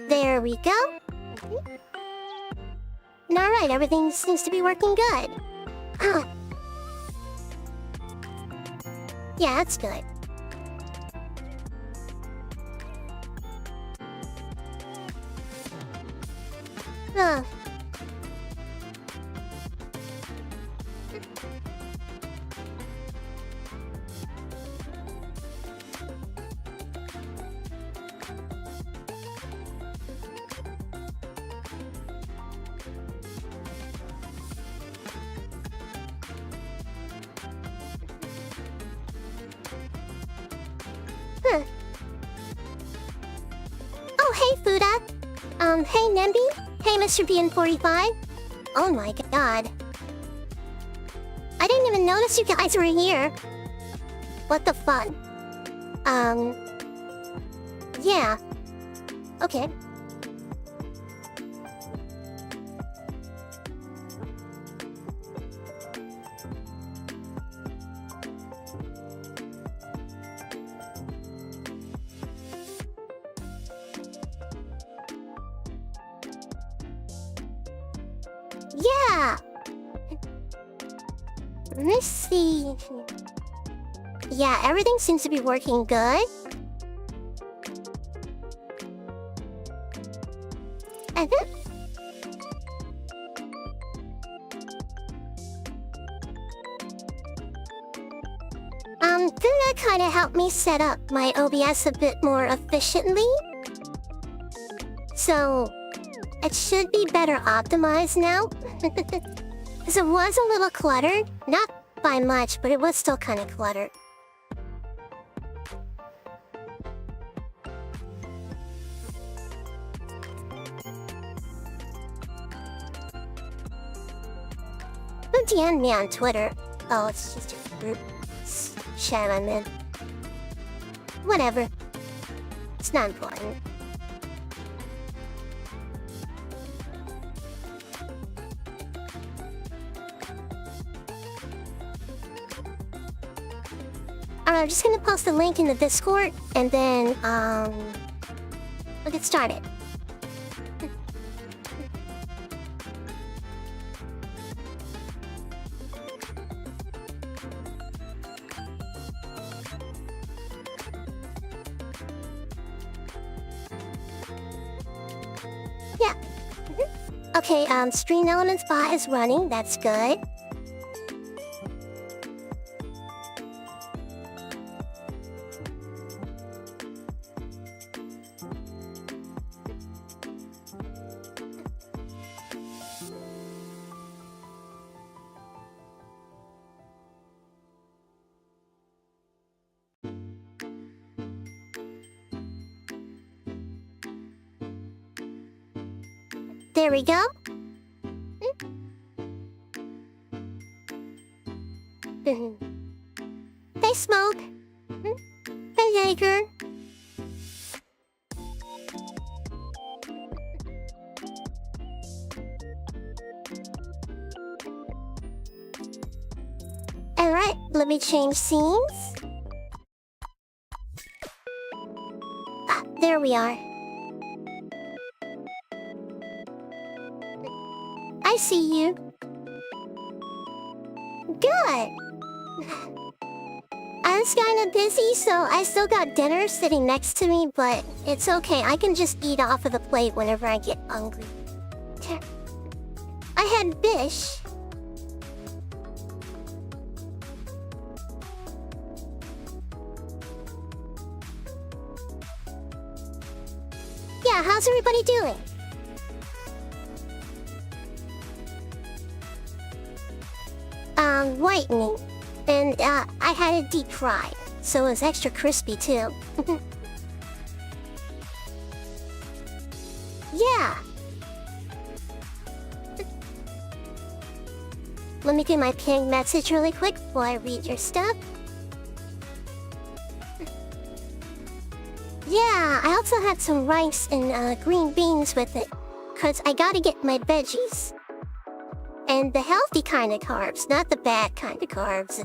There we go. Alright, everything seems to be working good. Yeah, that's good. Huh. Oh, hey, Fuda. Hey, Nembi. Hey, Mr. BN45. Oh my god. I didn't even notice you guys were here. What the fun? Yeah. Okay. Yeah! Let's see... Yeah, everything seems to be working good. And then... That kinda helped me set up my OBS a bit more efficiently. So... it should be better optimized now. Because it was a little cluttered. Not by much, but it was still kind of cluttered. Who DM'd me on Twitter? Oh, it's just a group chat I'm in. Whatever. It's not important. I'm just gonna post the link in the Discord, and then, we'll get started. Yeah. Okay, Stream Elements bot is running, that's good. There we go. Hey, Smoke. Hey, Jaeger. Alright, let me change scenes. Ah, there we are. I see you. Good. I was kinda busy, so I still got dinner sitting next to me, but it's okay. I can just eat off of the plate whenever I get hungry. I had fish. Yeah, how's everybody doing? Whitening. And, I had it deep fried, so it was extra crispy, too. Yeah! Let me get my ping message really quick before I read your stuff. Yeah, I also had some rice and, green beans with it, 'cause I gotta get my veggies. And the healthy kind of carbs, not the bad kind of carbs.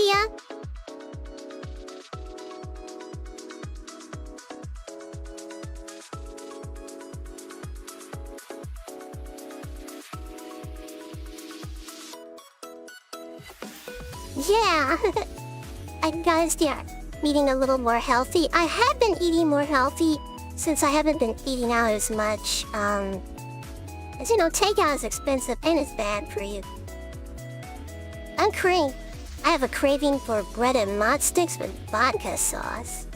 idea? Yeah, I gotta start eating a little more healthy. I have been eating more healthy since I haven't been eating out as much. As you know, takeout is expensive and it's bad for you. I'm craving. I have a craving for breaded mod sticks with vodka sauce.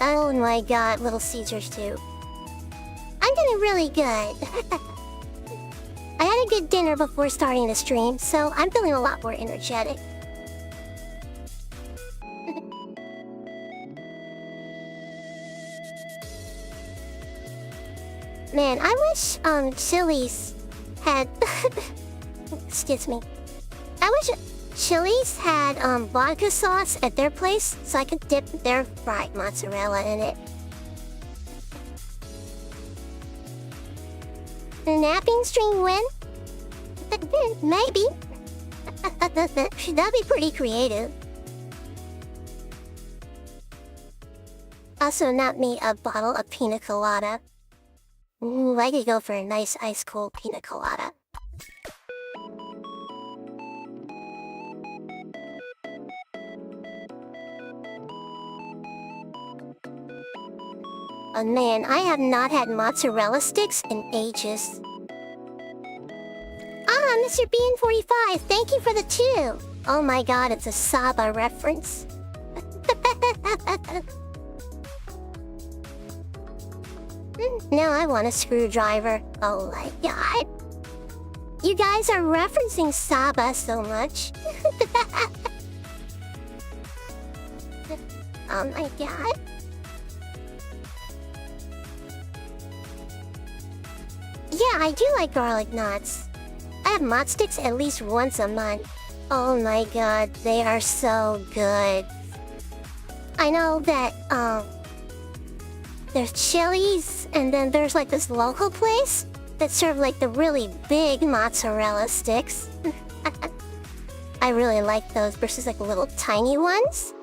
Oh my god, Little Caesars too. I'm doing really good. I had a good dinner before starting the stream, so I'm feeling a lot more energetic. Man, I wish Chili's had excuse me. I wish Chili's had vodka sauce at their place so I could dip their fried mozzarella in it. Napping stream win? Maybe. That'd be pretty creative. Also, not me a bottle of pina colada. Ooh, I could go for a nice ice-cold pina colada. Oh man, I have not had mozzarella sticks in ages. Ah, Mr. Bean45, thank you for the 2! Oh my god, it's a Saba reference. Now I want a screwdriver. Oh my god. You guys are referencing Saba so much. Oh my god. Yeah, I do like garlic knots. I have mod sticks at least once a month. Oh my god, they are so good. I know that, there's Chili's, and then there's like this local place that serve like the really big mozzarella sticks. I really like those versus like the little tiny ones.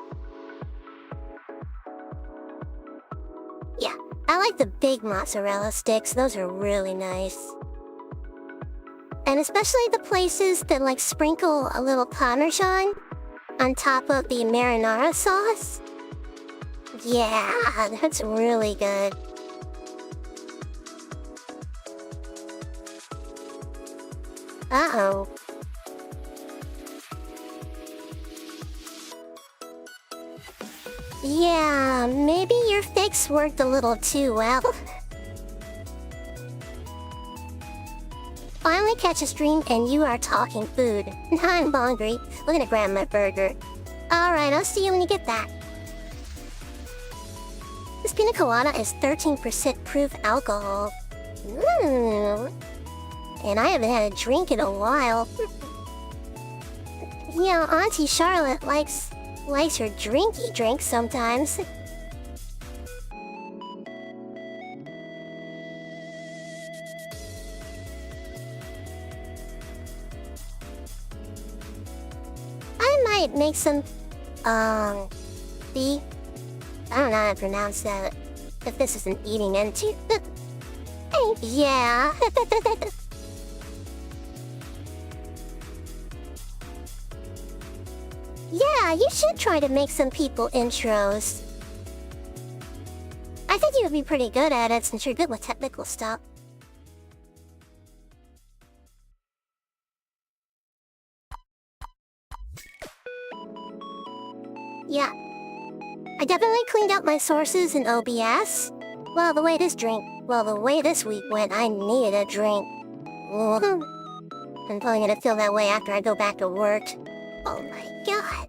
Yeah, I like the big mozzarella sticks. Those are really nice. And especially the places that like sprinkle a little Parmesan on top of the marinara sauce. Yeah, that's really good. Uh-oh. Yeah, maybe your fix worked a little too well. Finally catch a stream and you are talking food. I'm hungry. We're gonna grab my burger. Alright, I'll see you when you get back. This pina colada is 13% proof alcohol. And I haven't had a drink in a while. You know, Auntie Charlotte likes her drinky drink sometimes. I might make some, beef. I don't know how to pronounce that. If this isn't eating into. Yeah. Yeah, you should try to make some people intros. I think you would be pretty good at it since you're good with technical stuff. Yeah. I definitely cleaned out my sources in OBS. Well, the way this week went, I needed a drink. Ooh. I'm probably gonna feel that way after I go back to work. Oh my god.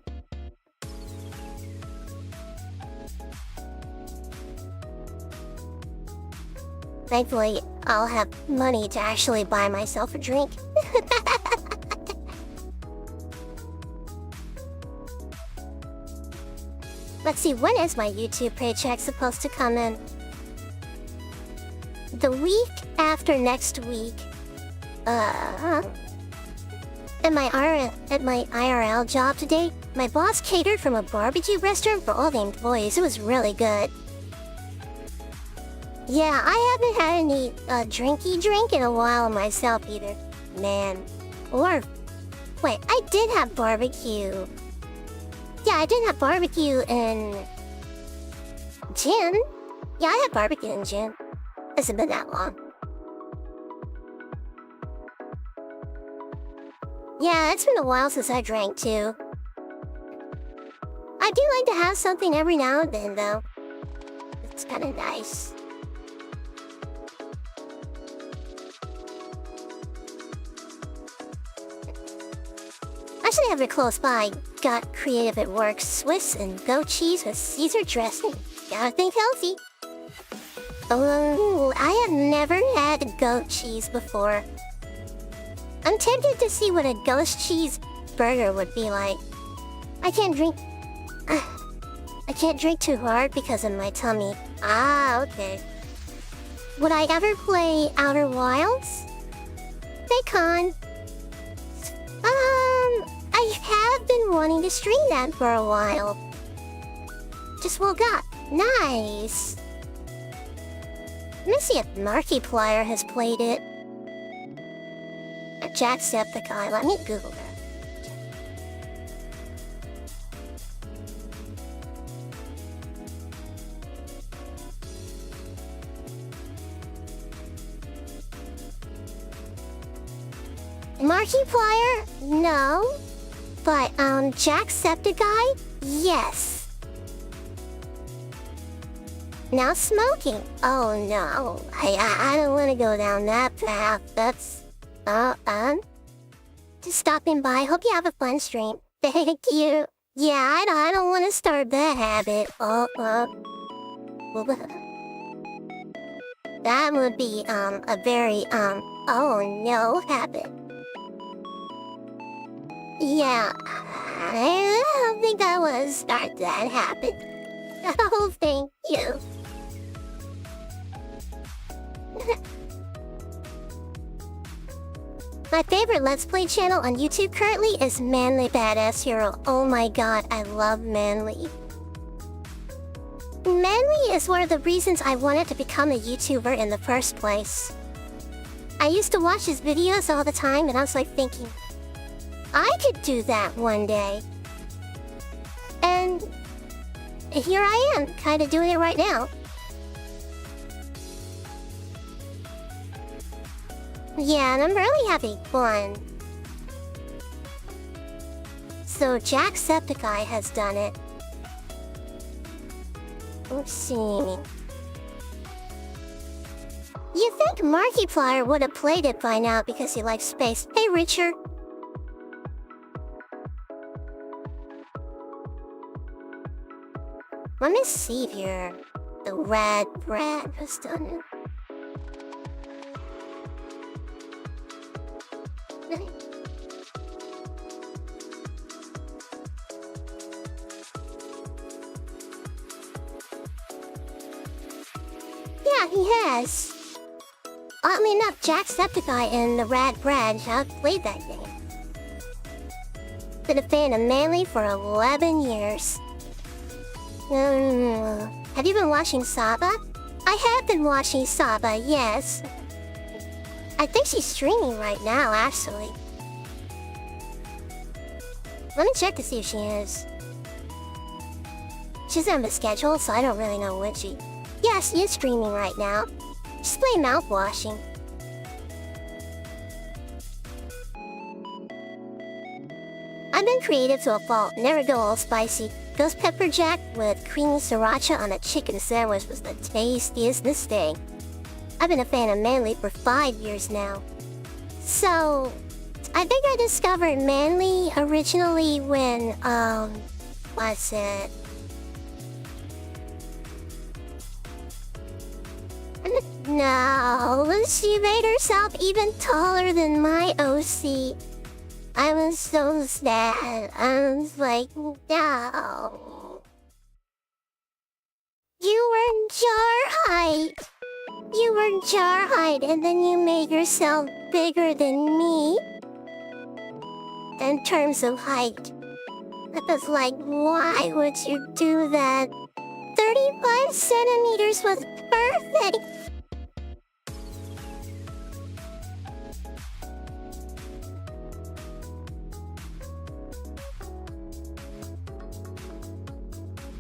Thankfully, I'll have money to actually buy myself a drink. Let's see, when is my YouTube paycheck supposed to come in? The week after next week. And At my IRL job today, my boss catered from a barbecue restaurant for all the employees. It was really good. Yeah, I haven't had any drinky drink in a while myself either. Man. Or wait, I did have barbecue. Yeah, I did have barbecue in June. Yeah, I had barbecue in June. It hasn't been that long. Yeah, it's been a while since I drank too. I do like to have something every now and then though. It's kind of nice. Actually, I have it close by. Got creative at work. Swiss and goat cheese with Caesar dressing. Gotta think healthy. Oh, I have never had goat cheese before. I'm tempted to see what a ghost cheese burger would be like. I can't drink too hard because of my tummy. Ah, okay. Would I ever play Outer Wilds? Hey, Con. I have been wanting to stream that for a while. Just woke up. Nice. Let me see if Markiplier has played it. Jacksepticeye. Let me Google that. Markiplier? No. But, Jacksepticeye? Yes. Now smoking. Oh no. I don't want to go down that path. That's... Just stopping by. Hope you have a fun stream. Thank you. Yeah, I don't want to start that habit. That would be, a very, oh no habit. Yeah, I don't think I want to start that habit. Oh, thank you. My favorite Let's Play channel on YouTube currently is Manly Badass Hero. Oh my god, I love Manly. Manly is one of the reasons I wanted to become a YouTuber in the first place. I used to watch his videos all the time and I was like thinking, I could do that one day. And here I am, kind of doing it right now. Yeah, and I'm really having fun. So Jacksepticeye has done it. Let's see. You think Markiplier would have played it by now because he likes space. Hey, Richard. Let me see here. The Rad Brad has done it. Yeah, he has. Oddly enough, Jacksepticeye and the Rad Brad have played that game. Been a fan of Manly for 11 years. Have you been watching Saba? I have been watching Saba, yes. I think she's streaming right now, actually. Let me check to see if she is. She's on the schedule, so I don't really know when she... Yeah, she is streaming right now. She's playing mouthwashing. I've been creative to a fault, never go all spicy. Ghost pepper jack with creamy sriracha on a chicken sandwich was the tastiest this day. I've been a fan of Manly for 5 years now. So, I think I discovered Manly originally when, what's it? No, she made herself even taller than my OC. I was so sad. I was like, no. You were jar height. You were jar height and then you made yourself bigger than me. in terms of height. I was like, why would you do that? 35 centimeters was perfect!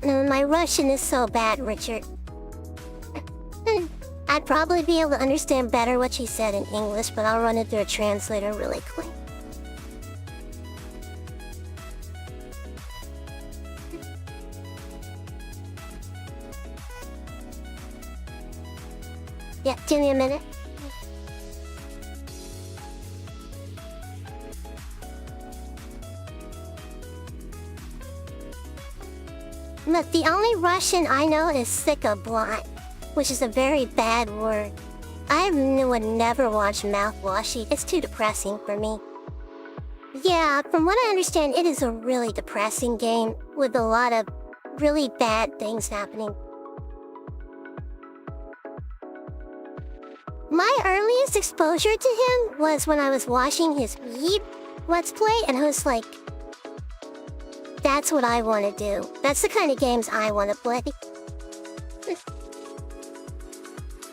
No, my Russian is so bad, Richard. I'd probably be able to understand better what she said in English, but I'll run it through a translator really quick. Yeah, give me a minute. Look, the only Russian I know is "sicka-blot," which is a very bad word. I would never watch Mouthwashy. It's too depressing for me. Yeah, from what I understand, it is a really depressing game with a lot of really bad things happening. My earliest exposure to him was when I was watching his Yeep Let's Play, and I was like, that's what I want to do. That's the kind of games I want to play.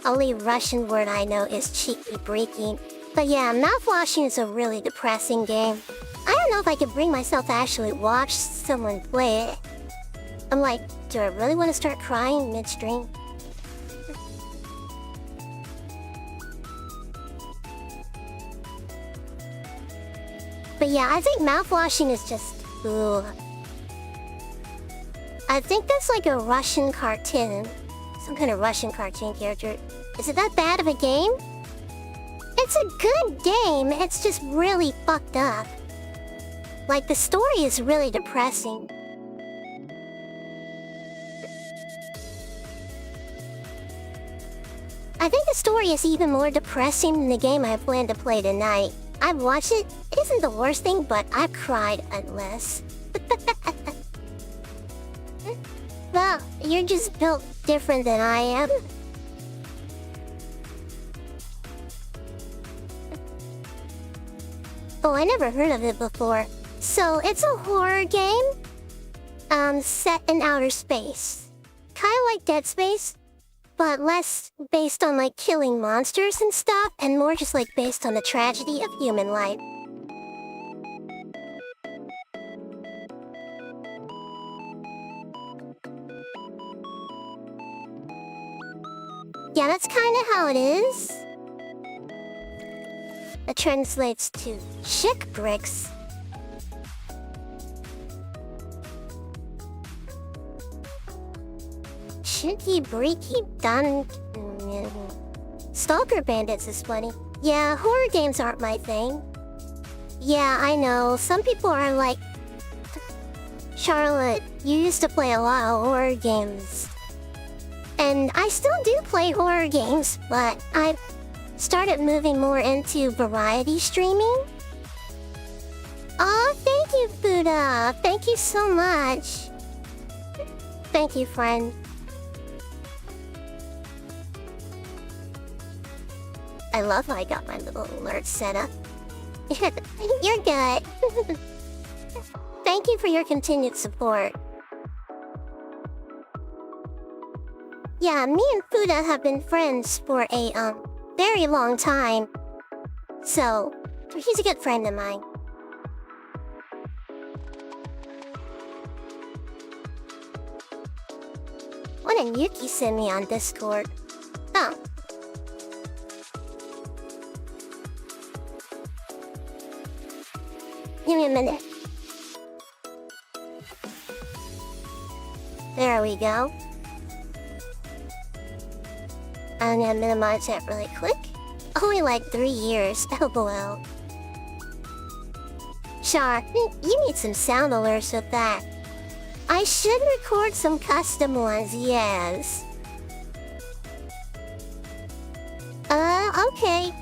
Only Russian word I know is cheeky breaking. But yeah, Mouthwashing is a really depressing game. I don't know if I could bring myself to actually watch someone play it. I'm like, do I really want to start crying midstream? But yeah, I think Mouthwashing is just... ooh. I think that's like a Russian cartoon. Some kind of Russian cartoon character. Is it that bad of a game? It's a good game, it's just really fucked up. Like, the story is really depressing. I think the story is even more depressing than the game I plan to play tonight. I've watched it, it isn't the worst thing, but I've cried unless. Well, you're just built different than I am. Oh, I never heard of it before. So, it's a horror game? Set in outer space. Kinda like Dead Space, but less based on like killing monsters and stuff, and more just like based on the tragedy of human life. Yeah, that's kinda how it is. It translates to chick bricks. Chicky breaky done. Stalker Bandits is funny. Yeah, horror games aren't my thing. Yeah, I know. Some people are like, Charlotte, you used to play a lot of horror games. And I still do play horror games, but I've started moving more into variety streaming. Aw, thank you, Buddha. Thank you so much. Thank you, friend. I love how I got my little alert set up. You're good. Thank you for your continued support. Yeah, me and Fuda have been friends for a, very long time. So, he's a good friend of mine. What did Yuki send me on Discord? Oh. Give me a minute. There we go. I'm gonna minimize that really quick. Only like 3 years, LOL. Char, you need some sound alerts with that. I should record some custom ones, yes. Okay.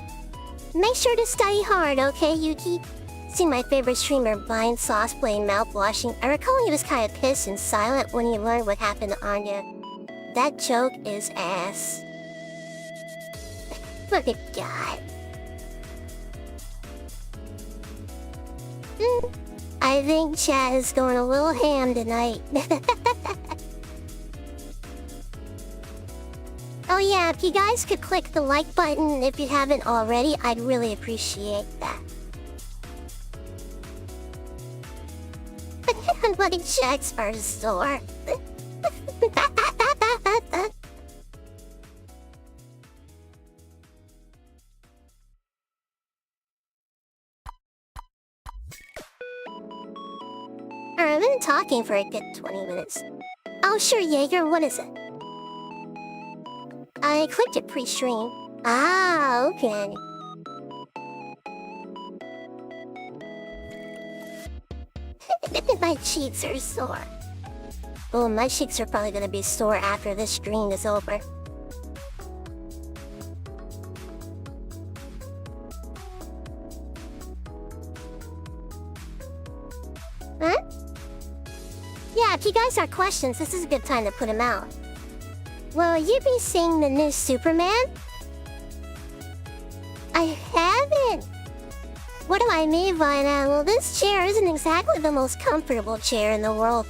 Make sure to study hard, okay, Yuki? See my favorite streamer buying sauce playing mouthwashing. I recall he was kind of pissed and silent when he learned what happened to Anya. That joke is ass. Look at God. I think chat is going a little ham tonight. Oh yeah, if you guys could click the like button if you haven't already, I'd really appreciate that. Bloody checks are sore. I've been talking for a good 20 minutes. Oh sure, Jaeger, what is it? I clicked it pre-stream. Ah, okay. My cheeks are sore. Oh, my cheeks are probably gonna be sore after this stream is over. Huh? Yeah, if you guys have questions, this is a good time to put them out. Will you be seeing the new Superman? I haven't! What do I mean by that? Well, this chair isn't exactly the most comfortable chair in the world.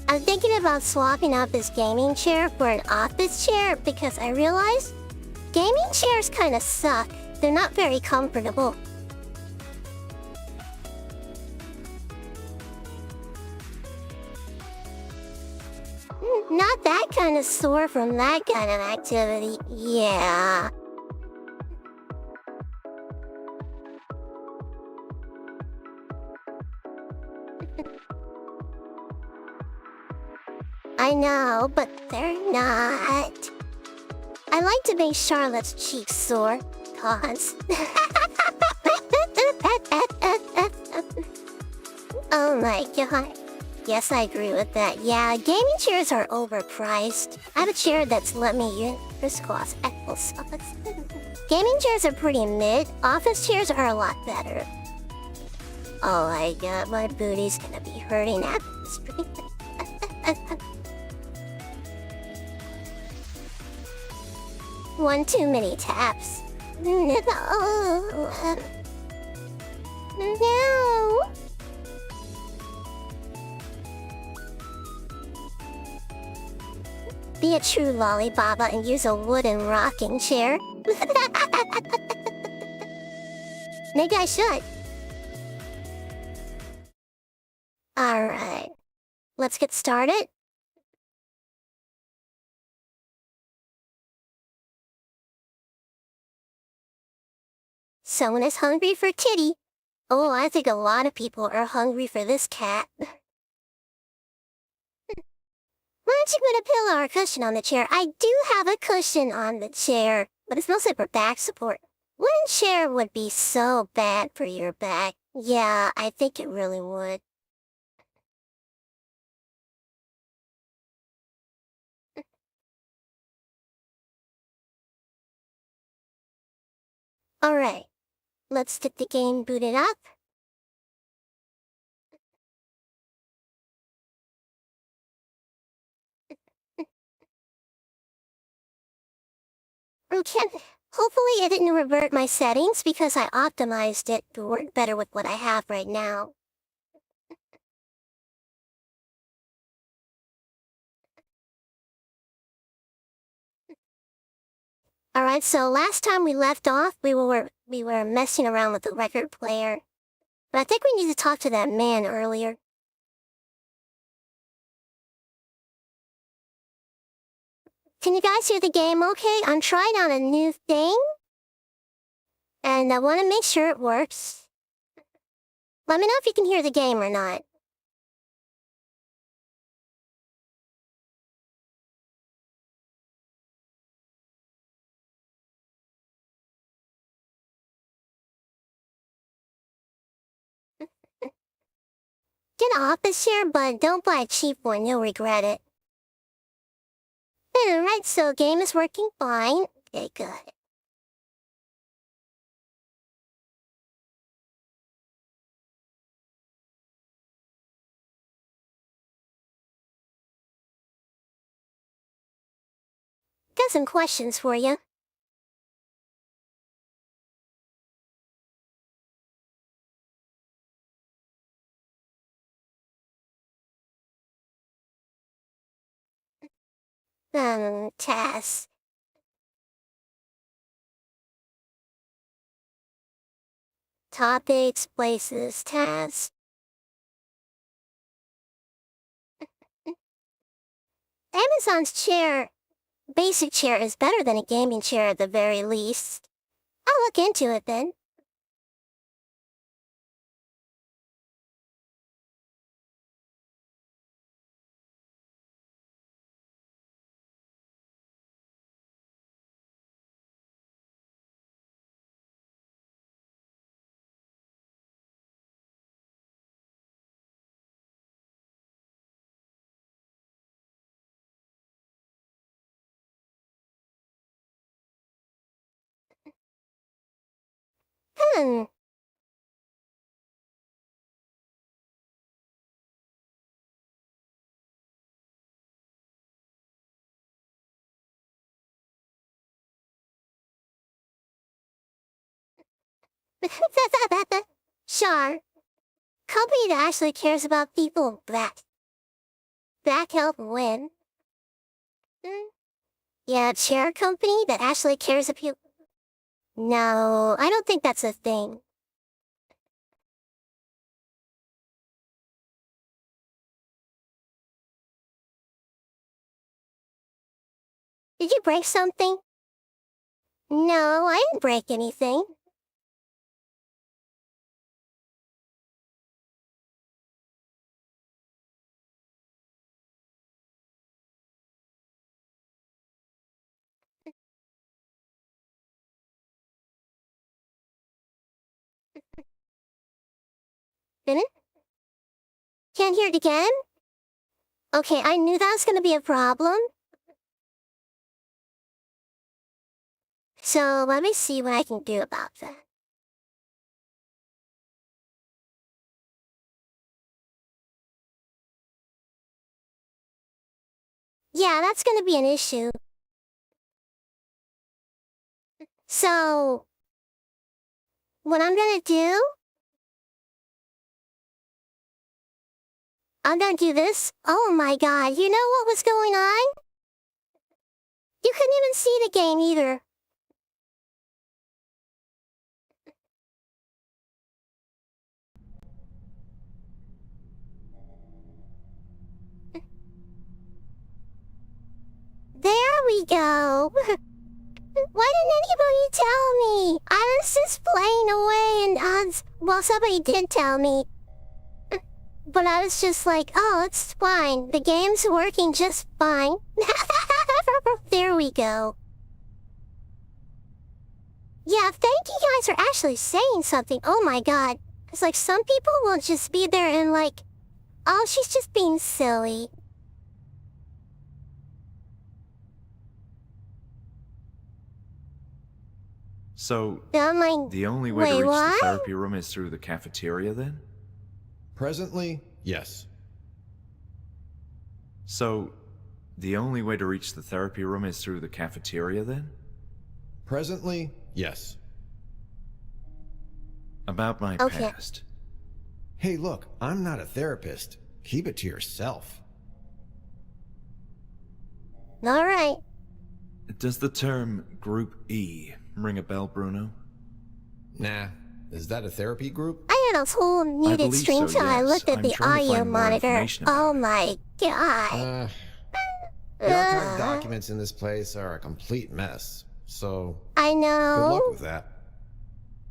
I'm thinking about swapping out this gaming chair for an office chair because I realized gaming chairs kinda suck. They're not very comfortable. Not that kind of sore from that kind of activity. Yeah. I know, but they're not. I like to make Charlotte's cheeks sore, cause... Oh my god. Yes, I agree with that. Yeah, gaming chairs are overpriced. I have a chair that's let me use crisscross applesauce. Gaming chairs are pretty mid. Office chairs are a lot better. Oh my god, my booty's gonna be hurting after the stream. One too many taps. No. No. Be a true lollybaba and use a wooden rocking chair. Maybe I should. Alright. Let's get started. Someone is hungry for kitty. Oh, I think a lot of people are hungry for this cat. Why don't you put a pillow or cushion on the chair? I do have a cushion on the chair, but it's mostly for back support. Wooden chair would be so bad for your back. Yeah, I think it really would. Alright, let's get the game booted up. Okay, hopefully it didn't revert my settings because I optimized it to work better with what I have right now. Alright, so last time we left off, we were messing around with the record player. But I think we need to talk to that man earlier. Can you guys hear the game okay? I'm trying out a new thing. And I want to make sure it works. Let me know if you can hear the game or not. Get an office chair, but don't buy a cheap one, you'll regret it. Alright, so game is working fine. Okay, good. Got some questions for you. Tasks. Topics, places, tasks. Amazon's chair, basic chair is better than a gaming chair at the very least. I'll look into it then. Hmm. Sure. Company that actually cares about people that help win. Hmm. Yeah, chair company that actually cares about people. No, I don't think that's a thing. Did you break something? No, I didn't break anything. Didn't? Can't hear it again? Okay, I knew that was gonna be a problem. So let me see what I can do about that. Yeah, that's gonna be an issue. So, what I'm gonna do? I'm gonna do this. Oh my god, you know what was going on? You couldn't even see the game either. There we go. Why didn't anybody tell me? I was just playing away and well, somebody did tell me. But I was just like, oh, it's fine. The game's working just fine. There we go. Yeah, thank you guys for actually saying something. Oh my god. It's like some people will just be there and like, oh, she's just being silly. So, I'm like, the only way to wait, reach what? the therapy room is through the cafeteria then? Presently, yes. So, the only way to reach the therapy room is through the cafeteria then? Presently, yes. About my Okay. past. Hey, look, I'm not a therapist. Keep it to yourself. Alright. Does the term Group E ring a bell, Bruno? Nah. Is that a therapy group? I had a whole muted believe stream so, till I yes. looked at I'm the trying to audio find more monitor. information about Oh it. my god. The archive documents in this place are a complete mess. So, I good know. luck with that.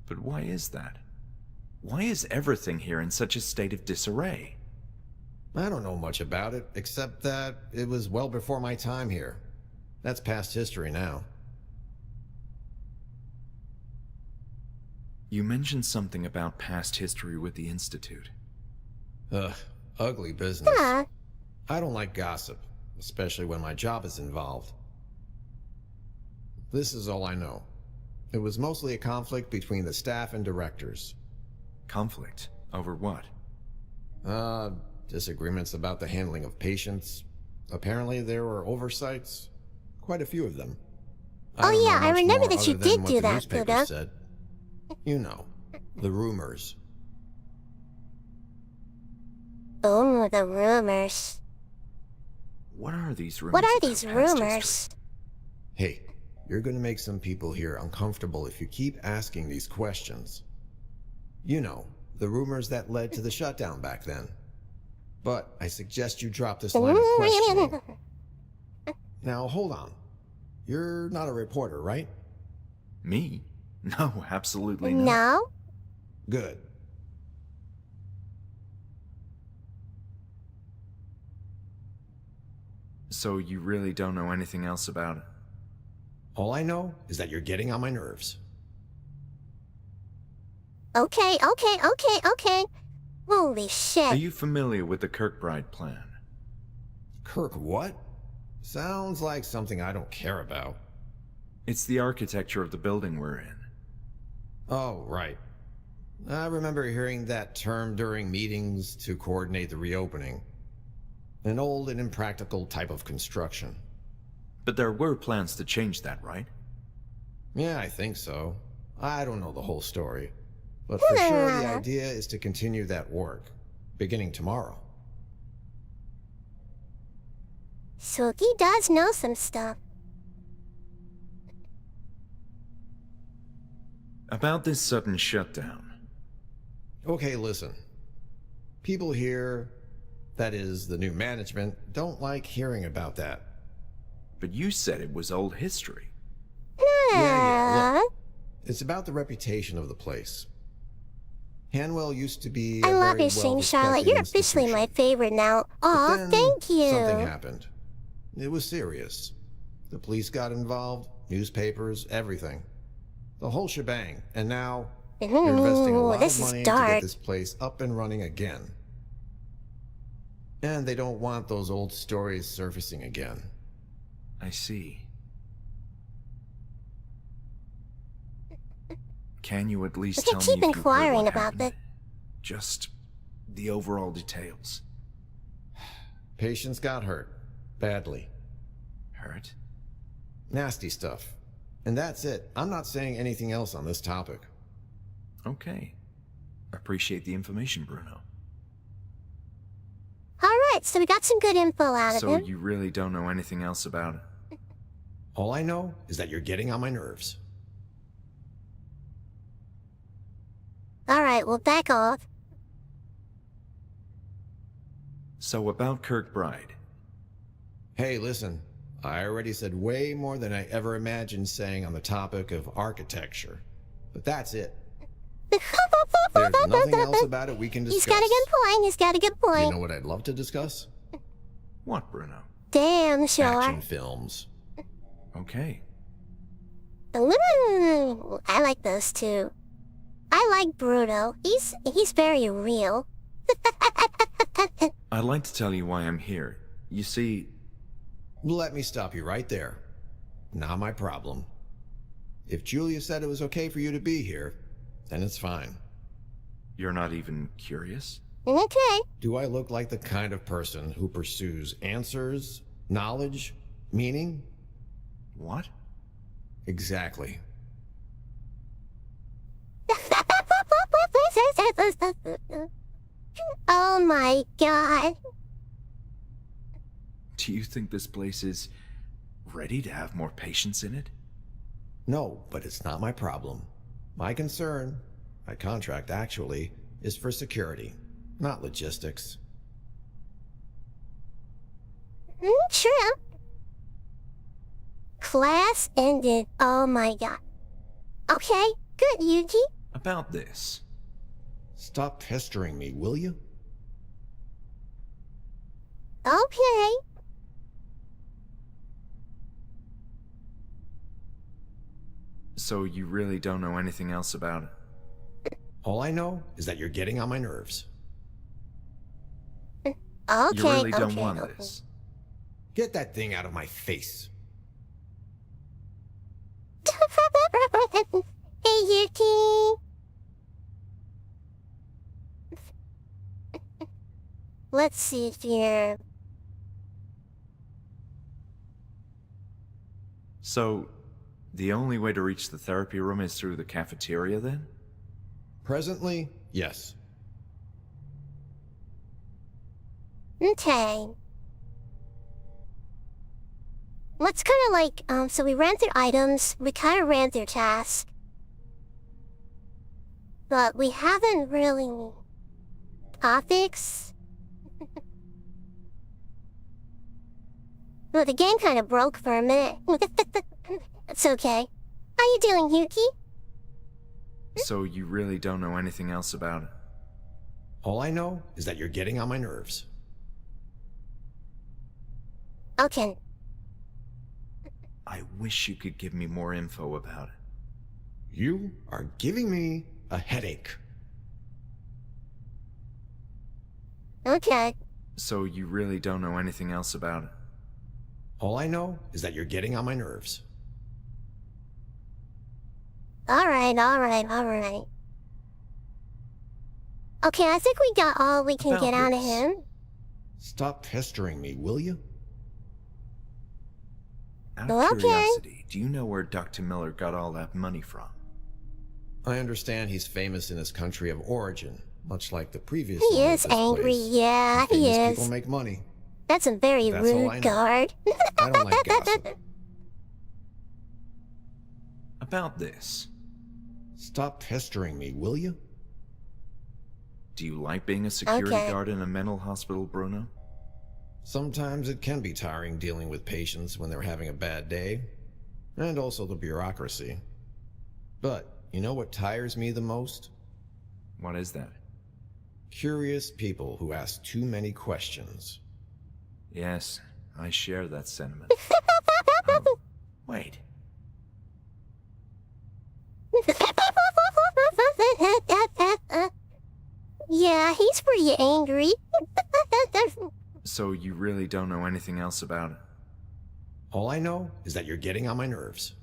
But why is that? Why is everything here in such a state of disarray? I don't know much about it, except that it was well before my time here. That's past history now. You mentioned something about past history with the Institute. Ugh, ugly business. Yeah. I don't like gossip, especially when my job is involved. This is all I know. It was mostly a conflict between the staff and directors. Conflict? Over what? Disagreements about the handling of patients. Apparently there were oversights. Quite a few of them. Oh don't know yeah, I much remember more that you other than did what do the that, newspapers Buddha. said. You know, the rumors. Oh, the rumors. What are these rumors? What are about these past rumors? history? Hey, you're gonna make some people here uncomfortable if you keep asking these questions. You know, the rumors that led to the shutdown back then. But I suggest you drop this line of questioning. Now, hold on. You're not a reporter, right? Me? No, absolutely not. No? Good. So you really don't know anything else about it? All I know is that you're getting on my nerves. Okay. Holy shit. Are you familiar with the Kirkbride plan? Kirk what? Sounds like something I don't care about. It's the architecture of the building we're in. Oh, right. I remember hearing that term during meetings to coordinate the reopening. An old and impractical type of construction. But there were plans to change that, right? Yeah, I think so. I don't know the whole story. But for sure, the idea is to continue that work, beginning tomorrow. So he does know some stuff. About this sudden shutdown. Okay, listen. People here, that is, the new management, don't like hearing about that. But you said it was old history. Yeah, look. It's about the reputation of the place. Hanwell used to be a I love very your stream, well-respected Charlotte. You're officially my institution. favorite now. But Aw, then thank you. Something happened. It was serious. The police got involved, newspapers, everything. The whole shebang. And now you're investing a lot this of is money to dark. get this place up and running again. And they don't want those old stories surfacing again. I see. Can you at least We tell can me keep if you heard inquiring what about happened? that. Just the overall details. Patients got hurt. Badly. Hurt? Nasty stuff. And that's it. I'm not saying anything else on this topic. Okay. Appreciate the information, Bruno. Alright, so we got some good info out of So him. you really don't know anything else about it? All I know is that you're getting on my nerves. Alright, well, back off. So about Kirkbride. Hey, listen. I already said way more than I ever imagined saying on the topic of architecture. But that's it. There's nothing else about it we can discuss. He's got a good point. He's got a good point. You know what I'd love to discuss? What, Bruno? Damn sure. Action films. Okay. I like those two. I like Bruno. He's very real. I'd like to tell you why I'm here. You see, Let me stop you right there. Not my problem. If Julia said it was okay for you to be here, then it's fine. you're not even curious? Okay. Do I look like the kind of person who pursues answers, knowledge, meaning? What? Exactly. Oh my god. Do you think this place is ready to have more patients in it? No, but it's not my problem. My concern, my contract actually, is for security, not logistics. True. Class ended. Oh my god. Okay, good, Yuji. About this. Stop pestering me, will you? Okay. So you really don't know anything else about it? All I know is that you're getting on my nerves. Okay, You really don't okay, want okay. this. Get that thing out of my face. Hey, Yuki. Let's see here. So, the only way to reach the therapy room is through the cafeteria then? Presently, yes. Okay. Well, it's kind of like, so we ran through items, we kind of ran through tasks. But we haven't really... topics? Well, the game kind of broke for a minute. It's okay. How you doing, Yuki? So you really don't know anything else about it? All I know is that you're getting on my nerves. Okay. I wish you could give me more info about it. You are giving me a headache. Okay. So you really don't know anything else about it? All I know is that you're getting on my nerves. Alright. Okay, I think we got all we can About get out of this. him. Stop pestering me, will you? Out of Okay. curiosity, do you know where Dr. Miller got all that money from? I understand he's famous in his country of origin, much like the previous He owner of is this angry, place. yeah, he Famous is. people make money. That's a very That's all I rude know. guard. I don't like gossip. About this. Stop pestering me, will you? Do you like being a security Okay. guard in a mental hospital, Bruno? Sometimes it can be tiring dealing with patients when they're having a bad day, and also the bureaucracy. But you know what tires me the most? What is that? Curious people who ask too many questions. Yes, I share that sentiment. Oh, wait. Yeah, he's pretty angry. So you really don't know anything else about it? All I know is that you're getting on my nerves.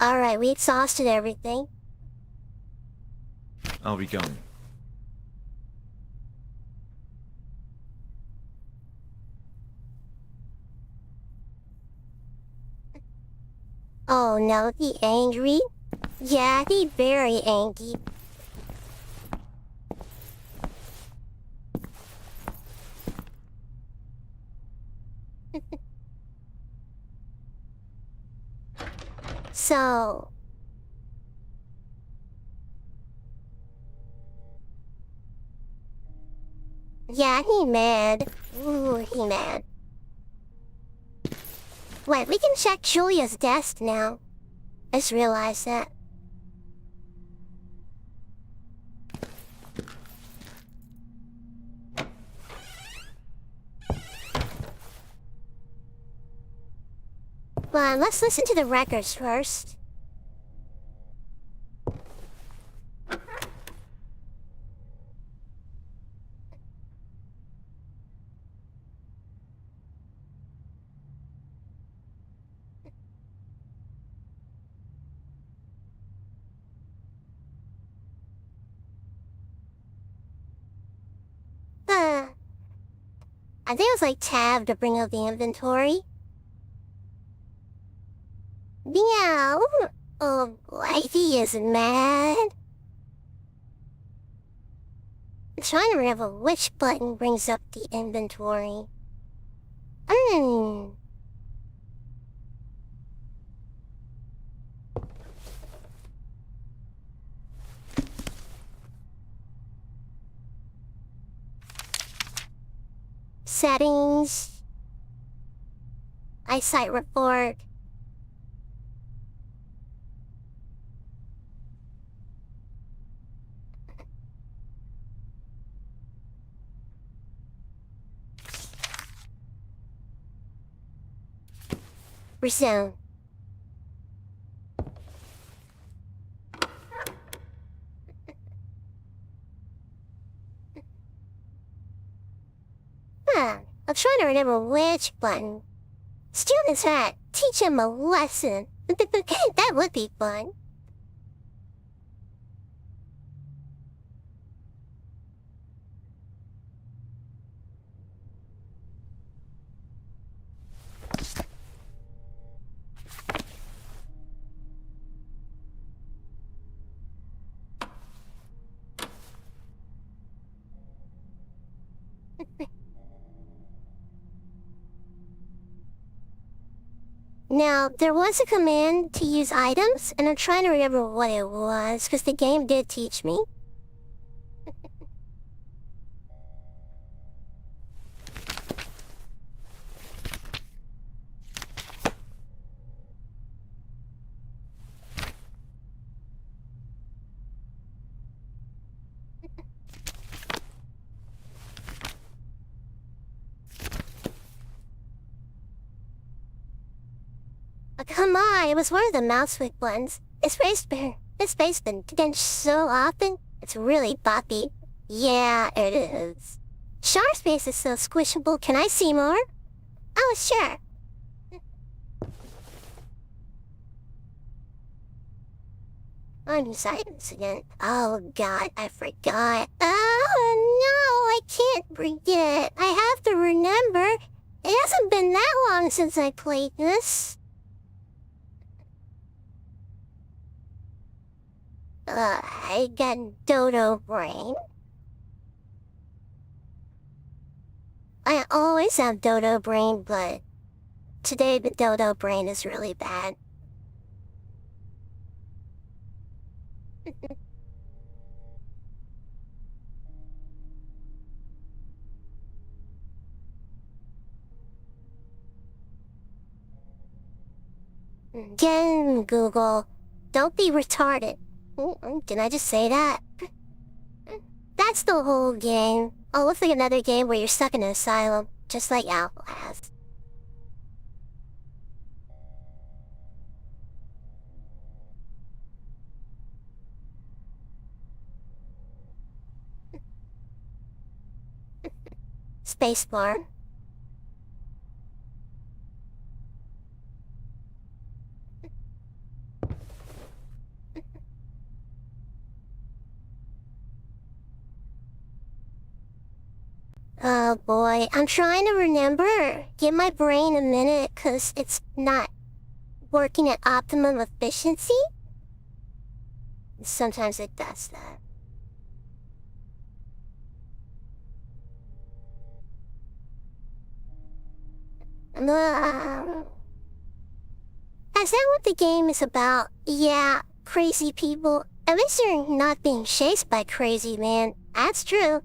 Alright, we exhausted everything. I'll be going. Oh no, he angry? Yeah, he very angry. So... yeah, he mad. Ooh, he mad. Wait, we can check Julia's desk now. I just realized that. But let's listen to the records first. I think it was like tab to bring up the inventory. Yeah, oh boy, he is mad. I'm trying to remember which button brings up the inventory. Settings. Eyesight report. Resume. I'm trying to remember which button. Student's hat. Teach him a lesson. That would be fun. Now, there was a command to use items, and I'm trying to remember what it was, because the game did teach me. Come on, it was one of the Mousewick ones. It's been done so often, it's really boppy. Yeah, it is. Sharp space is so squishable. Can I see more? Oh, sure. I'm silent again. Oh god, I forgot. Oh no, I can't forget. I have to remember. It hasn't been that long since I played this. I got dodo brain. I always have dodo brain, but today the dodo brain is really bad. Again, Google, don't be retarded. Did I just say that? That's the whole game. Oh, looks like another game where you're stuck in an asylum, just like Outlast. Spacebar. Oh boy, I'm trying to remember. Give my brain a minute, 'cause it's not working at optimum efficiency. Sometimes it does that. Is that what the game is about? Yeah, crazy people. At least you're not being chased by crazy man. That's true.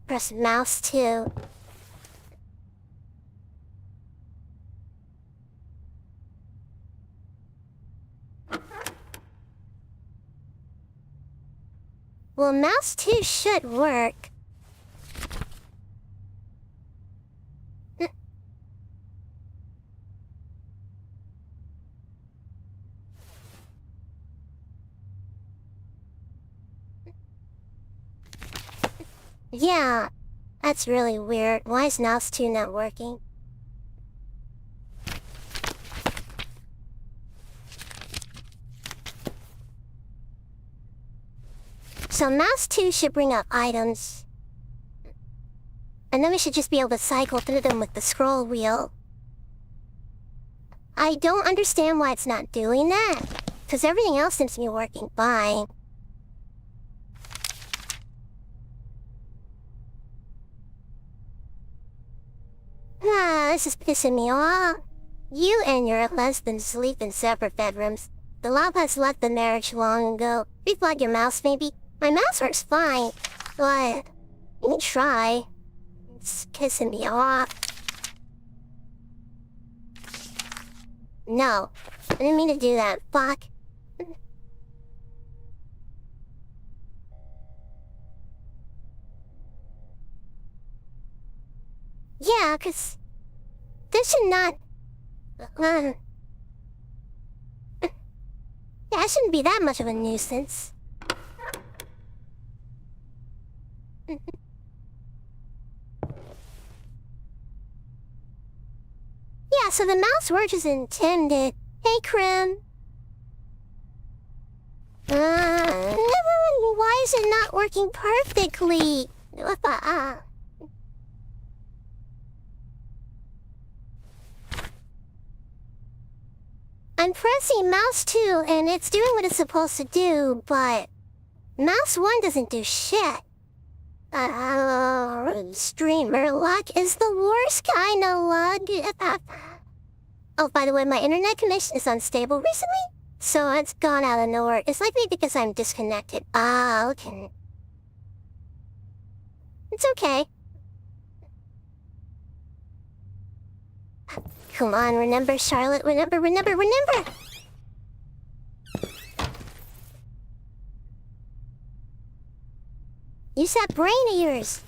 Press mouse too. Well, mouse 2 should work. Yeah, that's really weird. Why is mouse 2 not working? So mouse 2 should bring up items. And then we should just be able to cycle through them with the scroll wheel. I don't understand why it's not doing that, because everything else seems to be working fine. This is pissing me off. You and your husband sleep in separate bedrooms. The love has left the marriage long ago. Replug your mouse, maybe. My mouse works fine, but you can try. It's pissing me off. No, I didn't mean to do that. Fuck. Yeah, 'cause this should not... yeah, it shouldn't be that much of a nuisance. Yeah, so the mouse works as intended. Hey, Krim. Why is it not working perfectly? I'm pressing mouse 2 and it's doing what it's supposed to do, but mouse 1 doesn't do shit. Streamer luck is the worst kind of luck. Oh, by the way, my internet connection is unstable recently, so it's gone out of nowhere. It's likely because I'm disconnected. Ah, okay. It's okay. Come on, remember, Charlotte. Remember. Use that brain of yours.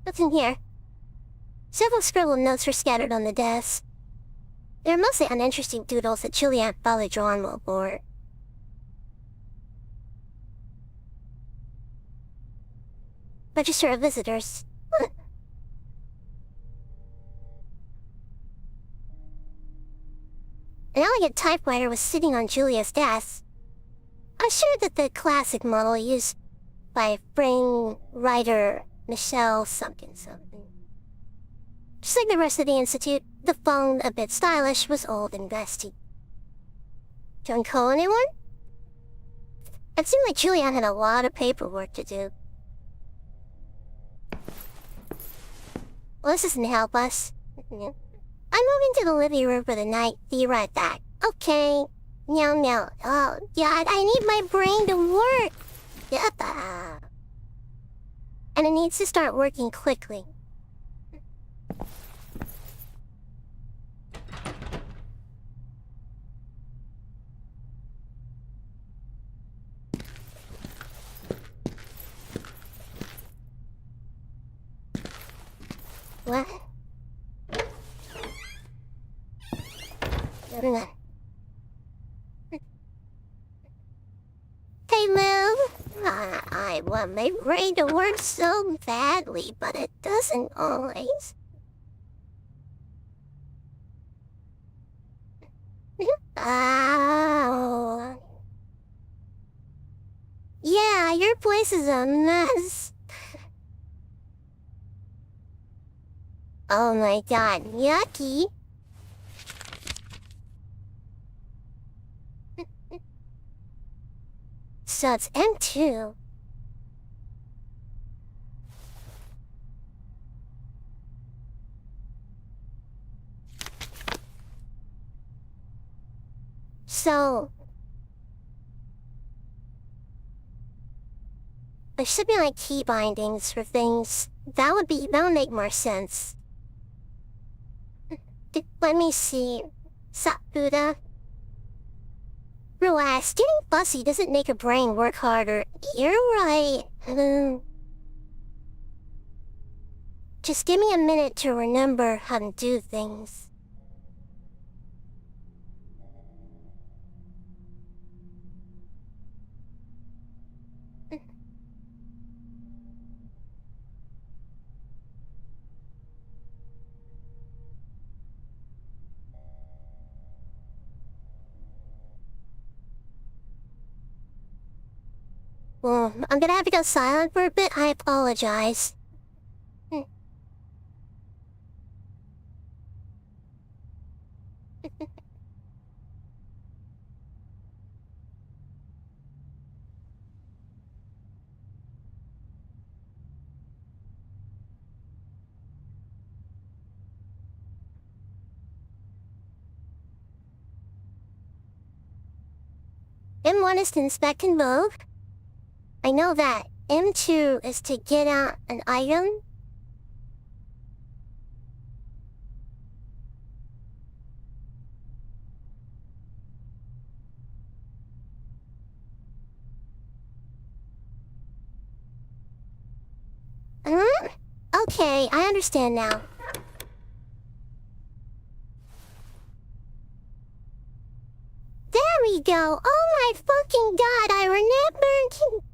What's in here? Several scribbled notes were scattered on the desk. They're mostly uninteresting doodles that Juliet probably drawn while bored. Register of visitors. An elegant typewriter was sitting on Julia's desk. I was sure that the classic model used by brain writer Michelle something. Just like the rest of the institute, the phone, a bit stylish, was old and rusty. Don't call anyone? It seemed like Julian had a lot of paperwork to do. Well, this doesn't help us. I'm moving to the living room for the night. Be right back. Okay. Meow. Oh, God, I need my brain to work. Yappa. And it needs to start working quickly. What? Hey, Lou. I want my brain to work so badly, but it doesn't always. Oh. Yeah, your place is a mess. Oh my God, yucky. So it's M2. So there should be like key bindings for things. That would make more sense. Let me see. Buddha. Relax, getting fussy doesn't make your brain work harder. You're right. Just give me a minute to remember how to do things. Well, I'm gonna have to go silent for a bit. I apologize. M1 is to inspect and move. I know that. M2 is to get out an item. Okay, I understand now. There we go! Oh my fucking God, I remember!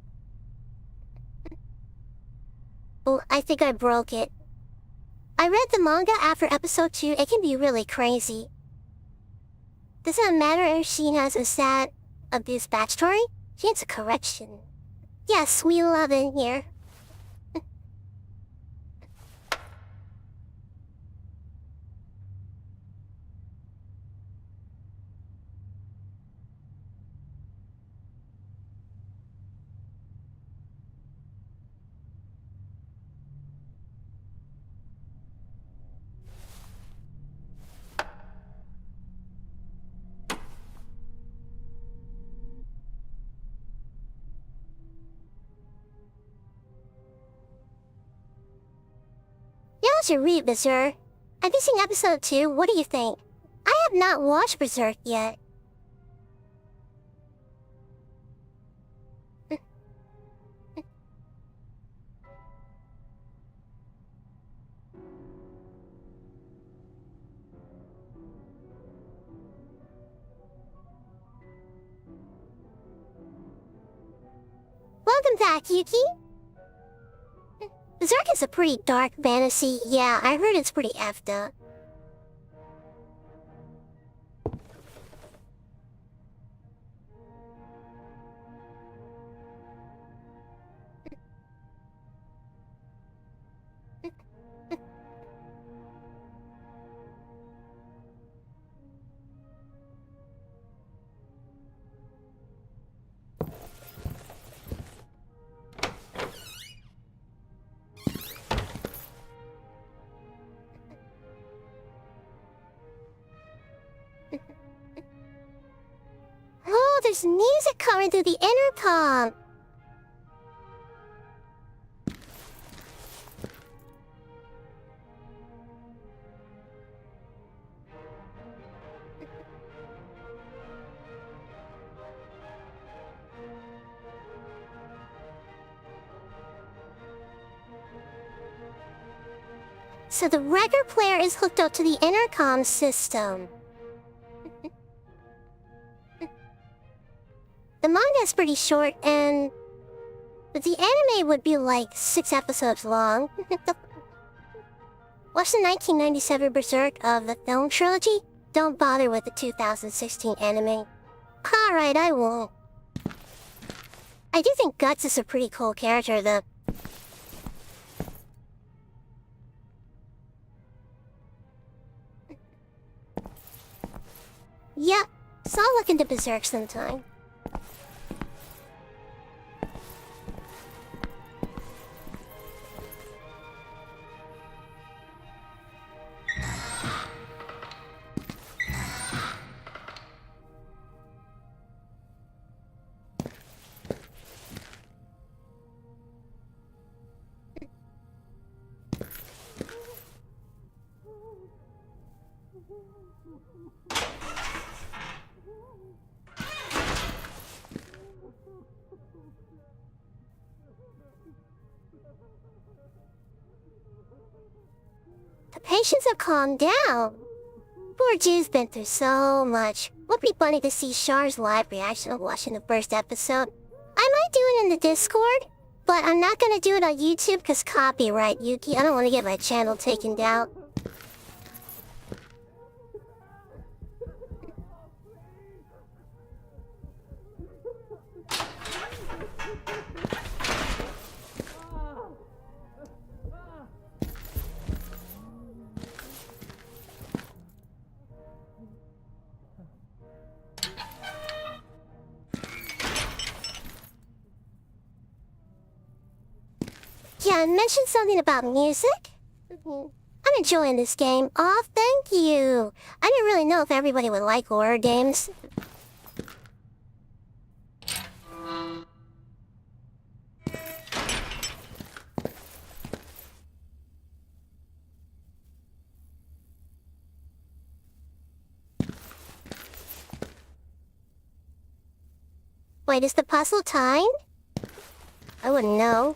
Oh, I think I broke it. I read the manga after episode 2. It can be really crazy. Doesn't matter if she has a sad, abuse backstory. She needs a correction. Yes, we love it here. should read Berserk. I've been seeing episode 2, what do you think? I have not watched Berserk yet. Welcome back, Yuki. Berserk is a pretty dark fantasy. Yeah, I heard it's pretty effed up. Oh, there's music coming through the intercom. So the record player is hooked up to the intercom system. The manga is pretty short, and the anime would be like 6 episodes long. Watch the 1997 Berserk of the film trilogy. Don't bother with the 2016 anime. Alright, I won't. I do think Guts is a pretty cool character, though. Yep, so I'll look into Berserk sometime. The patients have calmed down. Poor Jew's been through so much. Would be funny to see Char's live reaction of watching the first episode. I might do it in the Discord, but I'm not gonna do it on YouTube because copyright, Yuki. I don't want to get my channel taken down. Yeah, I mentioned something about music. I'm enjoying this game. Oh, thank you. I didn't really know if everybody would like horror games. Wait, is the puzzle timed? I wouldn't know.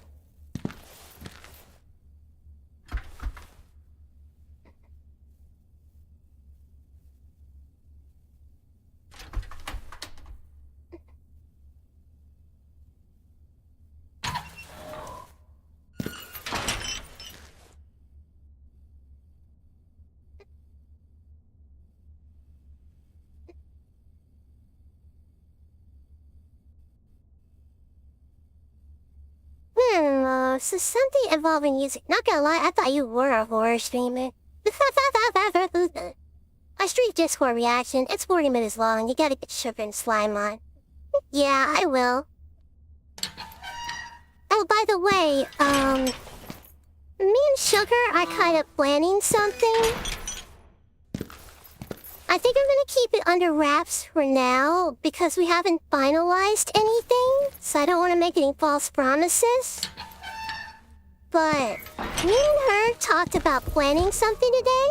So something involving music. Not gonna lie, I thought you were a horror streamer. I stream Discord reaction. It's 40 minutes long. You gotta get Sugar and Slime on. Yeah, I will. Oh, by the way, me and Sugar are kind of planning something. I think I'm gonna keep it under wraps for now because we haven't finalized anything, so I don't want to make any false promises. But me and her talked about planning something today?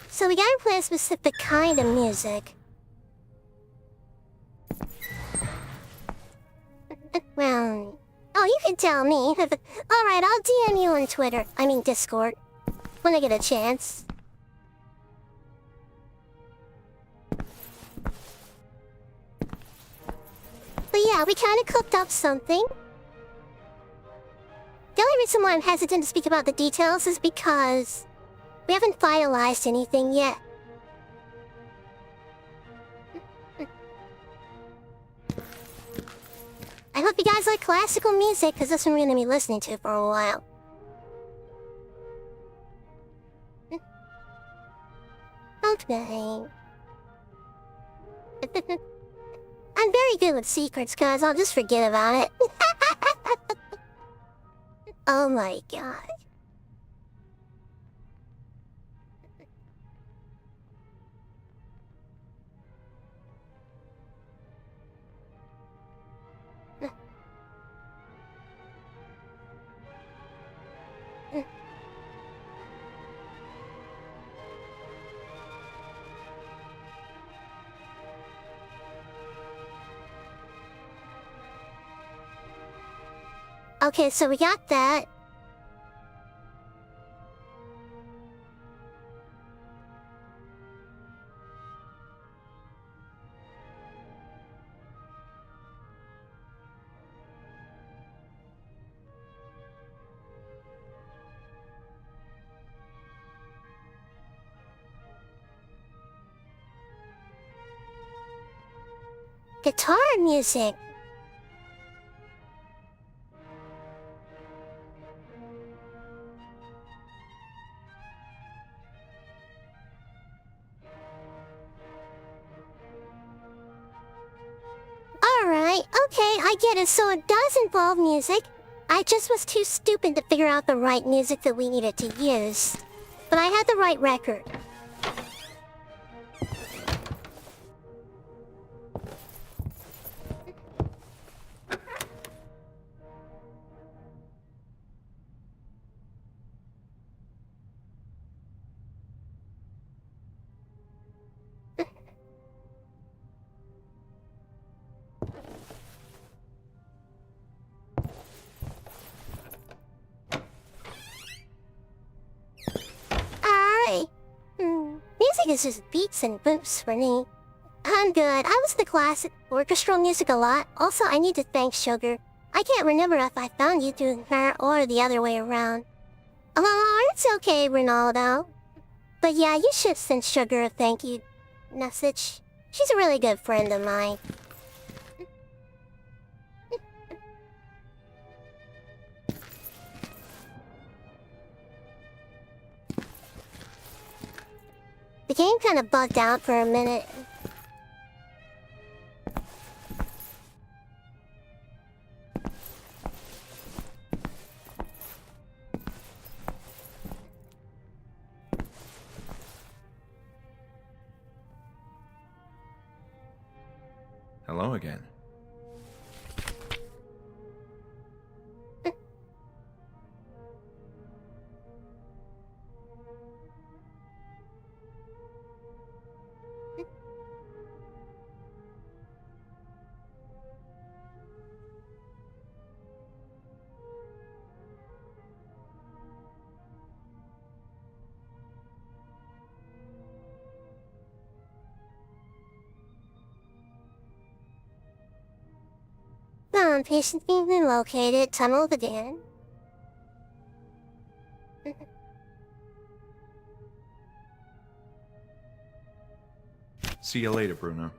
So we gotta play a specific kind of music. Well, oh, you can tell me. Alright, I'll DM you on Twitter. I mean Discord. When I get a chance. But yeah, we kinda cooked up something. The only reason why I'm hesitant to speak about the details is because we haven't finalized anything yet. I hope you guys like classical music, because that's what we're going to be listening to for a while. Okay. I'm very good with secrets, guys. I'll just forget about it. Oh my god. Okay, so we got that. Guitar music. Alright, okay, I get it, so it does involve music. I just was too stupid to figure out the right music that we needed to use. But I had the right record. Music is just beats and boops for me. I'm good. I was the classic orchestral music a lot. Also, I need to thank Sugar. I can't remember if I found you through her or the other way around. Oh, it's okay, Ronaldo. But yeah, you should send Sugar a thank you message. She's a really good friend of mine. The game kind of bugged out for a minute. Hello again. Patient being located, tunnel the den. See you later, Bruno.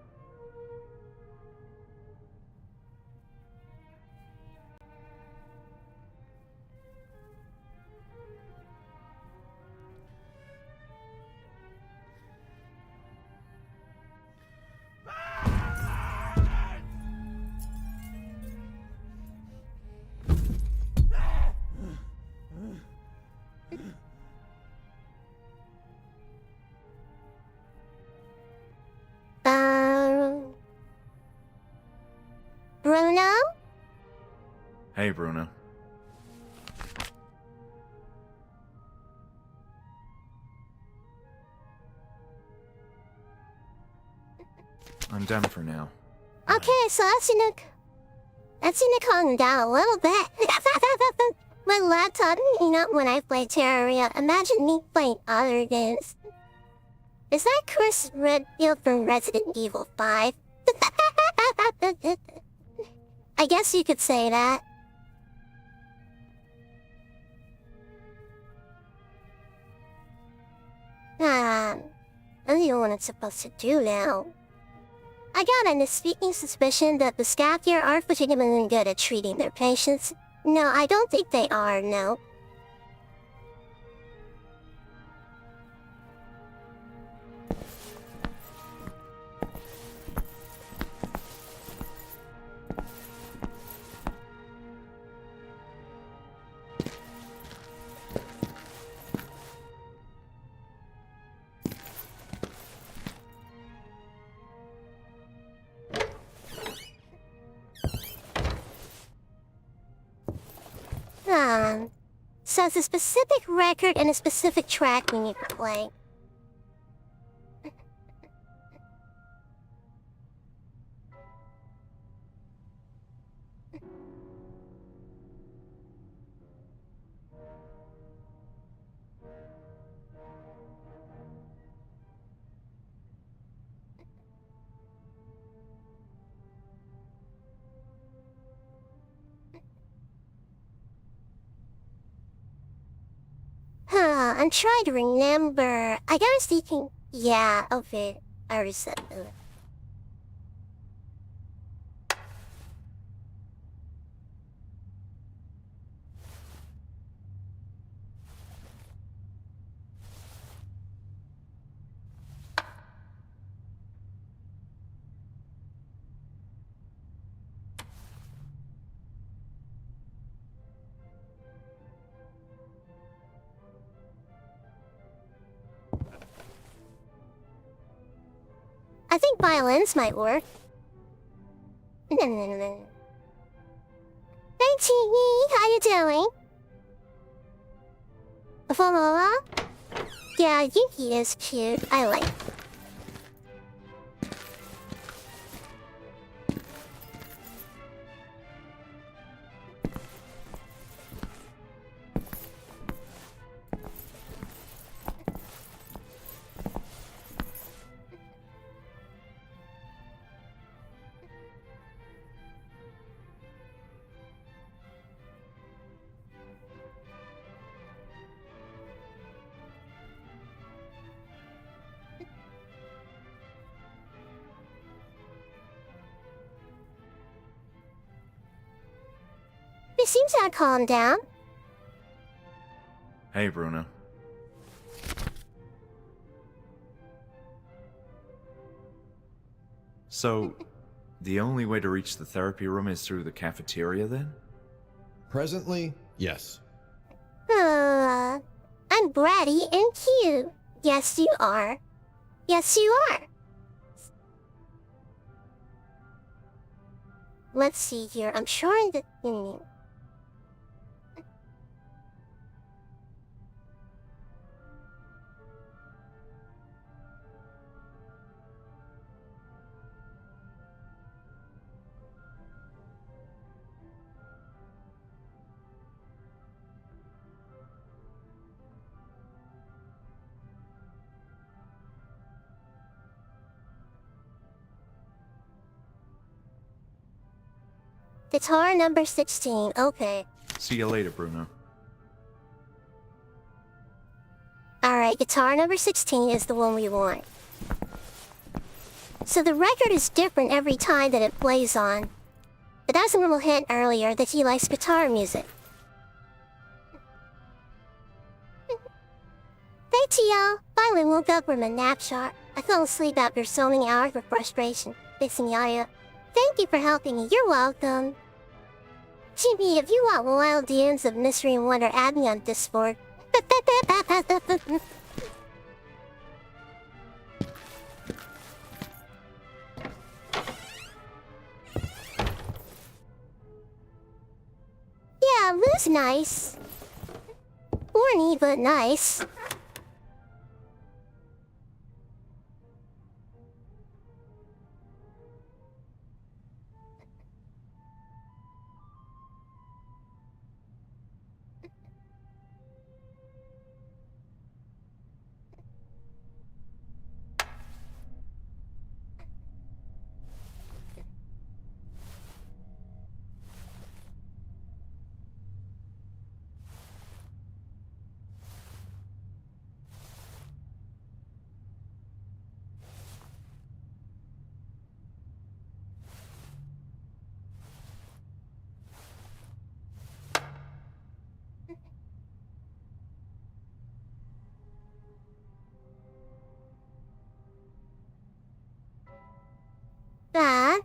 Hey, Bruno. I'm done for now. Okay, so that's gonna calm down a little bit. My laptop, when I play Terraria, imagine me playing other games. Is that Chris Redfield from Resident Evil 5? I guess you could say that. I don't know what I'm supposed to do now. I got a sneaking suspicion that the staff here aren't legitimately good at treating their patients. No, I don't think they are, no. So it's a specific record and a specific track we need to play. I'm trying to remember. I was thinking, yeah, okay, I already said that. I think violins might work. Hey, Chingy, how you doing? Voila? Yeah, I think he is cute. I like. He seems to have calmed down. Hey, Bruno. So, the only way to reach the therapy room is through the cafeteria, then? Presently, yes. I'm bratty and cute. Yes, you are. Yes, you are. Let's see here. I'm sure that... Guitar number 16, okay. See you later, Bruno. Alright, guitar number 16 is the one we want. So the record is different every time that it plays on. But that's a little hint earlier that he likes guitar music. Hey Tio, finally woke up from a nap shot. I fell asleep after so many hours of frustration. Fixing Yaya. Thank you for helping me, you're welcome. Chibi, if you want wild DMs of Mystery and Wonder, add me on Discord. was nice. Corny, but nice. That.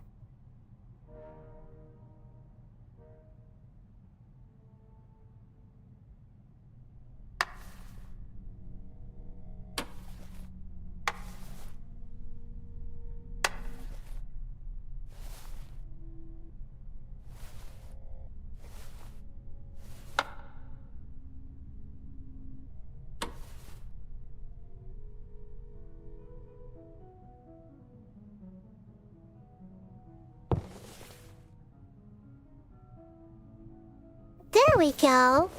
There we go.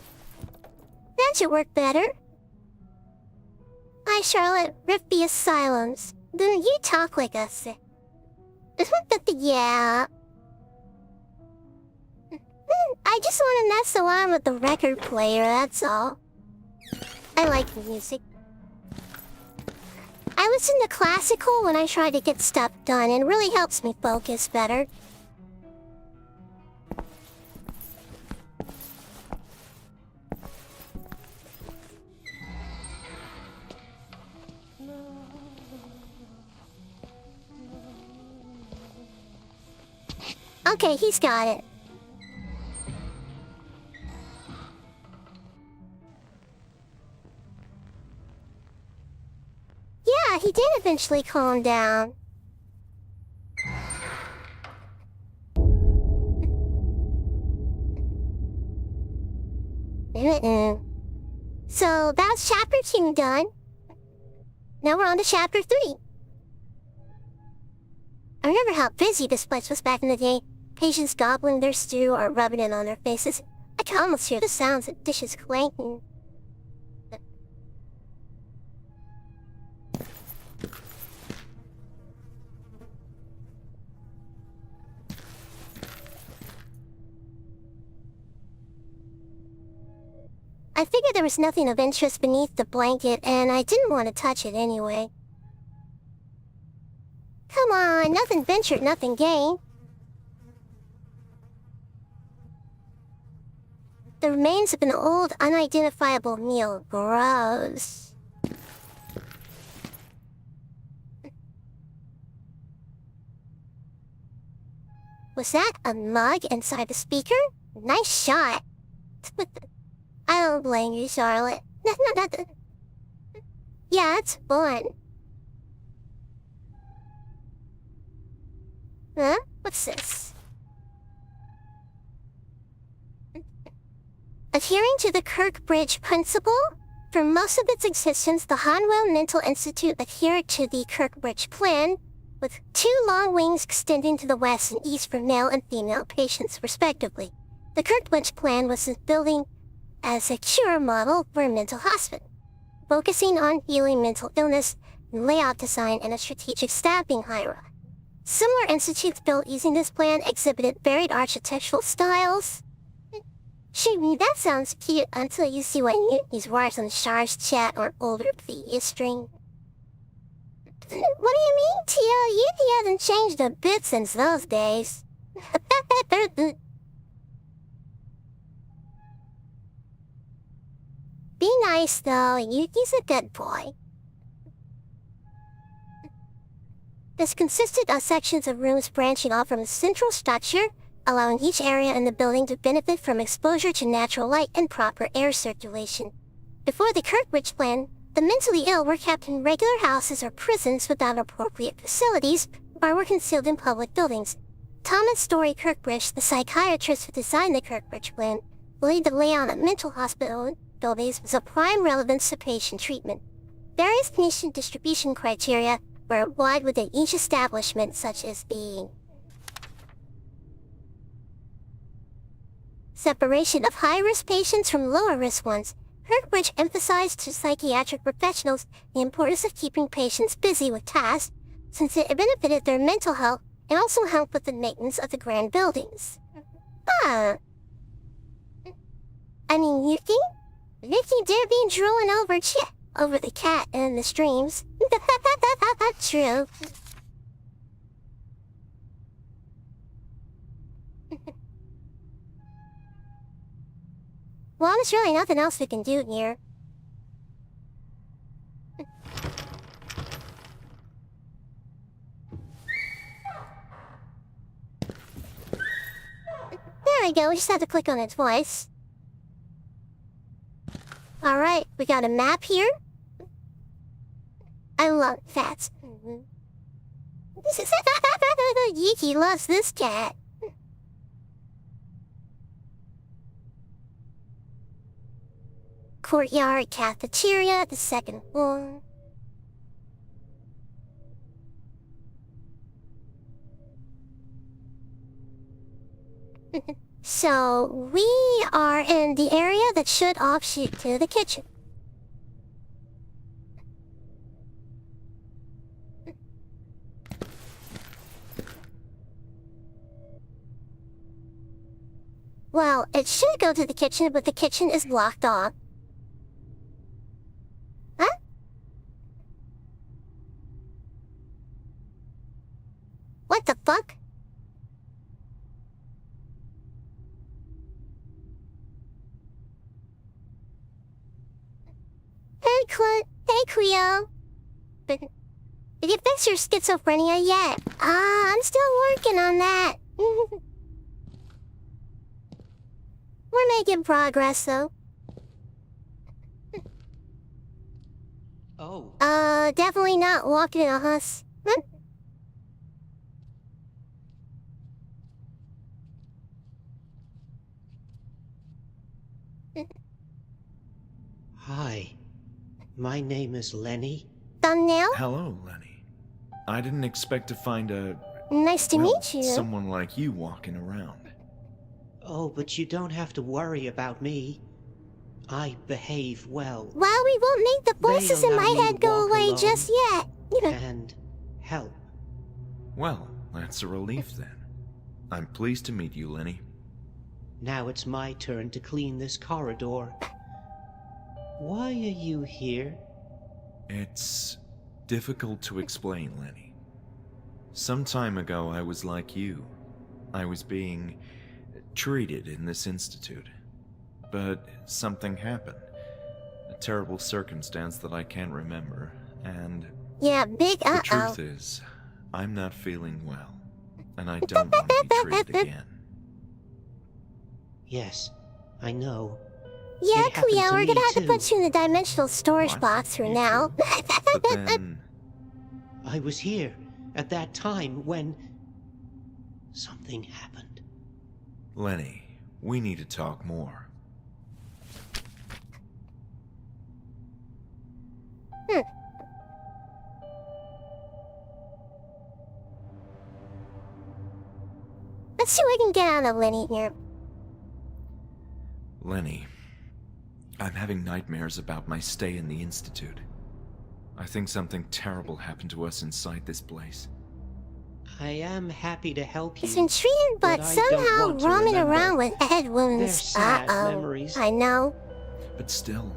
That should work better. Hi, Charlotte. Rip the Asylums. Then you talk like us. Yeah. I just want to mess around with the record player, that's all. I like music. I listen to classical when I try to get stuff done, and it really helps me focus better. Okay, he's got it. Yeah, he did eventually calm down. So that's chapter 2 done. Now we're on to chapter 3. I remember how busy this place was back in the day. Patients gobbling their stew or rubbing it on their faces. I can almost hear the sounds of dishes clanking. I figured there was nothing of interest beneath the blanket, and I didn't want to touch it anyway. Come on, nothing ventured, nothing gained. The remains of an old, unidentifiable meal. Gross. Was that a mug inside the speaker? Nice shot. I don't blame you, Charlotte. Yeah, it's fun. Huh? What's this? Adhering to the Kirkbridge Principle, for most of its existence, the Hanwell Mental Institute adhered to the Kirkbridge Plan, with 2 long wings extending to the west and east for male and female patients, respectively. The Kirkbridge Plan was building as a cure model for a mental hospital, focusing on healing mental illness, layout design, and a strategic staffing hierarchy. Similar institutes built using this plan exhibited varied architectural styles. Shoot, that sounds cute until you see what Newton's words on Char's chat or older previous string. What do you mean, Tio? Yuki hasn't changed a bit since those days. Be nice, though. Yuki's a good boy. This consisted of sections of rooms branching off from a central structure, allowing each area in the building to benefit from exposure to natural light and proper air circulation. Before the Kirkbridge Plan, the mentally ill were kept in regular houses or prisons without appropriate facilities, or were concealed in public buildings. Thomas Story Kirkbridge, the psychiatrist who designed the Kirkbridge Plan, believed the layout of mental hospital buildings was of prime relevance to patient treatment. Various patient distribution criteria were applied within each establishment, such as being separation of high-risk patients from lower-risk ones, which emphasized to psychiatric professionals the importance of keeping patients busy with tasks, since it benefited their mental health and also helped with the maintenance of the grand buildings. I mean, you think? Vicky did be drooling over the cat and the streams. True. Well, there's really nothing else we can do here. There we go, we just have to click on it twice. Alright, we got a map here. I love cats. Yuki loves this cat. Courtyard, cafeteria, the second floor. So, we are in the area that should offshoot to the kitchen. Well, it should go to the kitchen, but the kitchen is blocked off. Huh? What the fuck? Hey, Cleo. But did you fix your schizophrenia yet? I'm still working on that. We're making progress, though. Oh. Definitely not walking in a husk. Hi. My name is Lenny. Thumbnail? Hello, Lenny. I didn't expect to find Nice to meet you. someone like you walking around. Oh, but you don't have to worry about me. I behave well. Well, we won't make the voices in allow my me to head go walk away alone. just yet. And help. Well, that's a relief then. I'm pleased to meet you, Lenny. Now it's my turn to clean this corridor. Why are you here? It's difficult to explain, Lenny. Some time ago, I was like you. I was being treated in this institute. But something happened. A terrible circumstance that I can't remember, and Yeah, big the truth is, I'm not feeling well, and I don't want to be treated again. Yes, I know. Yeah, It happened Cleo, to we're me gonna have to too. put you in the dimensional storage What? box for You now. But then, I was here at that time when something happened. Lenny, we need to talk more. Let's see what we can get out of Lenny here. Lenny, I'm having nightmares about my stay in the Institute. I think something terrible happened to us inside this place. I am happy to help you. It's intriguing, but I don't somehow want to roaming remember. around with head They're wounds. sad Uh-oh. memories. I know. But still,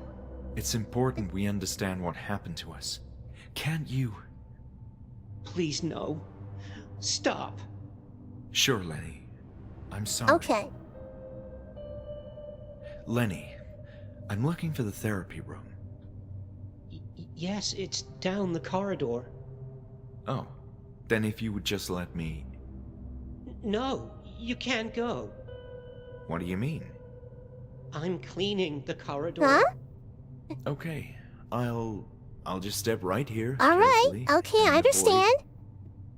it's important we understand what happened to us. Can't you? Please, no. Stop. Sure, Lenny. I'm sorry. Okay. Lenny, I'm looking for the therapy room. Yes, it's down the corridor. Oh, then if you would just let me... No, you can't go. What do you mean? I'm cleaning the corridor. Huh? Okay, I'll just step right here. All right. carefully, Okay, I and avoid- understand.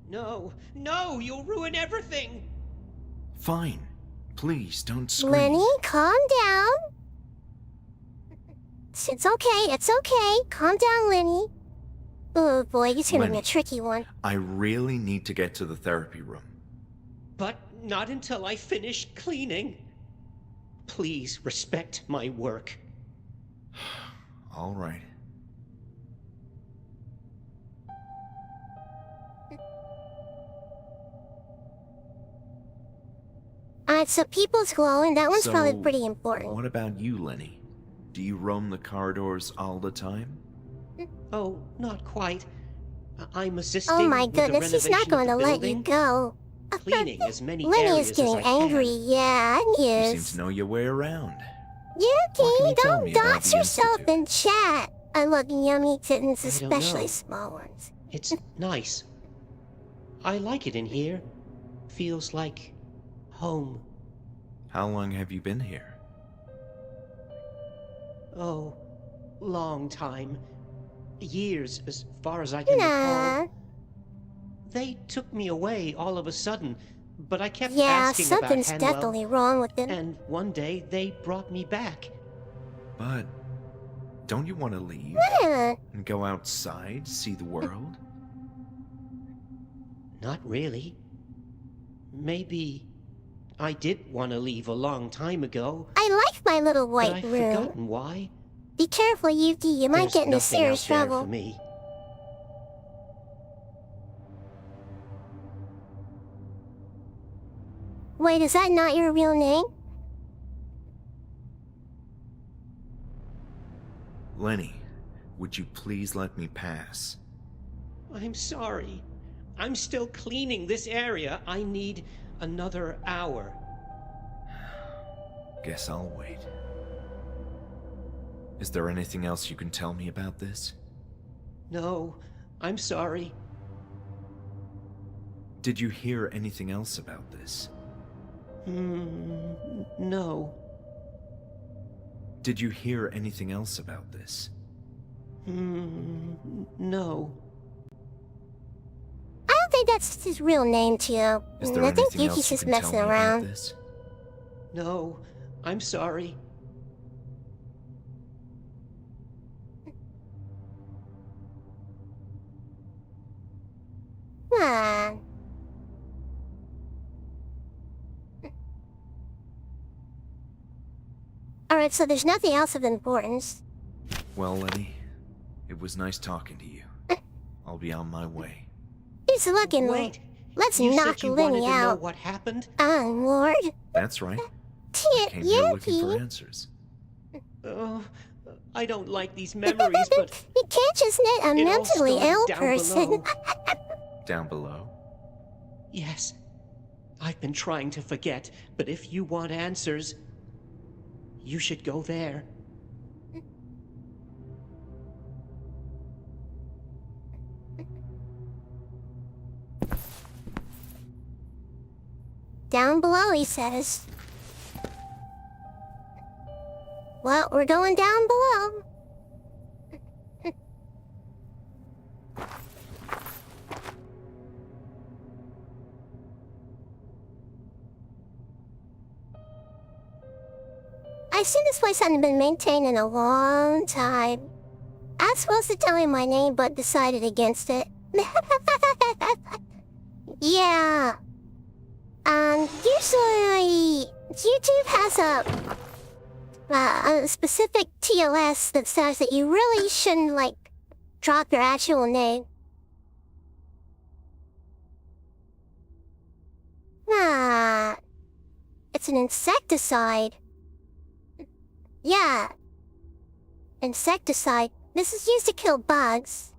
No, no, you'll ruin everything. Fine. Please don't scream. Lenny, calm down. It's okay, it's okay. Calm down, Lenny. Oh boy, he's gonna be a Lenny, tricky one. I really need to get to the therapy room. But not until I finish cleaning. Please respect my work. All right. Alright, so people's glowing. That one's probably So, pretty important. What about you, Lenny? Do you roam the corridors all the time? Oh, not quite. I'm assisting Oh my with the goodness, he's not renovation going to of the let you building, go. cleaning as many Lenny areas is getting as I can. angry. Yeah, he You seem is. to know your way around. What can Yuki, you tell don't me about dox the yourself Institute? in chat. I love yummy kittens, I don't especially know. small ones. It's nice. I like it in here. Feels like home. How long have you been here? Oh, long time. Years, as far as I can Nah. recall. They took me away all of a sudden, but I kept Yeah, asking about something's Hanwell, definitely wrong with it. and one day they brought me back. But don't you want to leave Yeah. and go outside, see the world? Not really. Maybe I did want to leave a long time ago, I like my little but white I've room. forgotten why. Be careful, Yuki. You might There's get into nothing serious out there trouble. for me. Wait, is that not your real name? Lenny, would you please let me pass? I'm sorry. I'm still cleaning this area. I need another hour. Guess I'll wait. Is there anything else you can tell me about this? No, I'm sorry. Did you hear anything else about this? No. Did you hear anything else about this? No. I don't think that's his real name, Tio. Is there I think anything Yuki's else you just can tell messing me about around. this? No, I'm sorry. Ah. Alright, so there's nothing else of importance. Well, Lenny, it was nice talking to you. I'll be on my way. He's looking. Wait. Let's you knock said you wanted Lenny to know out. what happened? Lord. That's right. I came here looking for Yuki. answers. Oh, I don't like these memories, but You can't just let a It all mentally started ill down person. below. Down below? yes. I've been trying to forget, but if you want answers, you should go there. Down below, he says. Well, we're going down below. I assume this place hasn't been maintained in a long time. I was supposed to tell him my name, but decided against it. Yeah. Usually, YouTube has a specific TOS that says that you really shouldn't, like, drop your actual name. It's an insecticide. Yeah. Insecticide. This is used to kill bugs.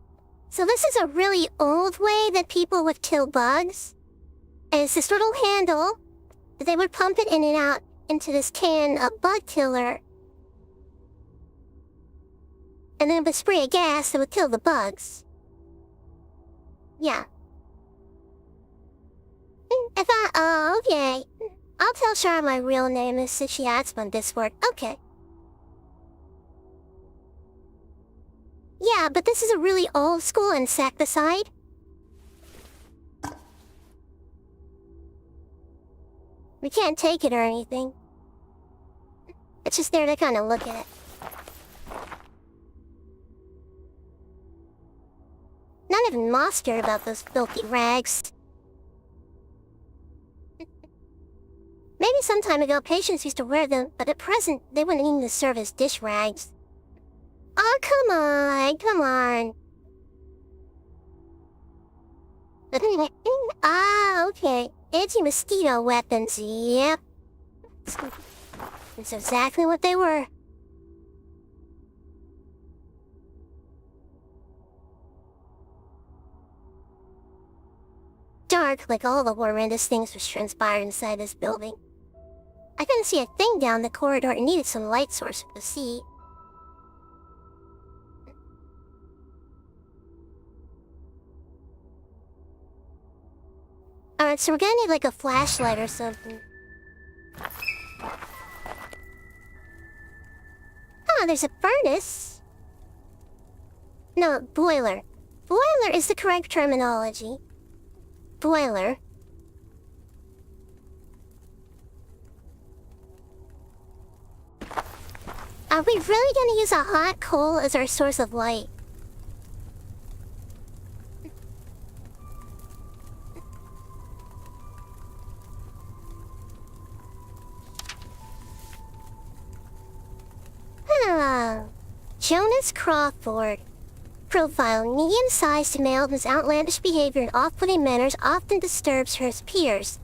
So this is a really old way that people would kill bugs. And it's this little handle that they would pump it in and out into this can of bug killer. And then it would spray a gas that would kill the bugs. Yeah. Oh, okay. I'll tell Shara my real name is if she asks on Discord. Okay. Yeah, but this is a really old school insecticide. We can't take it or anything. It's just there to kind of look at. Not even Moss cared about those filthy rags. Maybe some time ago patients used to wear them, but at present they wouldn't even serve as dish rags. Oh, come on, come on. Ah, okay. Anti-mosquito weapons, yep. That's exactly what they were. Dark, like all the horrendous things which transpired inside this building. I couldn't see a thing down the corridor and needed some light source to see. Alright, so we're gonna need like a flashlight or something. Oh, there's a furnace. No, boiler. Boiler is the correct terminology. Boiler. Are we really gonna use a hot coal as our source of light? Jonas Crawford. Profile: medium-sized male whose outlandish behavior and off-putting manners often disturbs his peers.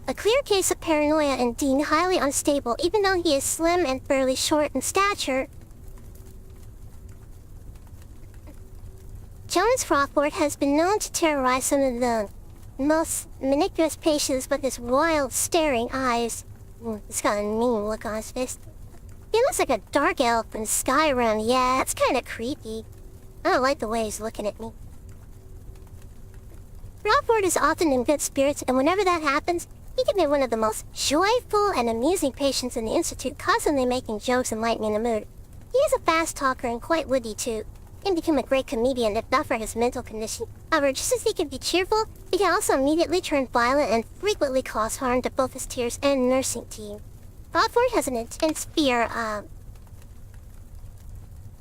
A clear case of paranoia and deemed highly unstable even though he is slim and fairly short in stature. Jonas Crawford has been known to terrorize some of the most manipulous patients with his wild, staring eyes. He's got a mean look on his face. He looks like a dark elf in Skyrim. Yeah, it's kind of creepy. I don't like the way he's looking at me. Crawford is often in good spirits, and whenever that happens, he can be one of the most joyful and amusing patients in the Institute, constantly making jokes and lightening the mood. He is a fast talker and quite witty too. He can become a great comedian if not for his mental condition. However, just as he can be cheerful, he can also immediately turn violent and frequently cause harm to both his tears and nursing team. Crawford has an intense fear of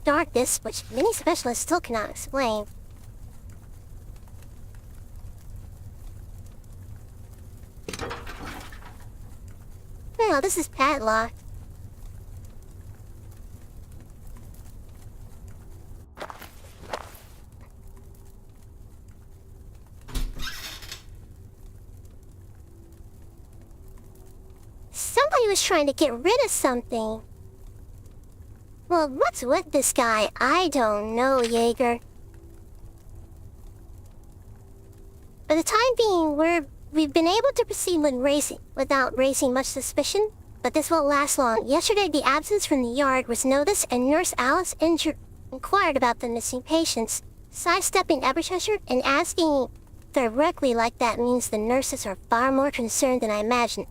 darkness, which many specialists still cannot explain. Well, this is padlocked. Somebody was trying to get rid of something. Well, what's with this guy? I don't know, Jaeger. For the time being, we've been able to proceed with racing without raising much suspicion, but this won't last long. Yesterday, the absence from the yard was noticed, and Nurse Alice inquired about the missing patients. Sidestepping Eberchester and asking directly like that means the nurses are far more concerned than I imagined.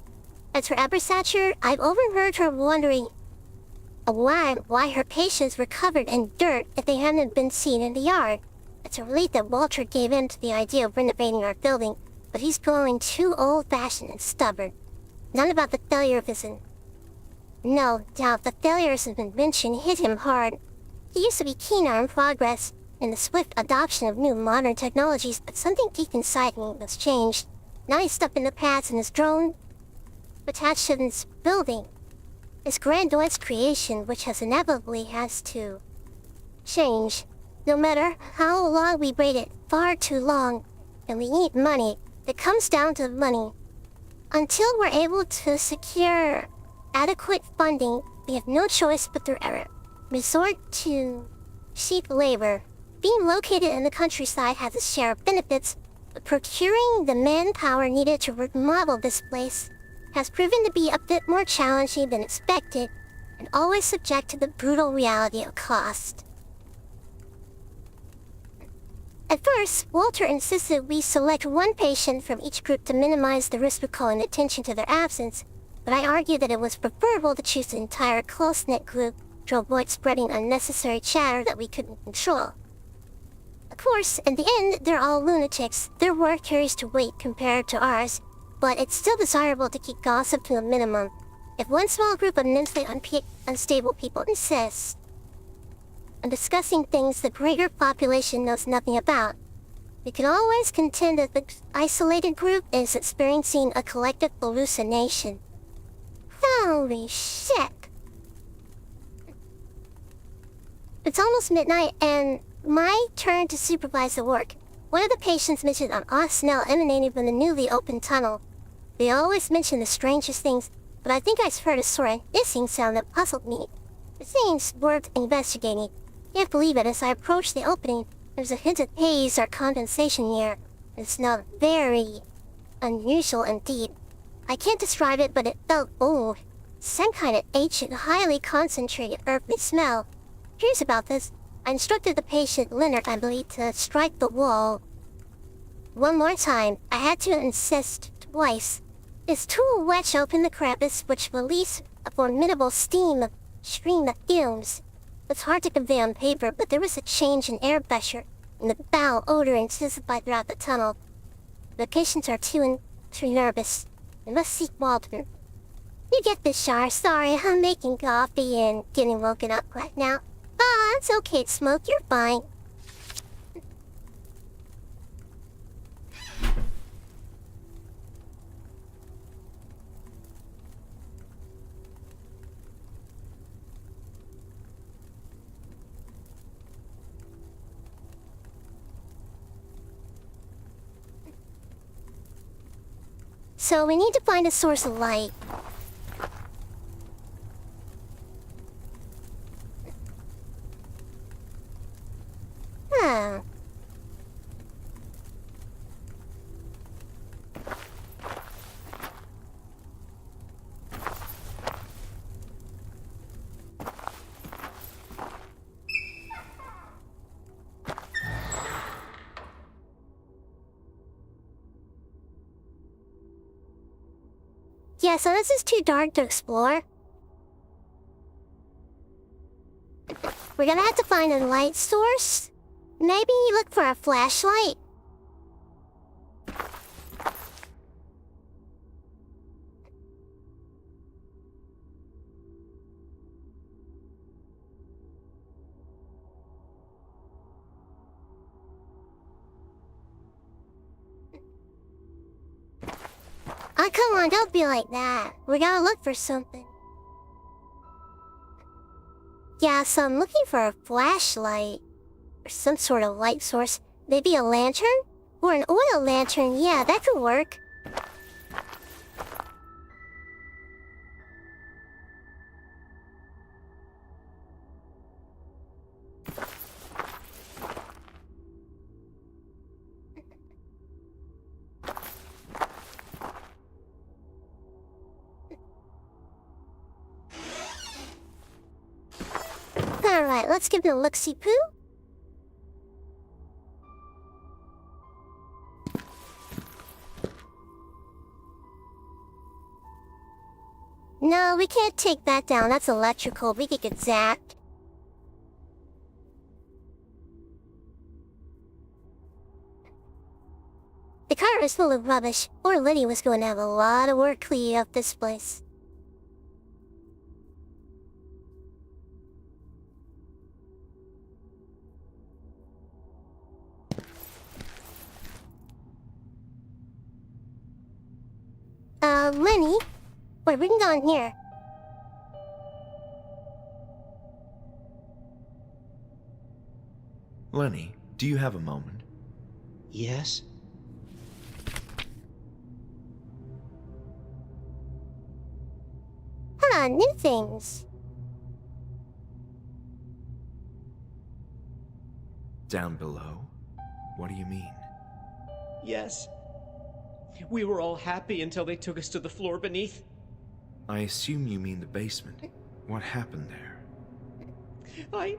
As for Eberchester, I've overheard her wondering why her patients were covered in dirt if they hadn't been seen in the yard. It's a relief that Walter gave in to the idea of renovating our building, but he's growing too old-fashioned and stubborn. None about the failure of his... No doubt the failure of his invention hit him hard. He used to be keen on progress and the swift adoption of new modern technologies, but something deep inside him has changed. Now he's stuck in the past and is drawn attached to this building. His grandiose creation, which inevitably has to change. No matter how long we wait it, far too long, and we need money. It comes down to money. Until we're able to secure adequate funding, we have no choice but to resort to cheap labor. Being located in the countryside has its share of benefits, but procuring the manpower needed to remodel this place has proven to be a bit more challenging than expected, and always subject to the brutal reality of cost. At first, Walter insisted we select one patient from each group to minimize the risk of calling attention to their absence, but I argued that it was preferable to choose the entire close-knit group to avoid spreading unnecessary chatter that we couldn't control. Of course, in the end, they're all lunatics. Their work carries to weight compared to ours. but it's still desirable to keep gossip to a minimum. If one small group of mentally unstable people insist on discussing things the greater population knows nothing about, we can always contend that the isolated group is experiencing a collective hallucination. Holy shit! It's almost midnight and my turn to supervise the work. One of the patients mentioned an odd smell emanating from the newly opened tunnel. They always mention the strangest things, but I think I heard a sort of hissing sound that puzzled me. It seems worth investigating. Can't believe it, as I approached the opening, there's a hint of haze or condensation here. It smelled very unusual indeed. I can't describe it, but it felt old. Some kind of ancient, highly concentrated earthly smell. Curious about this, I instructed the patient, Leonard, I believe, to strike the wall. One more time, I had to insist twice. His tool wedged open the crevice, which released a formidable stream of fumes. It's hard to convey on paper, but there was a change in air pressure, and the foul odor intensified throughout the tunnel. The patients are too nervous. They must seek Walter. You get this, Shar. Sorry, I'm making coffee and getting woken up right now. Ah, it's okay to smoke. You're fine. So we need to find a source of light. Huh. Yeah, so this is too dark to explore. We're gonna have to find a light source. Maybe look for a flashlight. Oh, come on, don't be like that. We gotta look for something. Yeah, so I'm looking for a flashlight. Or some sort of light source. Maybe a lantern? Or an oil lantern, yeah, that could work. Alright, let's give it a look-see-poo. No, we can't take that down. That's electrical. We could get zapped. The car is full of rubbish, or Liddy was going to have a lot of work cleaning up this place. Lenny? Wait, we can go in here. Lenny, do you have a moment? Yes? Huh, new things. Down below? What do you mean? Yes. We were all happy until they took us to the floor beneath. I assume you mean the basement. What happened there? I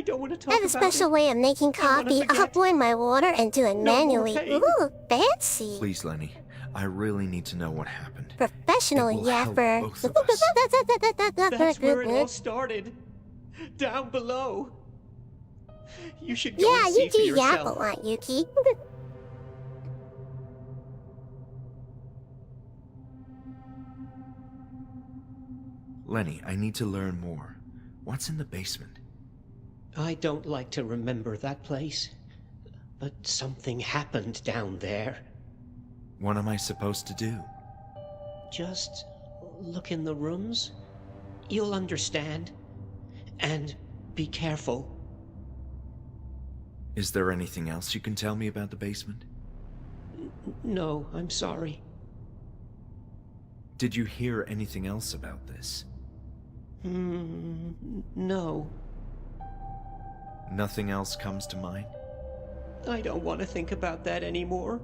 don't want to talk I have a about special it. way of making coffee. I'll forget. boil my water and do it No more manually. pain. Ooh, fancy. Please, Lenny. I really need to know what happened. Professional It will help yapper. both of us. That's where it all started. Down below. You should go Yeah, and see you for do yap a yourself. lot, Yuki. Lenny, I need to learn more. What's in the basement? I don't like to remember that place, but something happened down there. What am I supposed to do? Just look in the rooms. You'll understand. And be careful. Is there anything else you can tell me about the basement? No, I'm sorry. Did you hear anything else about this? No. Nothing else comes to mind? I don't want to think about that anymore.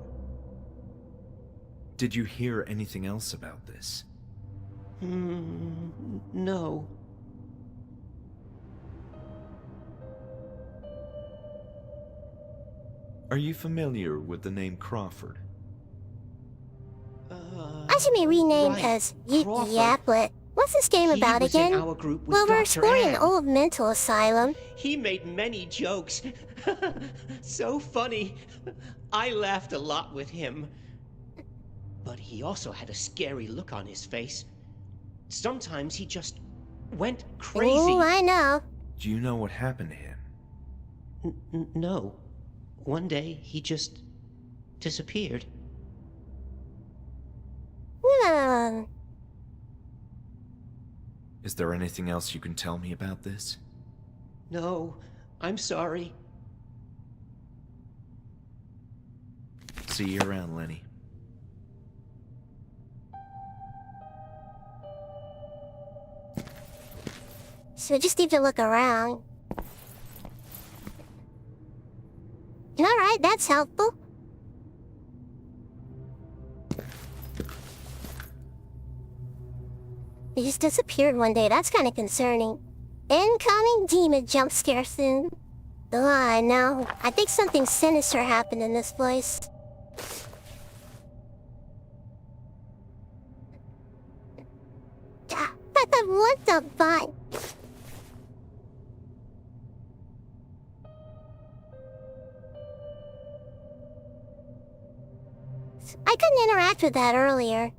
Did you hear anything else about this? No. Are you familiar with the name Crawford? I should be renamed right. as Crawford. Yaplet. What's this game He about was in again? our group with Well, we're Dr. exploring an Ann. old mental asylum. He made many jokes. So funny. I laughed a lot with him. But he also had a scary look on his face. Sometimes he just went crazy. Ooh, I know. Do you know what happened to him? No. One day, he just disappeared. Is there anything else you can tell me about this? No, I'm sorry. See you around, Lenny. So we just need to look around. Alright, that's helpful. He just disappeared one day, that's kinda concerning. Incoming demon jump scare soon. Oh, I know. I think something sinister happened in this place. What the fuck? I couldn't interact with that earlier.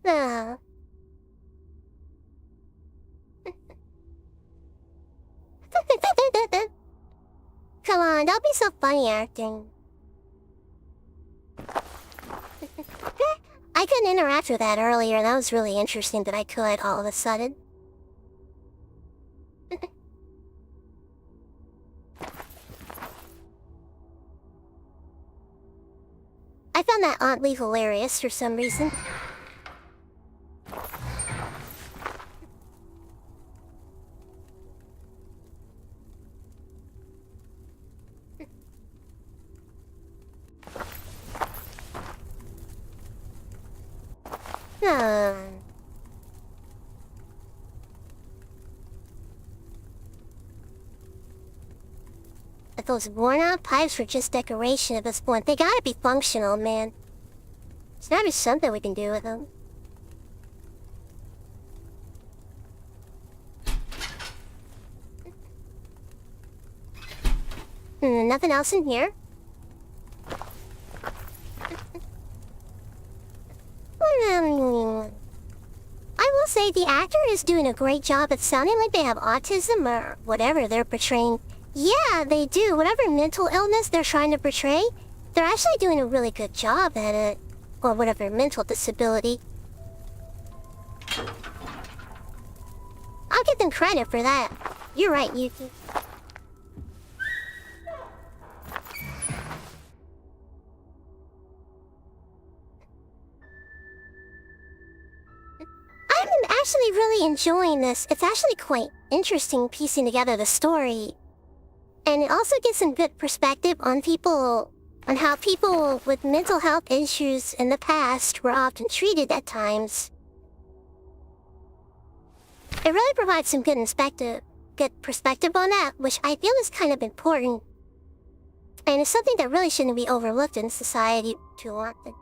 Ah. Come on, don't be so funny acting. I couldn't interact with that earlier. That was really interesting that I could all of a sudden. I found that oddly hilarious for some reason. If those worn-out pipes were just decoration at this point, they gotta be functional, man. There's gotta be something we can do with them. Nothing else in here? I will say the actor is doing a great job at sounding like they have autism or whatever they're portraying. Yeah, they do. Whatever mental illness they're trying to portray, they're actually doing a really good job at it. Or whatever mental disability. I'll give them credit for that. You're right, Yuki. I'm actually really enjoying this. It's actually quite interesting piecing together the story. And it also gives some good perspective on how people with mental health issues in the past were often treated at times. It really provides some good perspective on that, which I feel is kind of important. And it's something that really shouldn't be overlooked in society too often.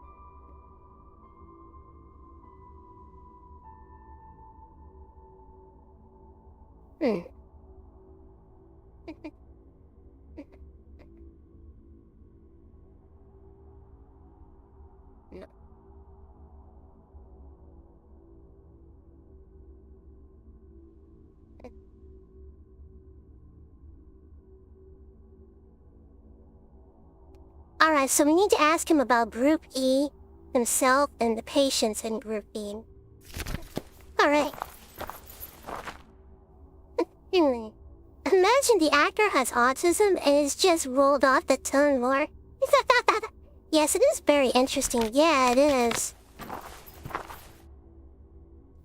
No. Alright, so we need to ask him about Group E, himself, and the patients in Group E. Alright. Imagine the actor has autism and is just rolled off the tongue more. Yes, it is very interesting. Yeah, it is.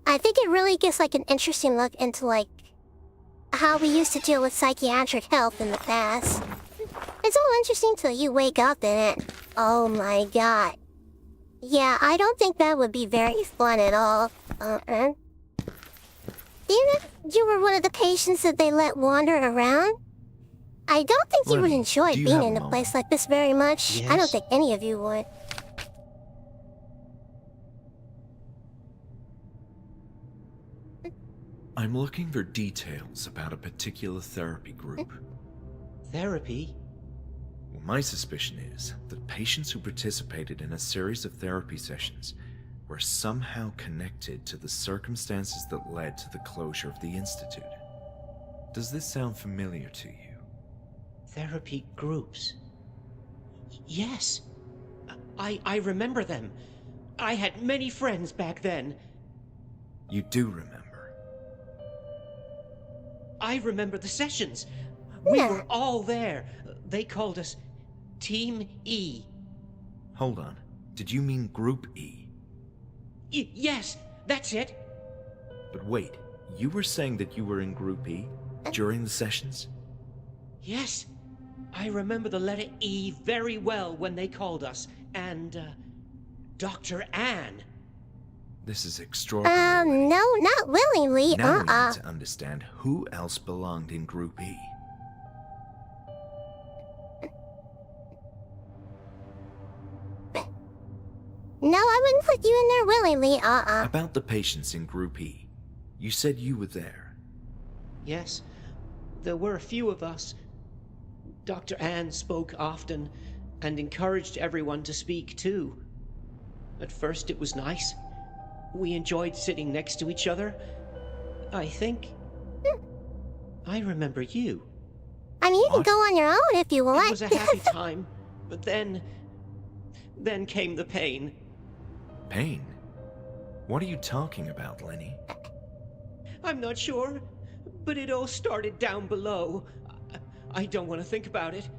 I think it really gives like an interesting look into like how we used to deal with psychiatric health in the past. It's all interesting till you wake up in it. Oh my god. Yeah, I don't think that would be very fun at all. Do you know you were one of the patients that they let wander around? I don't think you would enjoy being in a place like this very much. Yes? I don't think any of you would. I'm looking for details about a particular therapy group. Therapy? Well, my suspicion is that patients who participated in a series of therapy sessions were somehow connected to the circumstances that led to the closure of the institute. Does this sound familiar to you? Therapy groups. Yes. I remember them. I had many friends back then. You do remember? I remember the sessions. We Yeah. were all there. They called us Team E. Hold on. Did you mean Group E? Yes, that's it. But wait, you were saying that you were in Group E during the sessions? Yes. I remember the letter E very well when they called us. And, Dr. Anne. This is extraordinary. No, not willingly. Now we need to understand who else belonged in Group E. No, I wouldn't put you in there willingly. About the patients in Group E. You said you were there. Yes, there were a few of us. Dr. Anne spoke often and encouraged everyone to speak too. At first it was nice. We enjoyed sitting next to each other. I think... I remember you. I mean, you can What? go on your own if you want. It was a happy time, but then came the pain. Pain? What are you talking about, Lenny? I'm not sure, but it all started down below. I don't want to think about it.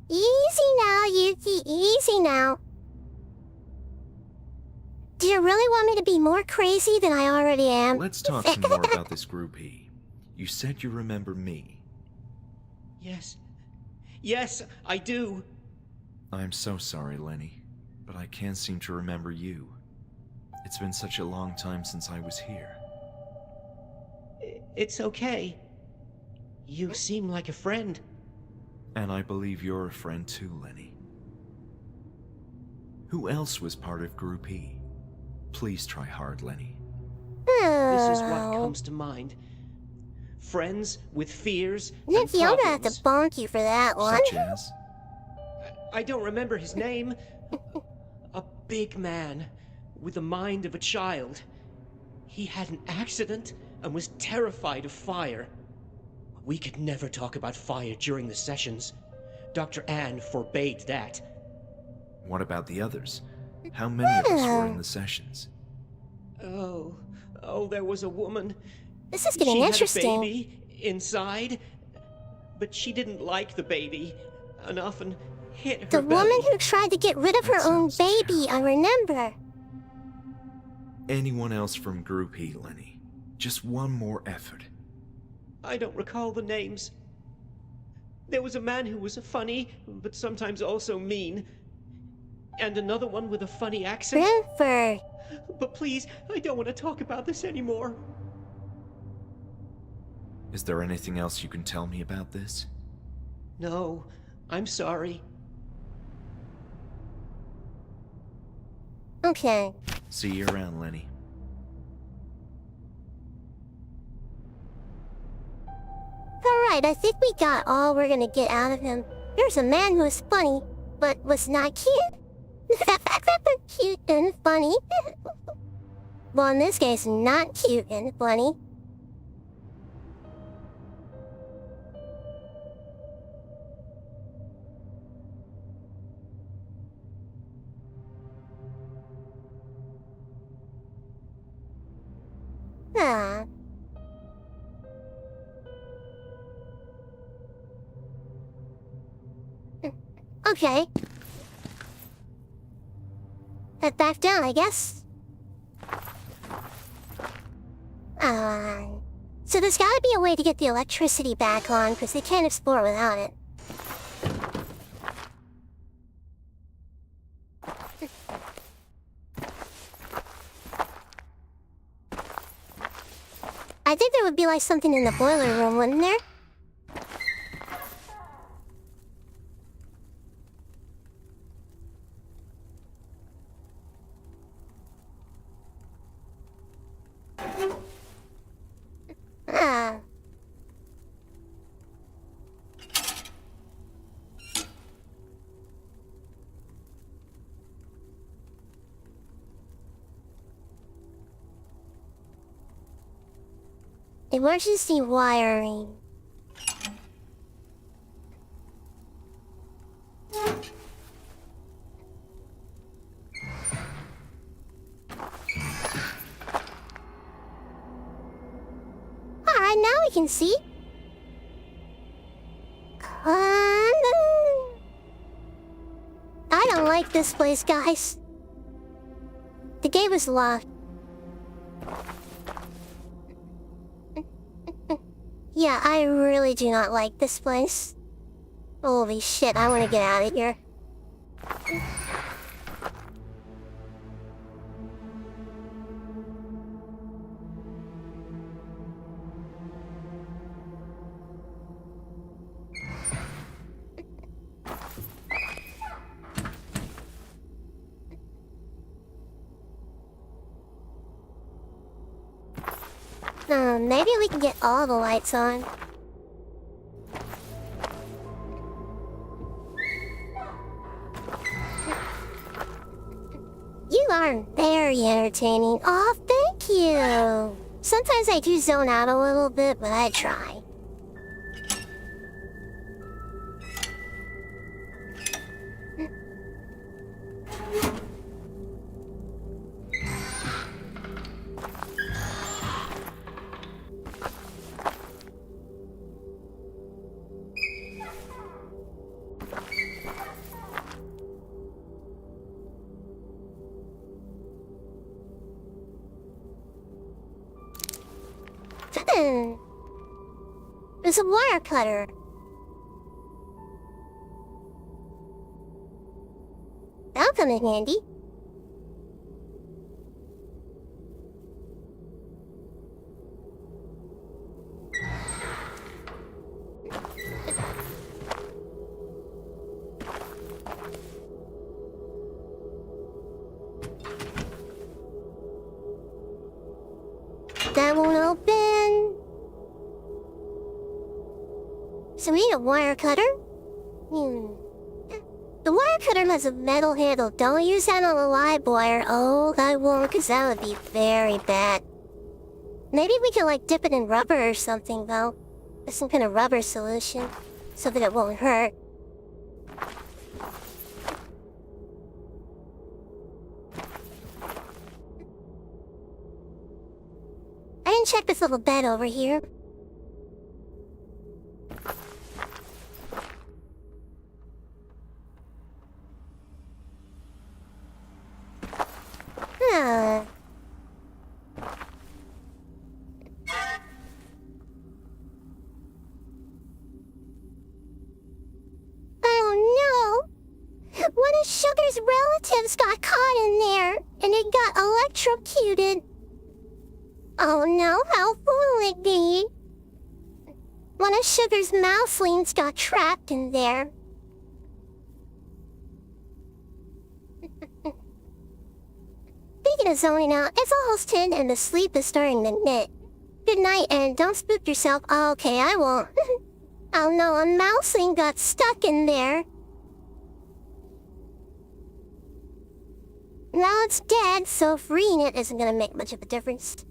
Easy now, Yuki, easy now. Do you really want me to be more crazy than I already am? Let's talk some more about this Group E. You said you remember me. Yes. Yes, I do. I'm so sorry, Lenny, but I can't seem to remember you. It's been such a long time since I was here. It's okay. You seem like a friend. And I believe you're a friend too, Lenny. Who else was part of Group E? Please try hard, Lenny. This is what comes to mind. Friends with fears and Nikki, I'm gonna have to problems. bonk you for that one. Such as? I don't remember his name. A big man with the mind of a child. He had an accident and was terrified of fire. We could never talk about fire during the sessions. Dr. Anne forbade that. What about the others? How many of us were in the sessions? Oh, there was a woman. This is getting She interesting. had a baby inside, but she didn't like the baby and often hit her The woman belly. who tried to get rid of her That own sounds baby, I remember. Anyone else from Group E, Lenny? Just one more effort. I don't recall the names. There was a man who was funny, but sometimes also mean. And another one with a funny accent. Brentford. But please, I don't want to talk about this anymore. Is there anything else you can tell me about this? No, I'm sorry. Okay. See you around, Lenny. Alright, I think we got all we're gonna get out of him. There's a man who was funny, but was not cute. Cute and funny. Well, in this case, not cute and funny. Ah. Okay. Head back down, I guess. So there's gotta be a way to get the electricity back on, because they can't explore without it. I think there would be like something in the boiler room, wouldn't there? Ah. Emergency wiring. Alright, now we can see. I don't like this place, guys. The gate was locked. Yeah, I really do not like this place. Holy shit, I want to get out of here. Maybe we can get all the lights on. You are very entertaining. Oh, thank you. Sometimes I do zone out a little bit, but I try. There's a wire cutter. That'll come in handy. That won't open. So we need a wire cutter? The wire cutter has a metal handle. Don't use that on a live wire. Oh, I won't, because that would be very bad. Maybe we can, like, dip it in rubber or something, though. Some kind of rubber solution, so that it won't hurt. I didn't check this little bed over here. Sugar's relatives got caught in there, and it got electrocuted. Oh no, how will it be? One of Sugar's mouselings got trapped in there. Speaking of zoning out, it's almost 10 and the sleep is starting to knit. Good night and don't spook yourself. Oh, okay, I won't. Oh no, a mouseling got stuck in there. Now it's dead, so freeing it isn't gonna make much of a difference.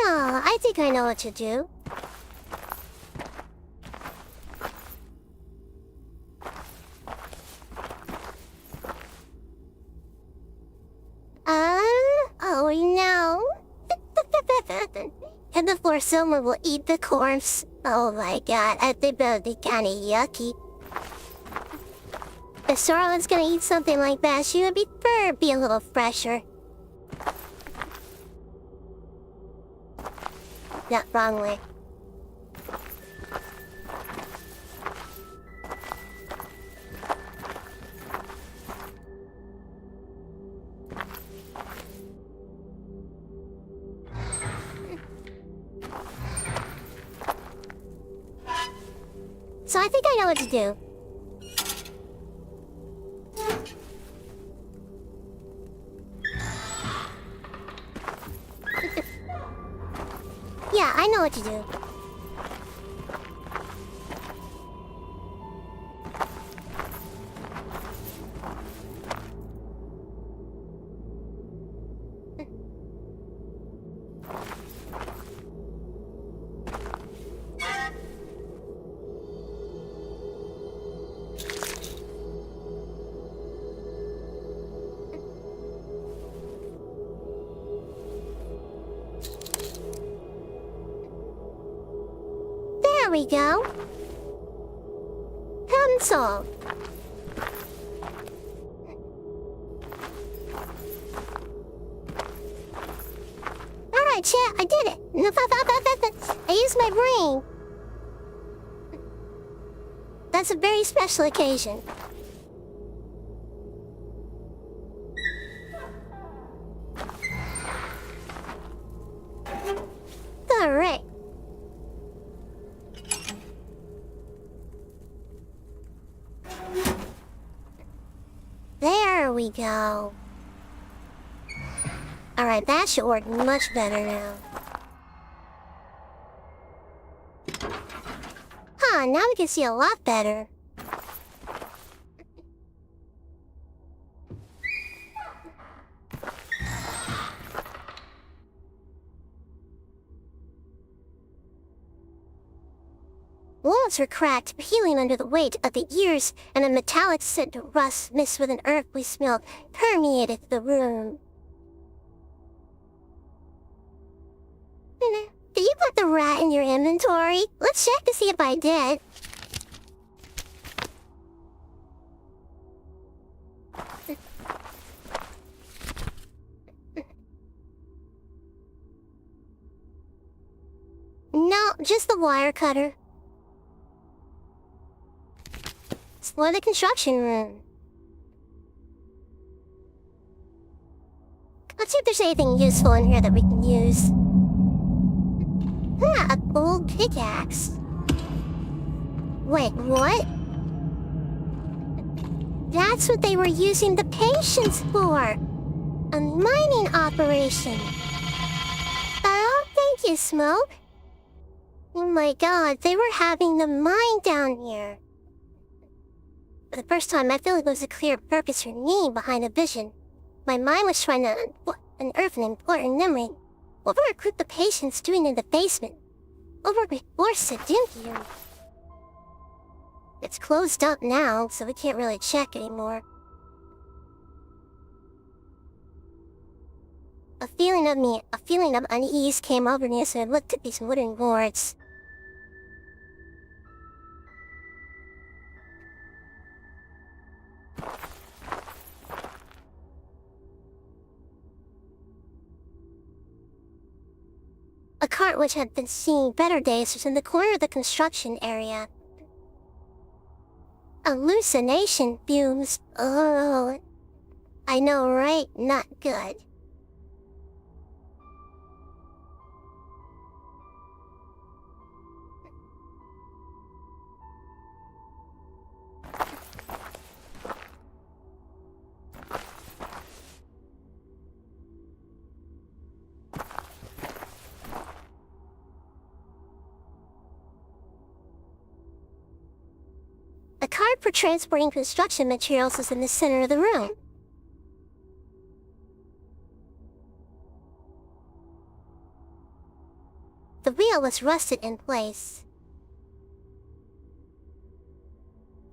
Oh, I think I know what to do. Oh no. And before someone will eat the corpse. Oh my god, I think that would be kinda yucky. If Sorrel's gonna eat something like that, she would prefer be a little fresher. No, wrong way. So I think I know what to do. Yeah, I know what to do. There we go. Problem solved. Alright, chat, I did it. I used my brain. That's a very special occasion. Alright. There we go. Alright, that should work much better now. Huh, now we can see a lot better. Walls were cracked, peeling under the weight of the years, and a metallic scent of rust mixed with an earthly smell permeated the room. Did you put the rat in your inventory? Let's check to see if I did. No, just the wire cutter. Explore the construction room. Let's see if there's anything useful in here that we can use. A old pickaxe. Wait, what? That's what they were using the patience for. A mining operation. Oh, thank you, Smoke. Oh my god, they were having the mine down here. For the first time, I feel like there was a clear purpose for me behind the vision. My mind was trying to unearth an important memory. What were a group of patients doing in the basement? What were we forced to do here? It's closed up now, so we can't really check anymore. A feeling of unease came over me as I looked at these wooden boards. A cart which had been seeing better days was in the corner of the construction area. Hallucination fumes. Oh, I know, right? Not good. A cart for transporting construction materials was in the center of the room. The wheel was rusted in place.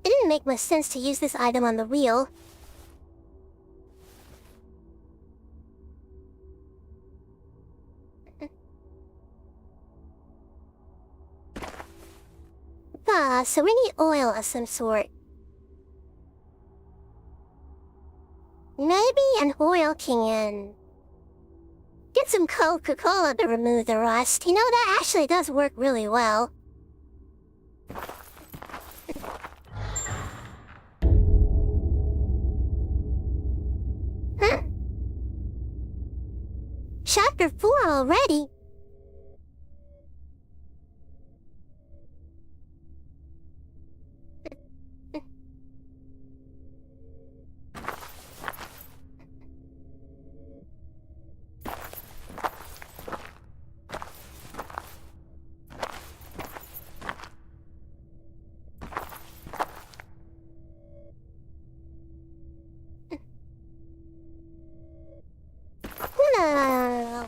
It didn't make much sense to use this item on the wheel. So we need oil of some sort. Maybe an oil can get some Coca-Cola to remove the rust. You know, that actually does work really well. Huh? Chapter 4 already?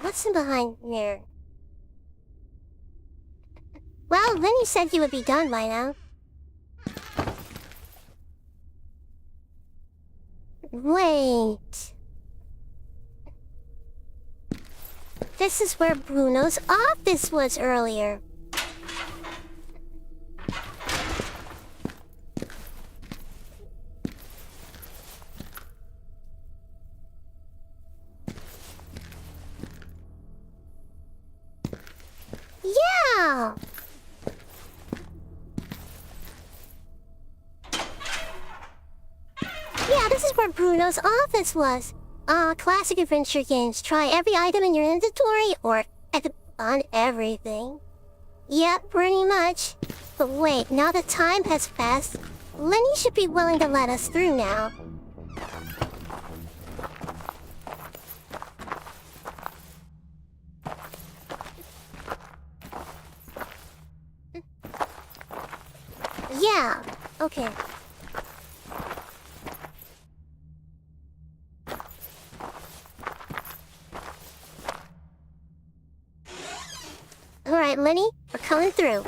What's behind here? Well, Lenny said he would be done by now. Wait. This is where Bruno's office was earlier. Yeah! Yeah, this is where Bruno's office was. Classic adventure games. Try every item in your inventory or on everything. Yep, pretty much. But wait, now that time has passed, Lenny should be willing to let us through now. Yeah, okay. Alright, Lenny, we're coming through.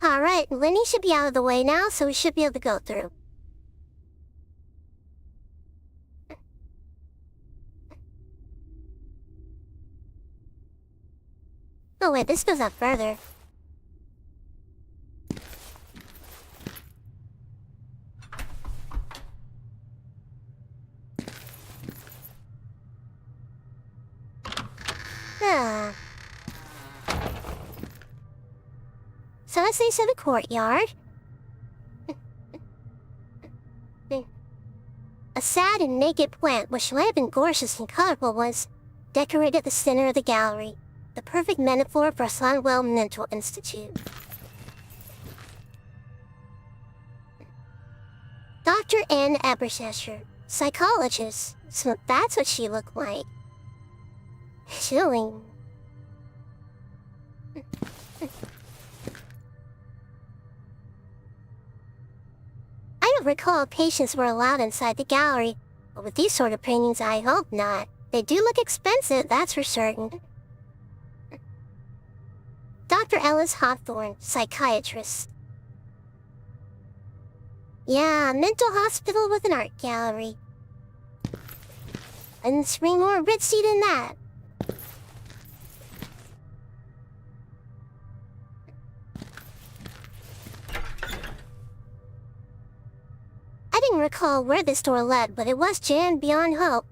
Alright, Lenny should be out of the way now, so we should be able to go through. Oh wait, this goes up further. So let's say to the courtyard. A sad and naked plant, which might have been gorgeous and colorful, was decorated at the center of the gallery. The perfect metaphor for Sunwell Mental Institute. Dr. Ann Aberchester, psychologist. So that's what she looked like. Chilling. I don't recall patients were allowed inside the gallery, but with these sort of paintings I hope not. They do look expensive, that's for certain. Dr. Ellis Hawthorne, psychiatrist. Yeah, mental hospital with an art gallery. And scream more ritzy than that. I didn't recall where this door led, but it was jammed beyond hope.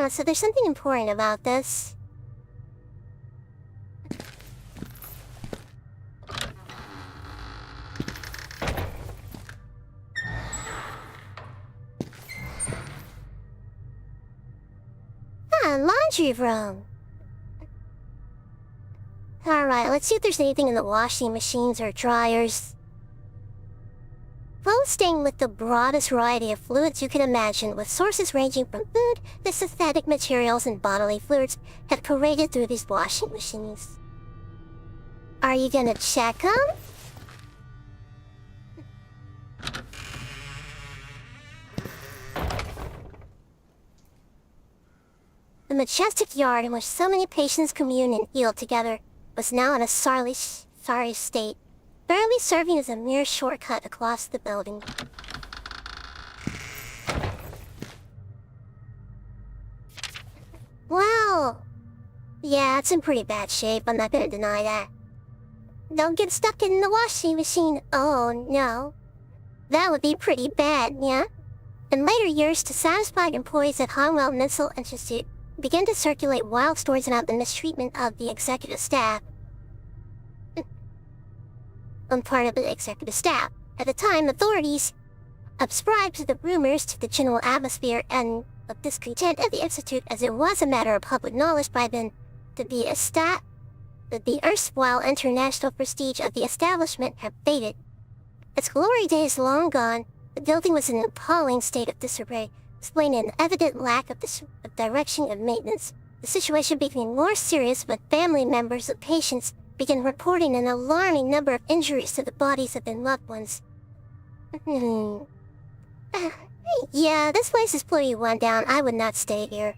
So there's something important about this. Laundry room. Alright, let's see if there's anything in the washing machines or dryers. Clothes stained with the broadest variety of fluids you can imagine, with sources ranging from food to synthetic materials and bodily fluids, have paraded through these washing machines. Are you gonna check them? The majestic yard in which so many patients commune and heal together was now in a sorry state, barely serving as a mere shortcut across the building. Well, yeah, it's in pretty bad shape, I'm not gonna deny that. Don't get stuck in the washing machine, oh no. That would be pretty bad, yeah? In later years, dissatisfied employees at Harwell Mental Institute began to circulate wild stories about the mistreatment of the executive staff. I'm part of the executive staff. At the time, authorities ascribed to the rumors to the general atmosphere and of discontent at the Institute, as it was a matter of public knowledge by then that the erstwhile international prestige of the establishment had faded. Its glory days long gone, the building was in an appalling state of disarray, explaining an evident lack of direction and maintenance. The situation became more serious when family members of patients began reporting an alarming number of injuries to the bodies of their loved ones. Yeah, this place is pretty run down. I would not stay here.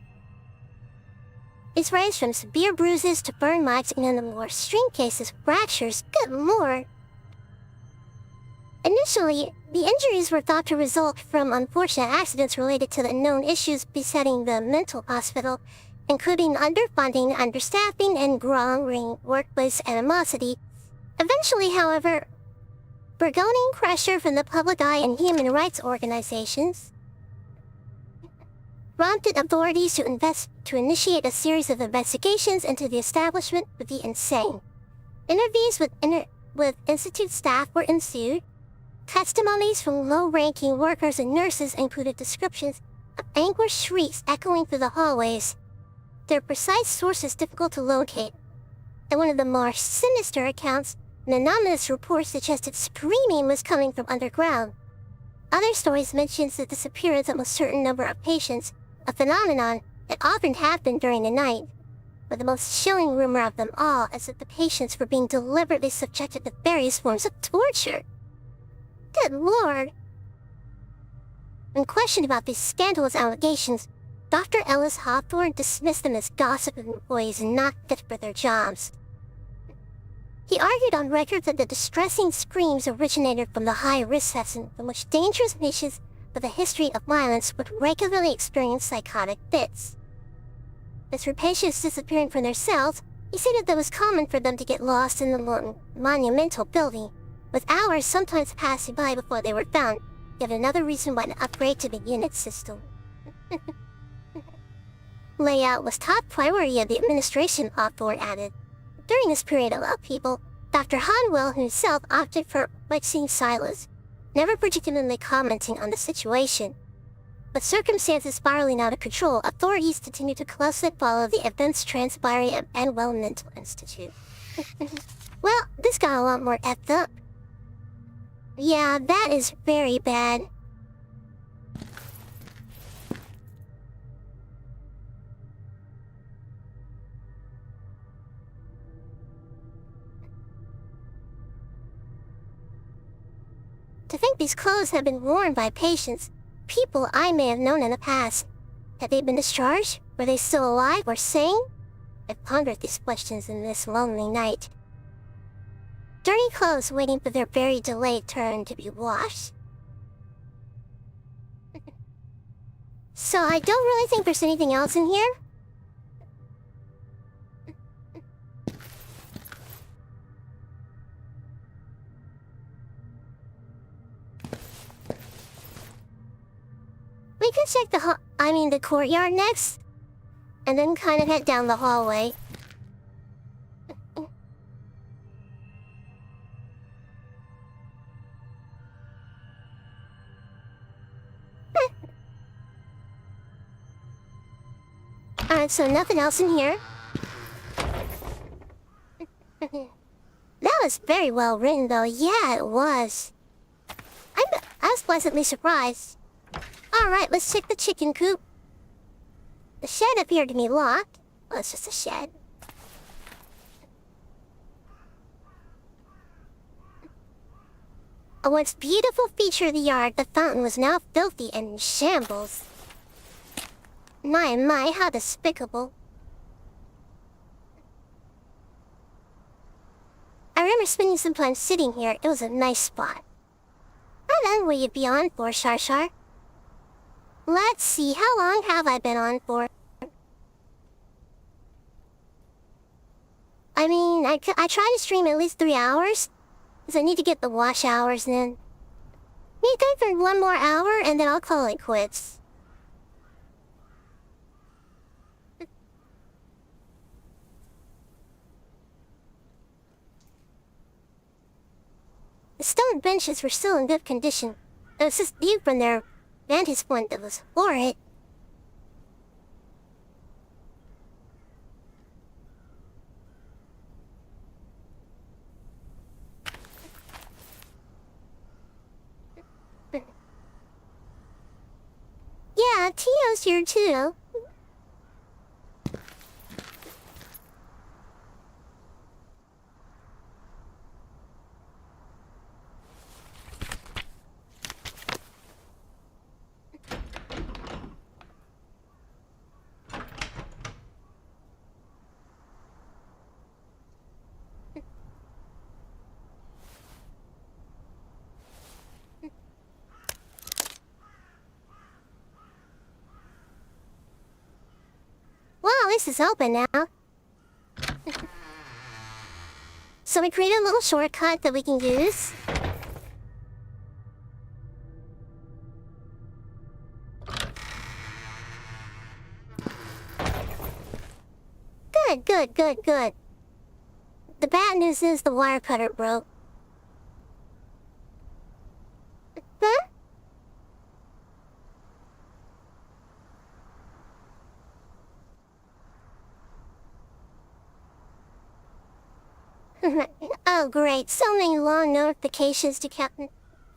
It's ranged from severe bruises to burn marks, and in the more extreme cases, fractures. Good lord! Initially, the injuries were thought to result from unfortunate accidents related to the known issues besetting the mental hospital, including underfunding, understaffing, and growing workplace animosity. Eventually, however, burgeoning pressure from the public eye and human rights organizations prompted authorities to initiate a series of investigations into the establishment of the insane. Interviews with institute staff were ensued. Testimonies from low-ranking workers and nurses included descriptions of anguished shrieks echoing through the hallways. Their precise sources difficult to locate. In one of the more sinister accounts, an anonymous report suggested screaming was coming from underground. Other stories mentioned the disappearance of a certain number of patients, a phenomenon that often happened during the night. But the most chilling rumor of them all is that the patients were being deliberately subjected to various forms of torture. Good lord! When questioned about these scandalous allegations, Dr. Ellis Hawthorne dismissed them as gossip of employees and not fit for their jobs. He argued on record that the distressing screams originated from the high-risk section from which dangerous patients with a history of violence would regularly experience psychotic fits. As for patients disappearing from their cells, he stated that it was common for them to get lost in the monumental building, with hours sometimes passing by before they were found, yet another reason why an upgrade to the unit system. Layout was top priority of the administration, Hawthorne added. During this period of upheaval, Dr. Hanwell himself opted for waxing silence, never particularly commenting on the situation. With circumstances spiraling out of control, authorities continued to closely follow the events transpiring at Anwell Mental Institute. Well, this got a lot more effed up. Yeah, that is very bad. To think these clothes have been worn by patients, people I may have known in the past. Had they been discharged? Were they still alive or sane? I pondered these questions in this lonely night. Dirty clothes waiting for their very delayed turn to be washed. So I don't really think there's anything else in here. We could check the courtyard next, and then kind of head down the hallway. Alright, so nothing else in here. That was very well written, though. Yeah, it was. I was pleasantly surprised. Alright, let's check the chicken coop. The shed appeared to be locked. Well, it's just a shed. A once beautiful feature of the yard, the fountain was now filthy and in shambles. My, how despicable. I remember spending some time sitting here. It was a nice spot. How long will you be on for, Shar? Let's see, how long have I been on for? I mean, I try to stream at least 3 hours, because I need to get the wash hours in. Need time for 1 more hour, and then I'll call it quits. The stone benches were still in good condition. It was just viewed from their vantage point that was horrid. Yeah, Tio's here too. This is open now. So we created a little shortcut that we can use. Good. The bad news is the wire cutter broke. Huh? Oh great, so many long notifications to Captain.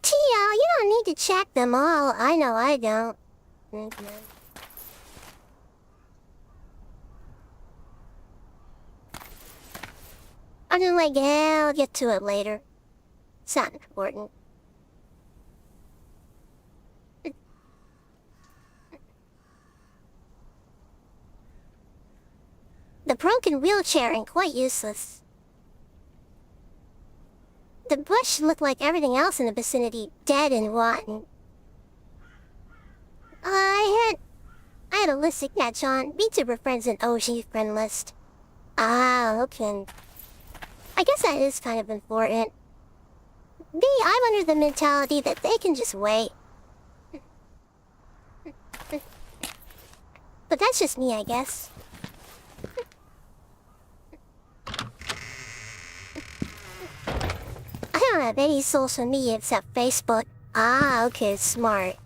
Tio, you don't need to check them all. I know I don't. I'm like, yeah, I'll get to it later. It's not important. The broken wheelchair ain't quite useless. The bush looked like everything else in the vicinity, dead and rotten. I had a list to catch on. VTuber friends and OG friend list. Ah, okay. I guess that is kind of important. I'm under the mentality that they can just wait. But that's just me, I guess. I don't have any social media except Facebook. Ah, okay, smart.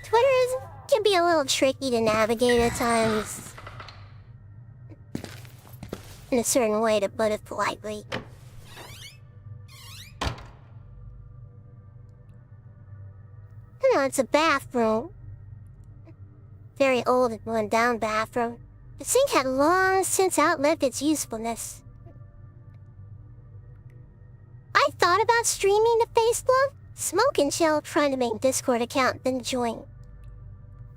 Twitter can be a little tricky to navigate at times. In a certain way, to put it politely. I know, it's a bathroom. Very old and run-down bathroom. The sink had long since outlived its usefulness. I thought about streaming to Facebook, Smoke and chill trying to make Discord account, then join.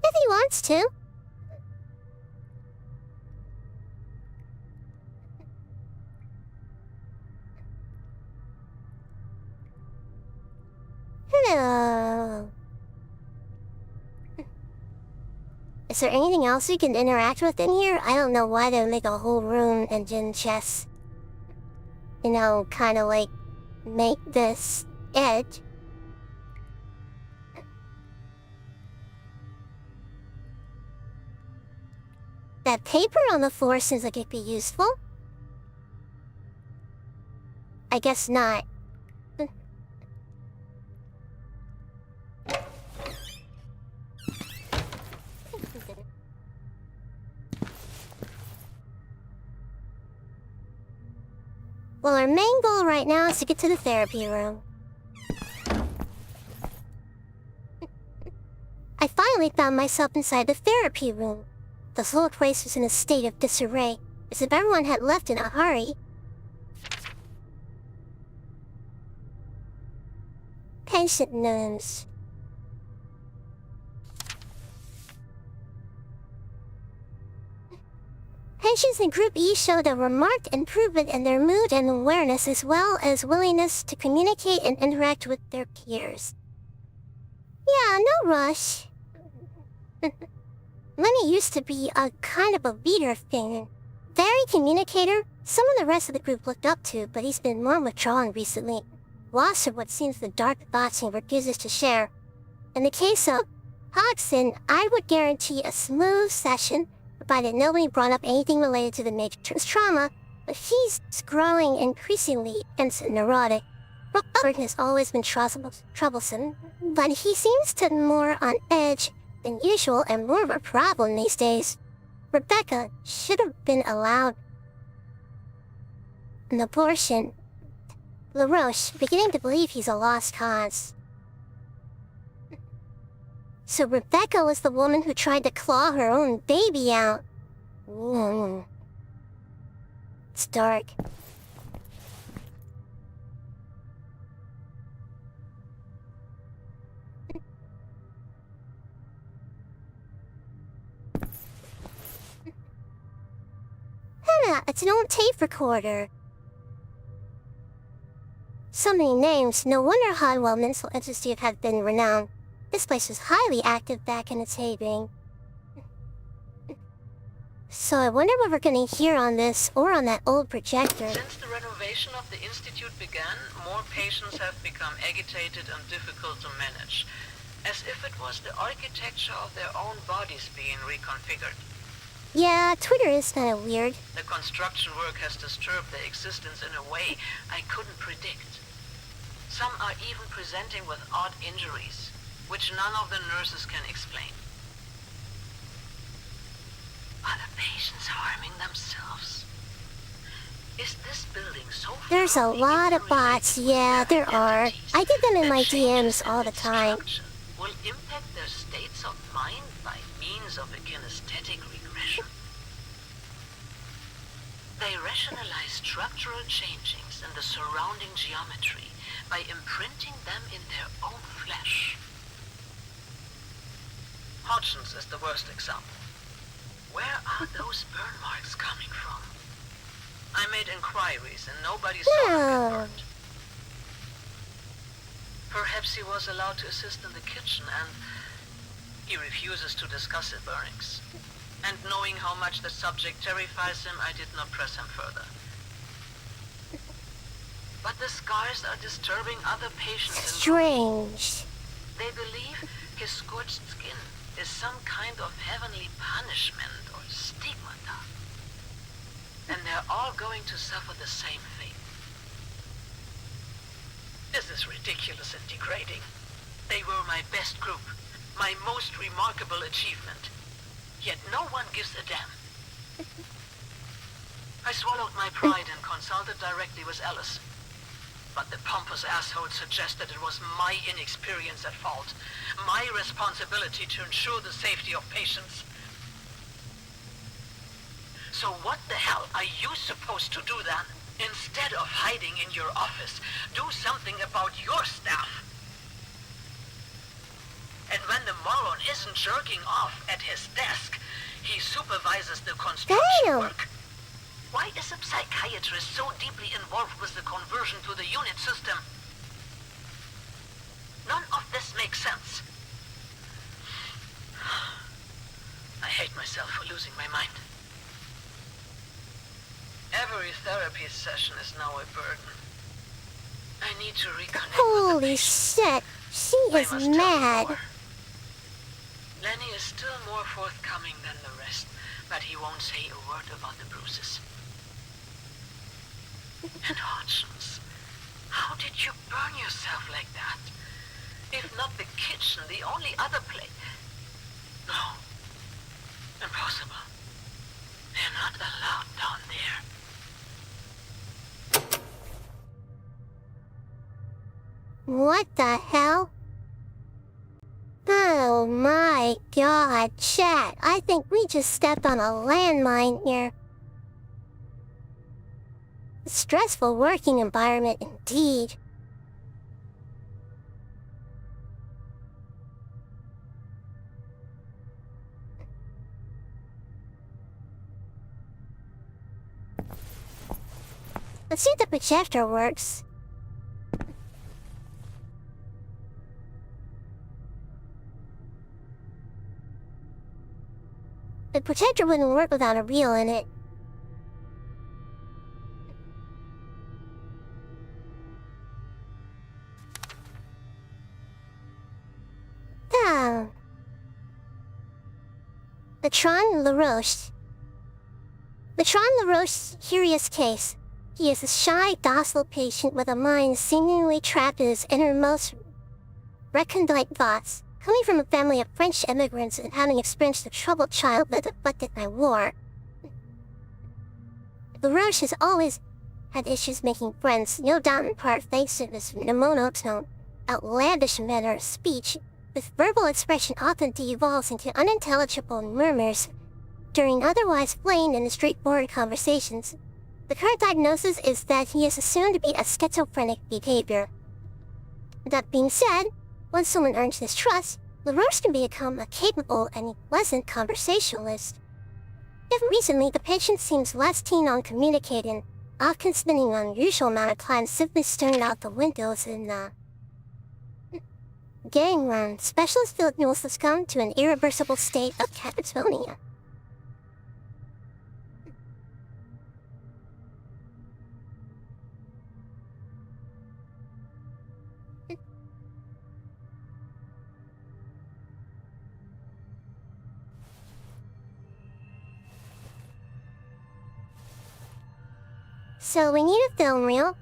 If he wants to. Hello. Is there anything else we can interact with in here? I don't know why they would make a whole room and gin chess. You know, kinda like, make this edge. That paper on the floor seems like it'd be useful. I guess not. Well, our main goal right now is to get to the therapy room. I finally found myself inside the therapy room. The whole place was in a state of disarray, as if everyone had left in a hurry. Patient names. Patients in Group E showed a remarked improvement in their mood and awareness as well as willingness to communicate and interact with their peers. Yeah, no rush. Lenny used to be a kind of a leader thing. Very communicator, someone the rest of the group looked up to, but he's been more withdrawn recently. Lost of what seems the dark thoughts he refuses to share. In the case of Hodgson, I would guarantee a smooth session, provided nobody brought up anything related to the matron's trauma, but he's growing increasingly neurotic. Robert has always been troublesome, but he seems to be more on edge than usual and more of a problem these days. Rebecca should have been allowed an abortion. LaRoche, beginning to believe he's a lost cause. So Rebecca was the woman who tried to claw her own baby out. It's dark. Hannah, it's an old tape recorder. So many names, no wonder Hodwell Mental Institute had been renowned. This place was highly active back in its heyday. So I wonder what we're gonna hear on this, or on that old projector. Since the renovation of the institute began, more patients have become agitated and difficult to manage, as if it was the architecture of their own bodies being reconfigured. Yeah, Twitter is kinda weird. The construction work has disturbed their existence in a way I couldn't predict. Some are even presenting with odd injuries, which none of the nurses can explain. Are the patients harming themselves? Is this building so There's a lot of bots, yeah, there are. I get them in my DMs all the time. Will impact their states of mind by means of a kinesthetic regression. They rationalize structural changings in the surrounding geometry by imprinting them in their own flesh. Hodgson's is the worst example. Where are those burn marks coming from? I made inquiries and nobody saw him get burned. Perhaps he was allowed to assist in the kitchen and he refuses to discuss the burnings. And knowing how much the subject terrifies him, I did not press him further. But the scars are disturbing other patients. Strange. They believe his scorched skin is some kind of heavenly punishment or stigmata. And they're all going to suffer the same fate. This is ridiculous and degrading. They were my best group, my most remarkable achievement. Yet no one gives a damn. I swallowed my pride and consulted directly with Alice. But the pompous asshole suggested it was my inexperience at fault, my responsibility to ensure the safety of patients. So what the hell are you supposed to do then? Instead of hiding in your office, do something about your staff. when the moron isn't jerking off at his desk, he supervises the construction Damn. work. Why is a psychiatrist so deeply involved with the conversion to the unit system? None of this makes sense. I hate myself for losing my mind. Every therapy session is now a burden. I need to reconnect with the Holy patient. shit. She I is must tell you mad. more. Lenny is still more forthcoming than the rest, but he won't say a word about the bruises. And Hodgins, how did you burn yourself like that? If not the kitchen, the only other place. No. Impossible. They're not allowed down there. What the hell? Oh my god, chat. I think we just stepped on a landmine here. Stressful working environment indeed. Let's see if the projector works. The projector wouldn't work without a reel in it. Oh. Bertrand LaRoche. Bertrand LaRoche's curious case. He is a shy, docile patient with a mind seemingly trapped in his innermost recondite thoughts. Coming from a family of French immigrants and having experienced a troubled childhood afflicted by war, LaRoche has always had issues making friends, no doubt in part thanks to his monotone, outlandish manner of speech, with verbal expression often devolves into unintelligible murmurs during otherwise plain and straightforward conversations. The current diagnosis is that he is assumed to be a schizophrenic behavior. That being said, once someone earns his trust, LaRoche can become a capable and pleasant conversationalist. If recently the patient seems less keen on communicating, often spending an unusual amount of time simply staring out the windows in the gangland, specialists feel he will succumb to an irreversible state of catatonia. So we need a film reel.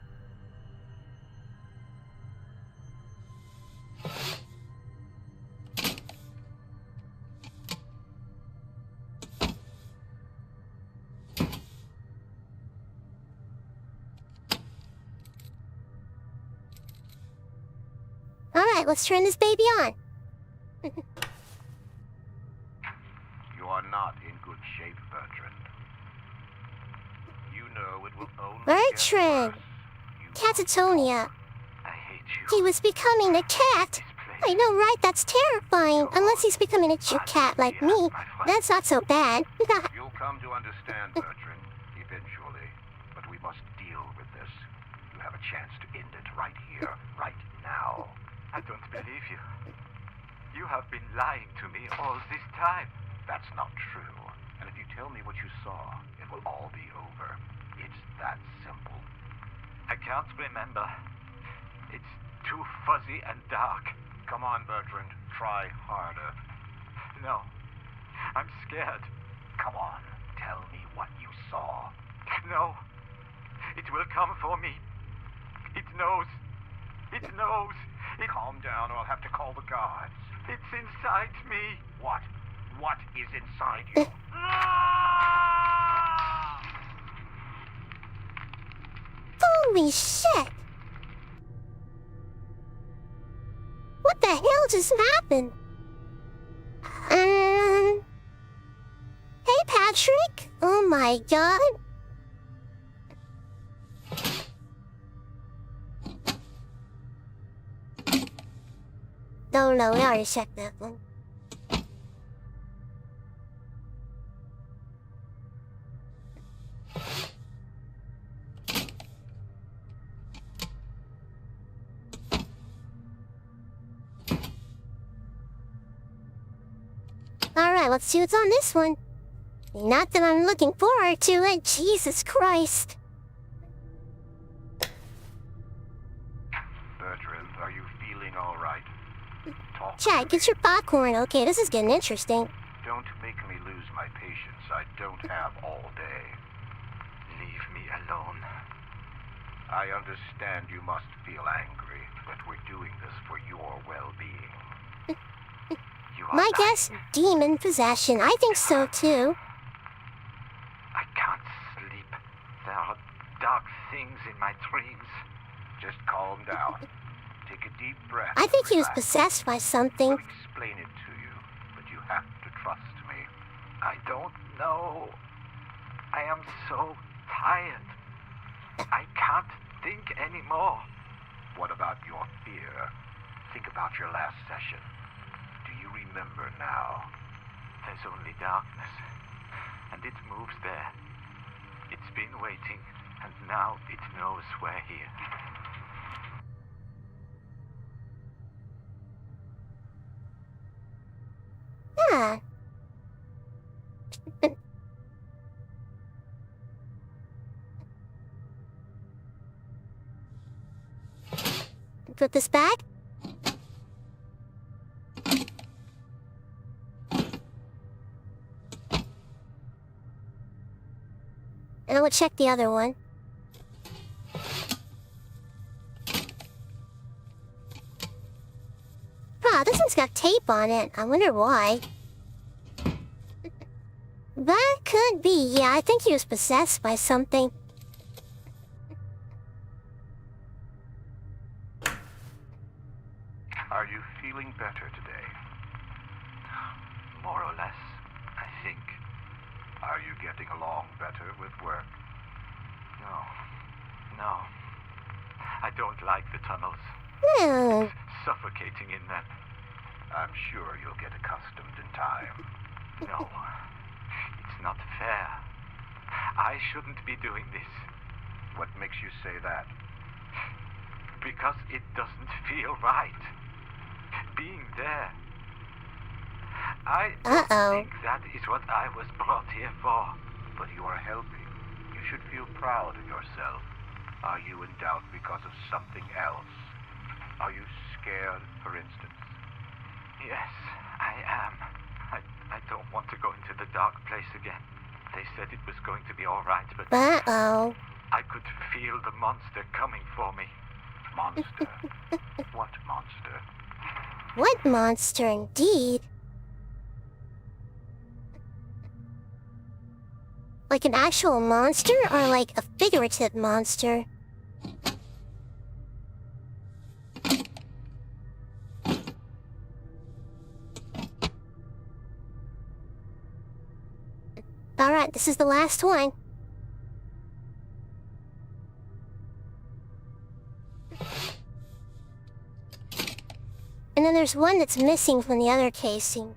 Alright, let's turn this baby on. You are not in good shape, Bertrand. You know it will only Bertrand! get worse. You Catatonia. I hate you. He was becoming a cat. I know, right? That's terrifying. Unless he's becoming a cute cat like me. That's not so bad. You'll come to understand, Bertrand, eventually. But we must deal with this. You have a chance to end it right here, right now. I don't believe you. You have been lying to me all this time. That's not true. And if you tell me what you saw, it will all be over. It's that simple. I can't remember. It's too fuzzy and dark. Come on, Bertrand. Try harder. No. I'm scared. Come on. Tell me what you saw. No. It will come for me. It knows. It knows. Calm down or I'll have to call the guards. It's inside me. What? What is inside you? Holy shit! What the hell just happened? Hey Patrick? Oh my god. don't know. We already checked that one. Alright, let's see what's on this one. Not that I'm looking forward to it, Jesus Christ. Bertrand, are you feeling all right? Talk to Chad, me. get your popcorn. Okay, this is getting interesting. Don't make me lose my patience. I don't have all day. Leave me alone. I understand you must feel angry, but we're doing this for your well-being. You are My lying. guess, demon possession. I think so too. I can't sleep. There are dark things in my dreams. Just calm down. Take a deep breath. I think he was Relax. possessed by something. We'll explain it to you, but you have to trust me. I don't know. I am so tired. I can't think anymore. What about your fear? Think about your last session. Do you remember now? There's only darkness, and it moves there. It's been waiting, and now it knows we're here. Yeah. Put this back. And we'll check the other one. Ah, this one's got tape on it. I wonder why. That could be, yeah, I think he was possessed by something. Are you feeling better today? More or less, I think. Are you getting along better with work? No. I don't like the tunnels. Hmm. Suffocating in them. I'm sure you'll get accustomed in time. No. It's not fair. I shouldn't be doing this. What makes you say that? Because it doesn't feel right. Being there. I don't think that is what I was brought here for. But you are helping. You should feel proud of yourself. Are you in doubt because of something else? Are you scared, for instance? Yes, I am. I don't want to go into the dark place again. They said it was going to be all right, but Uh-oh. I could feel the monster coming for me. Monster? What monster? What monster indeed? Like an actual monster or like a figurative monster? Alright, this is the last one. And then there's one that's missing from the other casing.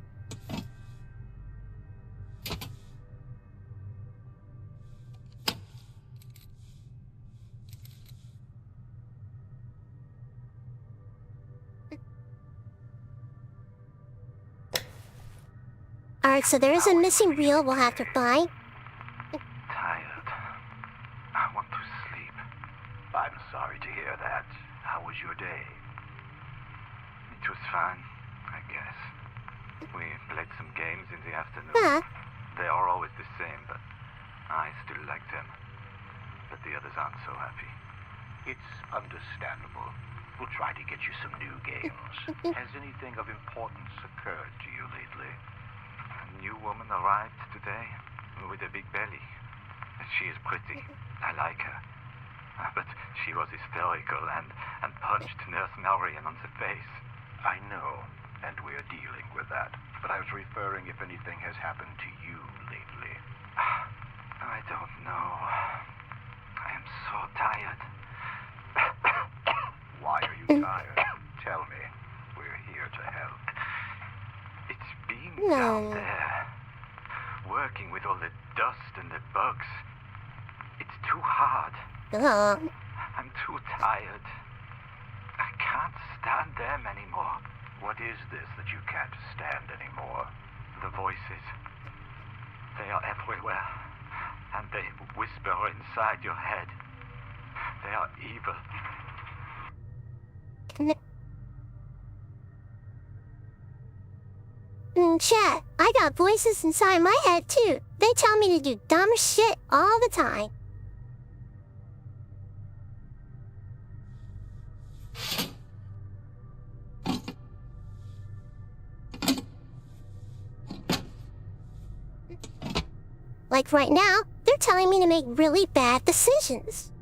Alright, so there is a missing reel we'll have to find. Tired. I want to sleep. I'm sorry to hear that. How was your day? It was fine, I guess. We played some games in the afternoon. Huh? They are always the same, but I still like them. But the others aren't so happy. It's understandable. We'll try to get you some new games. Has anything of importance occurred to you lately? A new woman arrived today with a big belly. She is pretty. I like her. But she was hysterical and punched Nurse Marion on the face. I know, and we're dealing with that. But I was referring if anything has happened to you lately. I don't know. I am so tired. Why are you tired? Tell me. We're here to down there, working with all the dust and the bugs. It's too hard. Ugh. I'm too tired. I can't stand them anymore. What is this that you can't stand anymore? The voices. They are everywhere. And they whisper inside your head. They are evil. Chat, I got voices inside my head too. They tell me to do dumb shit all the time. Like right now, they're telling me to make really bad decisions.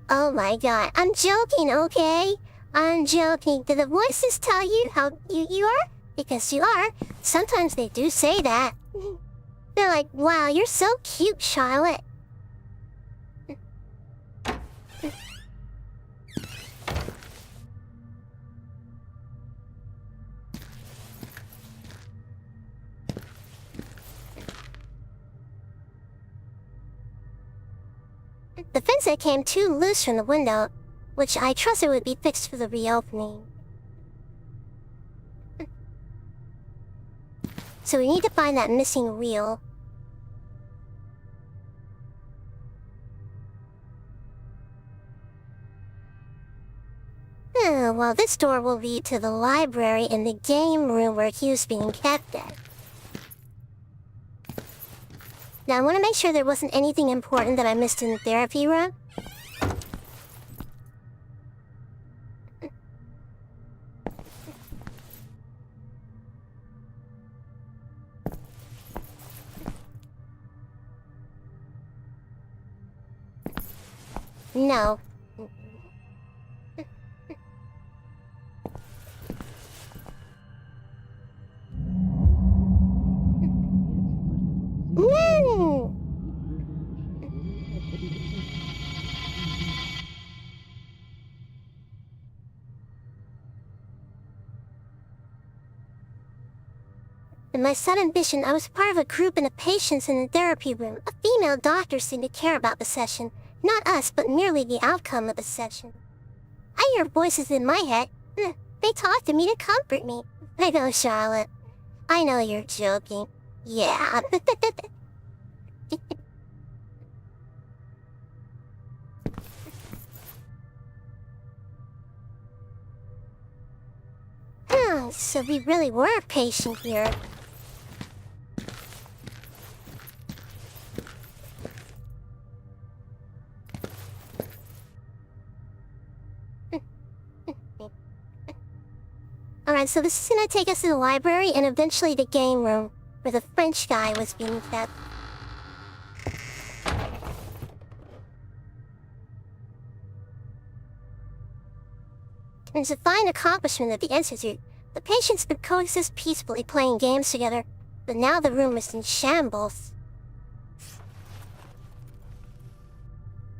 Oh my god, I'm joking, okay? I'm joking. Do the voices tell you how cute you are? Because you are. Sometimes they do say that. They're like, wow, you're so cute, Charlotte. The fence came too loose from the window, which I trusted would be fixed for the reopening. So we need to find that missing wheel. Well, this door will lead to the library and the game room where Hugh's being kept at. Now, I want to make sure there wasn't anything important that I missed in the therapy room. No. No! In my sudden vision, I was part of a group and of patients in the therapy room. A female doctor seemed to care about the session. Not us, but merely the outcome of the session. I hear voices in my head. They talk to me to comfort me. I know, Charlotte. I know you're joking. Yeah. So we really were a patient here. Alright, so this is gonna take us to the library and eventually the game room, where the French guy was being kept. It's a fine accomplishment at the Institute. The patients could coexist peacefully playing games together, but now the room is in shambles.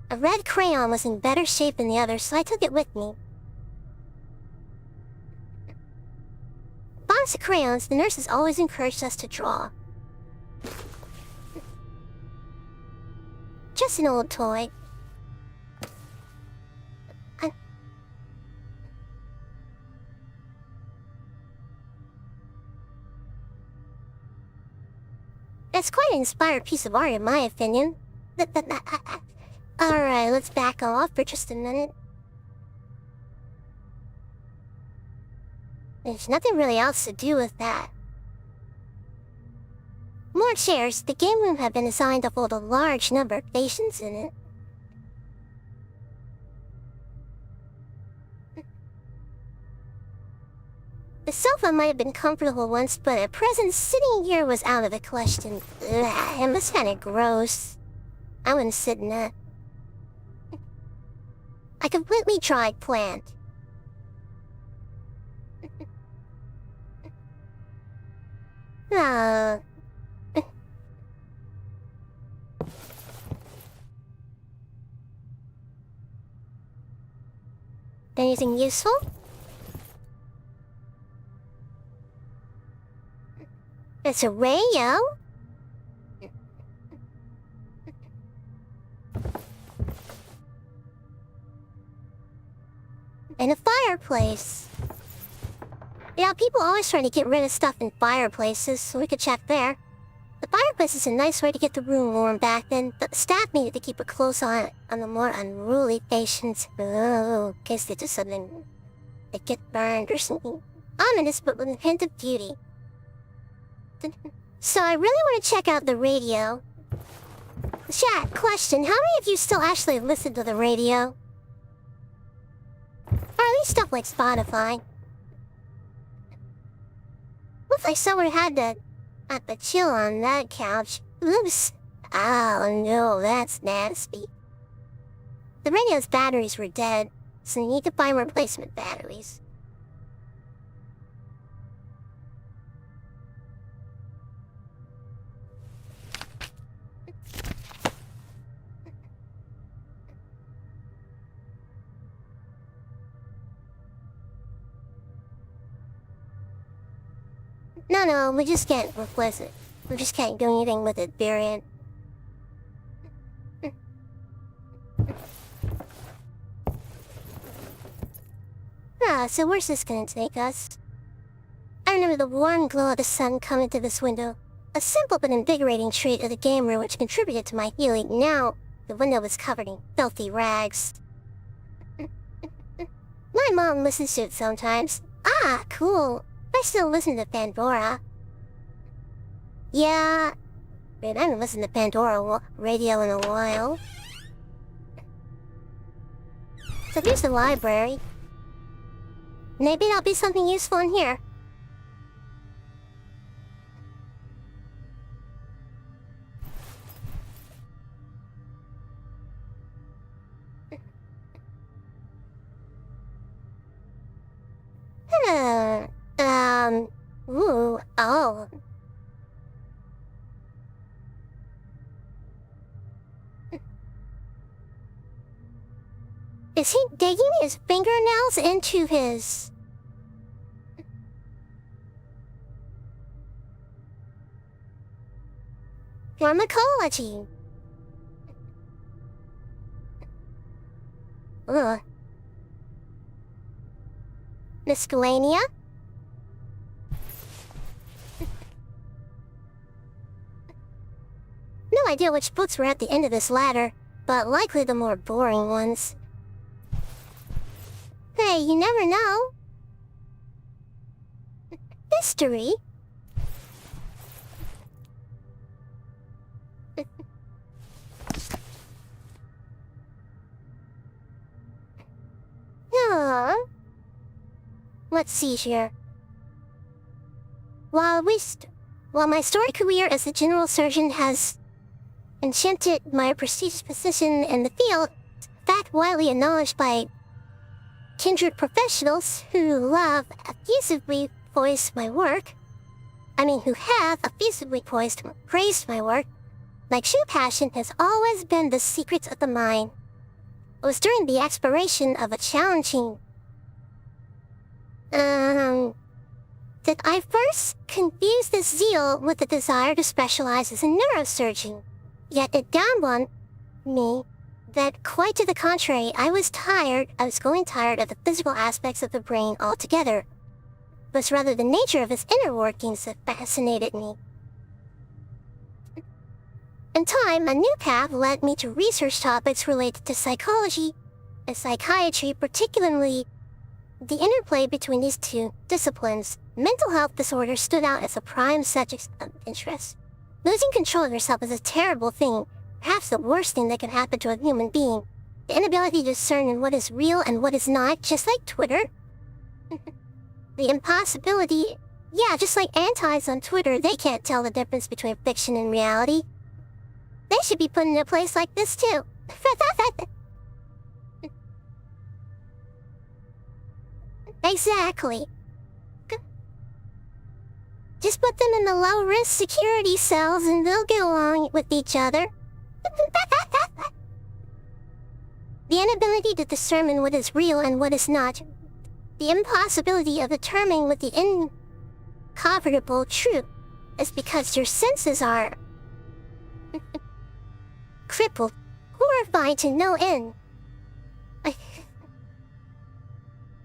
A red crayon was in better shape than the others, so I took it with me. Box of crayons, the nurses always encouraged us to draw. Just an old toy. That's quite an inspired piece of art in my opinion. Alright, let's back off for just a minute. There's nothing really else to do with that. More chairs. The game room had been designed to hold a large number of patients in it. The sofa might have been comfortable once, but at present, sitting here was out of the question. Ugh, it was kinda gross. I wouldn't sit in that. I completely tried plant. Anything useful? It's a radio? And a fireplace. Yeah, people always try to get rid of stuff in fireplaces, so we could check there. The fireplace is a nice way to get the room warm back then, but the staff needed to keep a close eye on the more unruly patients. Oh, in case they do something, they get burned or something. Ominous, but with a hint of beauty. So I really want to check out the radio. Chat, question, how many of you still actually listen to the radio? Or at least stuff like Spotify. Looks like someone had to chill on that couch. Oops. Oh no, that's nasty. The radio's batteries were dead, so you need to find replacement batteries. No, we just can't replace it. We just can't do anything with it, period. So where's this gonna take us? I remember the warm glow of the sun coming through this window. A simple but invigorating trait of the game room which contributed to my healing. Now, the window was covered in filthy rags. My mom listens to it sometimes. Ah, cool. I still listen to Pandora. Yeah, but I haven't listened to Pandora radio in a while. So here's the library. Maybe there'll be something useful in here. Ooh, oh. Is he digging his fingernails into his... pharmacology? Ugh. Miscellanea? No idea which books were at the end of this ladder, but likely the more boring ones. Hey, you never know. History? Let's see here. While my storied career as a general surgeon has enchanted my prestigious position in the field, fact widely acknowledged by kindred professionals who have effusively praised my work, my true passion has always been the secrets of the mind. It was during the exploration of a challenging that I first confused this zeal with the desire to specialize as a neurosurgeon. Yet it dawned on me that quite to the contrary, I was growing tired of the physical aspects of the brain altogether. It was rather the nature of its inner workings that fascinated me. In time, a new path led me to research topics related to psychology and psychiatry, particularly the interplay between these two disciplines. Mental health disorders stood out as a prime subject of interest. Losing control of yourself is a terrible thing, perhaps the worst thing that can happen to a human being. The inability to discern what is real and what is not, just like Twitter. The impossibility... Yeah, just like antis on Twitter, they can't tell the difference between fiction and reality. They should be put in a place like this too. Exactly. Just put them in the low-risk security cells and they'll get along with each other. The inability to discern what is real and what is not. The impossibility of determining what the incontrovertible truth is because your senses are crippled, horrified to no end.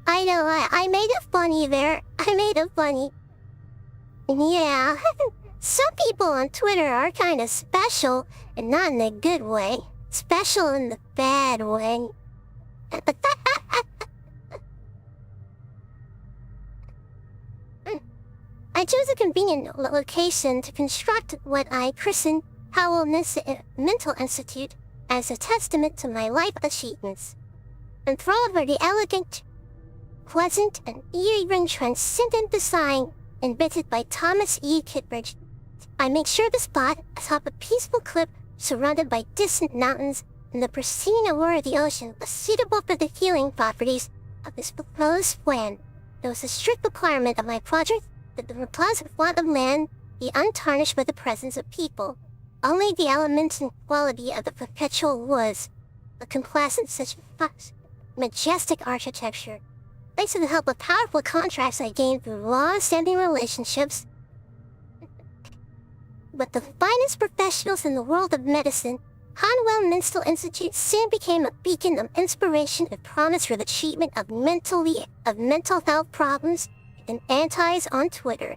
I know, I made it funny there. I made it funny. Yeah, some people on Twitter are kinda special, and not in a good way. Special in the bad way. I chose a convenient location to construct what I christened Howell Mental Institute as a testament to my life achievements. Enthralled by the elegant, pleasant, and even transcendent design invented by Thomas E. Kittredge, I make sure the spot atop a peaceful cliff surrounded by distant mountains and the pristine allure of the ocean was suitable for the healing properties of this proposed plan. It was a strict requirement of my project that the repulsive want of land be untarnished by the presence of people. Only the elements and quality of the perpetual woods, the complacent such majestic architecture, thanks to the help of powerful contracts I gained through long-standing relationships with the finest professionals in the world of medicine, Hanwell Mental Institute soon became a beacon of inspiration and promise for the treatment of mental health problems and antis on Twitter.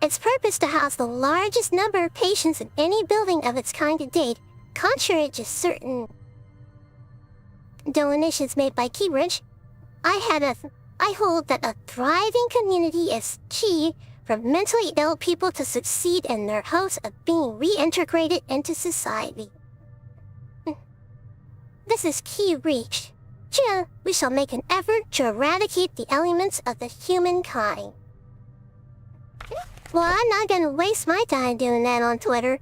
Its purpose to house the largest number of patients in any building of its kind to date, contrary to certain donations made by Keybridge, I hold that a thriving community is key for mentally ill people to succeed in their hopes of being reintegrated into society. This is key reached. We shall make an effort to eradicate the elements of the humankind. Well, I'm not gonna waste my time doing that on Twitter.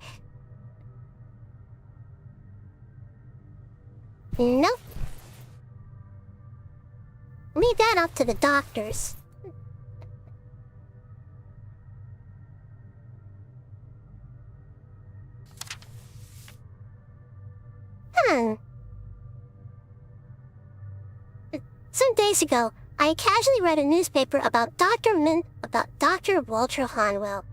Nope. Leave that up to the doctors. Some days ago, I casually read a newspaper about Dr. Walter Hanwell,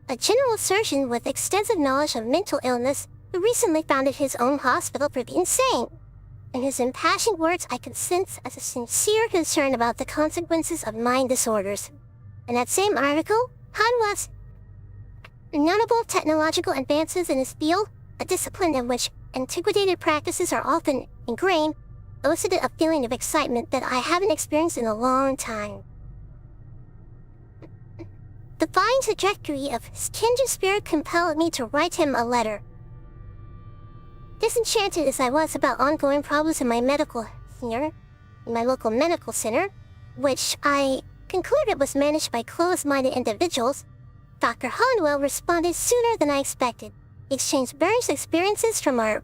a general surgeon with extensive knowledge of mental illness who recently founded his own hospital for the insane. In his impassioned words, I could sense a sincere concern about the consequences of mind disorders. In that same article, Hanwell's notable technological advances in his field, a discipline in which antiquated practices are often ingrained, elicited a feeling of excitement that I haven't experienced in a long time. The fine trajectory of his kindred spirit compelled me to write him a letter. Disenchanted as I was about ongoing problems in my local medical center, which I concluded was managed by closed-minded individuals, Dr. Hanwell responded sooner than I expected. He exchanged various experiences from our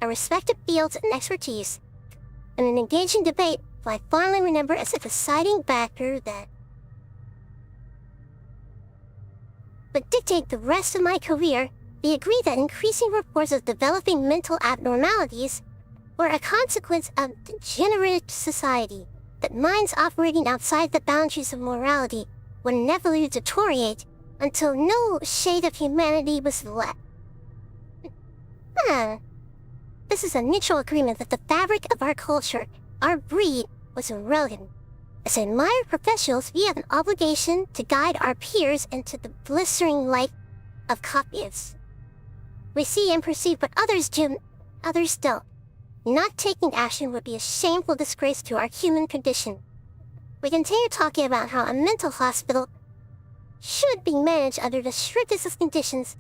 respective fields and expertise. In an engaging debate, I fondly remember as a deciding factor that would dictate the rest of my career, we agreed that increasing reports of developing mental abnormalities were a consequence of degenerate society, that minds operating outside the boundaries of morality would inevitably deteriorate until no shade of humanity was left. This is a mutual agreement that the fabric of our culture, our breed, was eroded. As admired professionals, we have an obligation to guide our peers into the blistering light of copyists. We see and perceive what others do, others don't. Not taking action would be a shameful disgrace to our human condition. We continue talking about how a mental hospital should be managed under the strictest of conditions,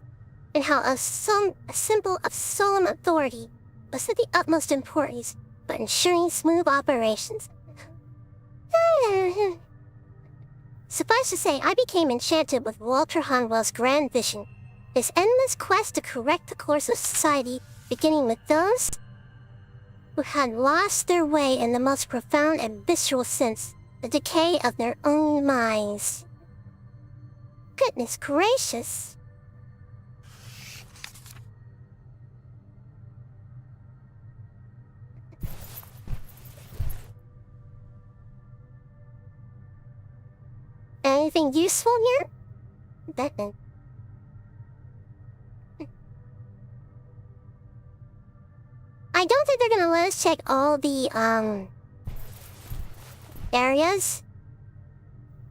and how a symbol of solemn authority was of the utmost importance, but ensuring smooth operations. Suffice to say, I became enchanted with Walter Hanwell's grand vision, his endless quest to correct the course of society, beginning with those who had lost their way in the most profound and visceral sense, the decay of their own minds. Goodness gracious. anything useful here? Then. I don't think they're gonna let us check all the, areas.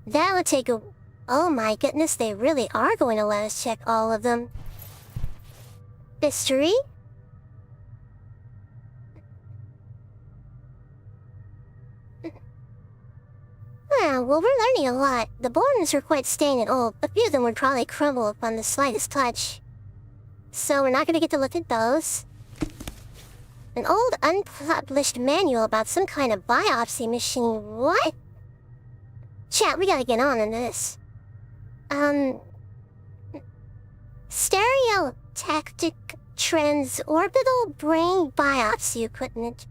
That would take a... Oh my goodness, they really are going to let us check all of them. History? Well, we're learning a lot. The bones are quite stained and old. A few of them would probably crumble upon the slightest touch. So we're not gonna get to look at those. An old, unpublished manual about some kind of biopsy machine. What? Chat, we gotta get on this. Stereotactic transorbital brain biopsy equipment.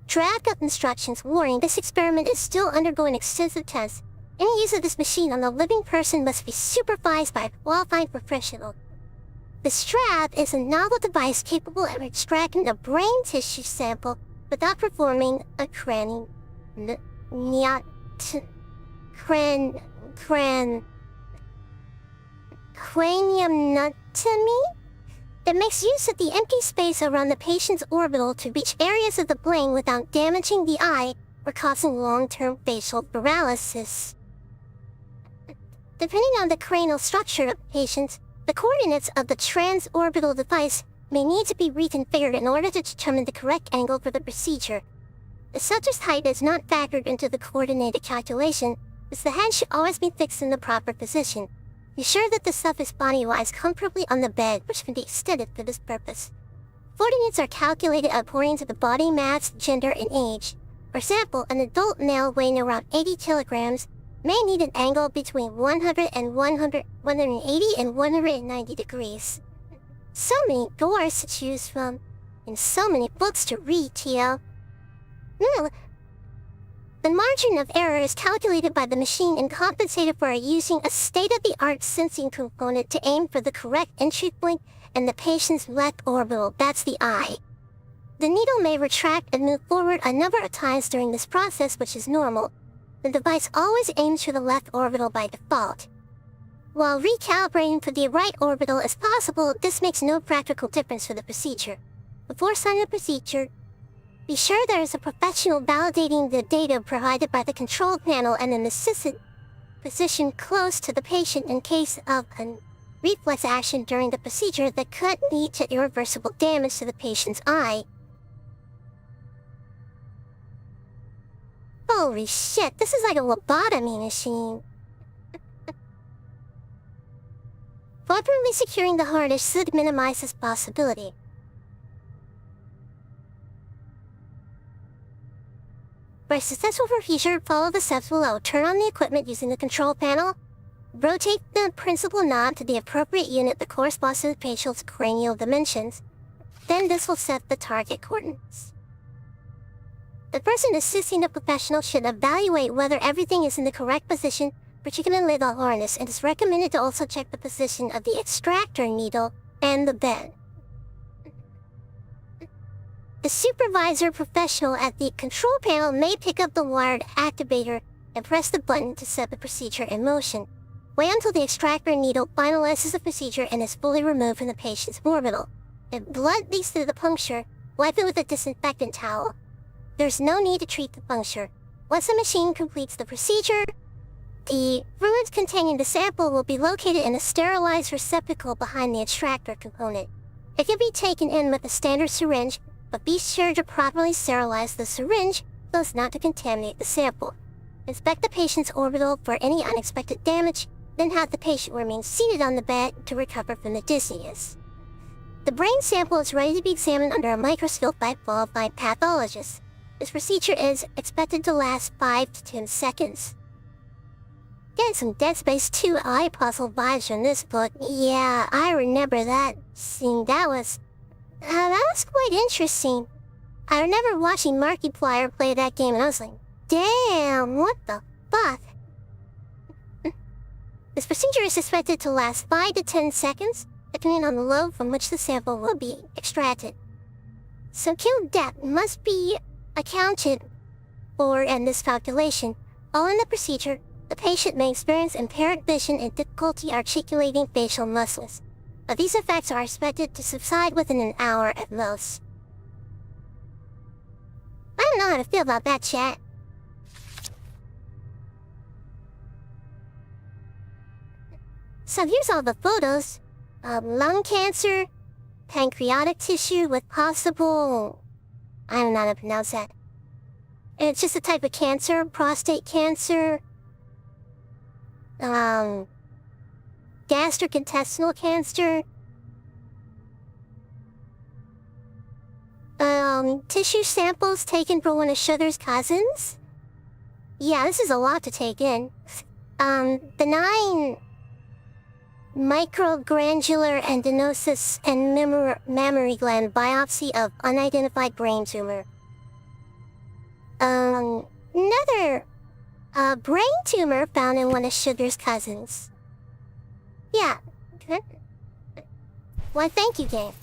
Draft up instructions. Warning, this experiment is still undergoing extensive tests. Any use of this machine on a living person must be supervised by a qualified professional. The strap is a novel device capable of extracting a brain tissue sample without performing a craniumotomy that makes use of the empty space around the patient's orbital to reach areas of the brain without damaging the eye or causing long-term facial paralysis. Depending on the cranial structure of the patient, the coordinates of the transorbital device may need to be reconfigured in order to determine the correct angle for the procedure. The subject's height is not factored into the coordinated calculation, as the head should always be fixed in the proper position. Be sure that the stuff is body-wise comfortably on the bed, which can be extended for this purpose. Coordinates are calculated according to the body mass, gender, and age. For example, an adult male weighing around 80 kilograms may need an angle between 180 and 190 degrees. So many doors to choose from, and so many books to read, Tio. No, the margin of error is calculated by the machine and compensated for using a state-of-the-art sensing component to aim for the correct entry point in the patient's left orbital, that's the eye. The needle may retract and move forward a number of times during this process, which is normal. The device always aims for the left orbital by default. While recalibrating for the right orbital is possible, this makes no practical difference for the procedure. Before starting the procedure, be sure there is a professional validating the data provided by the control panel and an assistant positioned close to the patient in case of a reflex action during the procedure that could lead to irreversible damage to the patient's eye. Holy shit, this is like a lobotomy machine. Properly securing the harness should minimize this possibility. For a successful procedure, follow the steps below. Turn on the equipment using the control panel. Rotate the principal knob to the appropriate unit that corresponds to the patient's cranial dimensions. Then this will set the target coordinates. The person assisting the professional should evaluate whether everything is in the correct position, particularly the harness, and it's recommended to also check the position of the extractor needle and the bed. The supervisor professional at the control panel may pick up the wired activator and press the button to set the procedure in motion. Wait until the extractor needle finalizes the procedure and is fully removed from the patient's orbital. If blood leaks through the puncture, wipe it with a disinfectant towel. There's no need to treat the puncture. Once the machine completes the procedure, the fluids containing the sample will be located in a sterilized receptacle behind the extractor component. It can be taken in with a standard syringe, but be sure to properly sterilize the syringe so as not to contaminate the sample. Inspect the patient's orbital for any unexpected damage, then have the patient remain seated on the bed to recover from the dizziness. The brain sample is ready to be examined under a microscope by a qualified pathologist. This procedure is expected to last 5 to 10 seconds. Getting some Dead Space 2 eye puzzle vibes from this book. Yeah, I remember that scene. That was quite interesting. I remember watching Markiplier play that game and I was like, damn, what the fuck? This procedure is expected to last 5 to 10 seconds, depending on the lobe from which the sample will be extracted. So kill depth must be accounted for in this calculation. All in the procedure, The patient may experience impaired vision and difficulty articulating facial muscles, but these effects are expected to subside within an hour at most. I don't know how to feel about that, chat. So here's all the photos. Lung cancer, pancreatic tissue with possible... I don't know how to pronounce that. It's just a type of cancer, prostate cancer, gastrointestinal cancer, tissue samples taken from one of Sugar's cousins? Yeah, this is a lot to take in. Benign microgranular adenosis and mammary gland biopsy of unidentified brain tumor. Another brain tumor found in one of Sugar's cousins. Yeah. Why, thank you, game.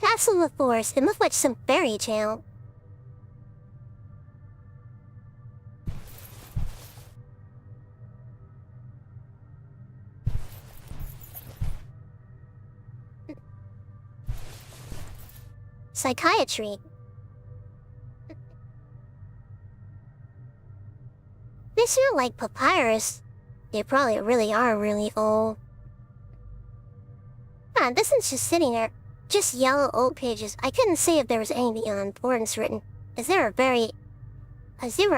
Castle of Force, it looks like some fairy tale. Psychiatry. They smell like papyrus. They probably really are really old. Ah, this one's just sitting there. Just yellow old pages. I couldn't say if there was anything of importance written, as they were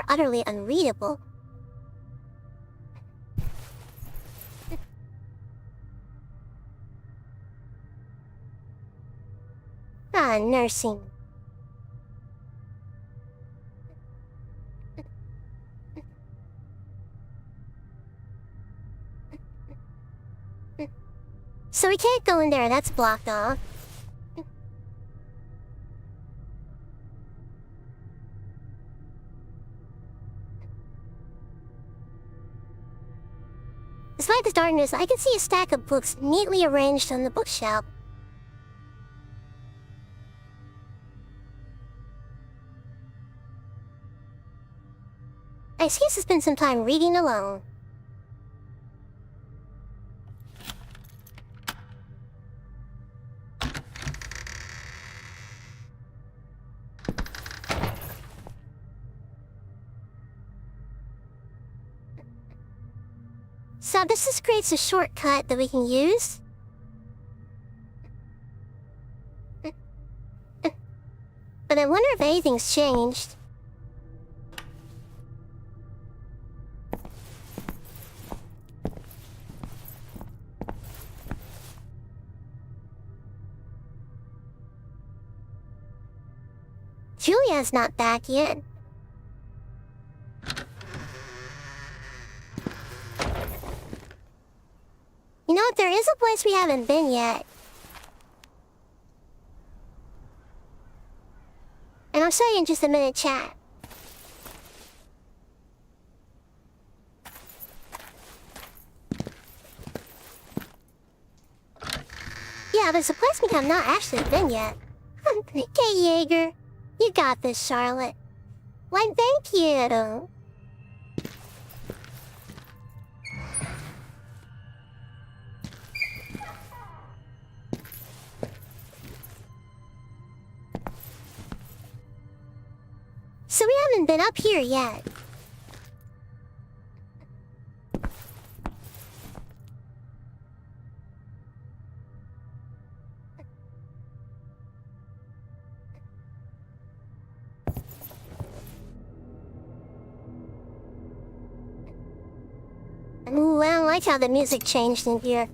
utterly unreadable. Ah, nursing. So we can't go in there, that's blocked off. Despite the darkness, I can see a stack of books neatly arranged on the bookshelf. I seem to spend some time reading alone. So this just creates a shortcut that we can use. But I wonder if anything's changed. Julia's not back yet. You know what? There is a place we haven't been yet. And I'll show you in just a minute, chat. Yeah, there's a place we have not actually been yet. Okay, Jaeger. You got this, Charlotte. Why, thank you. So we haven't been up here yet. Ooh, I don't like how the music changed in here.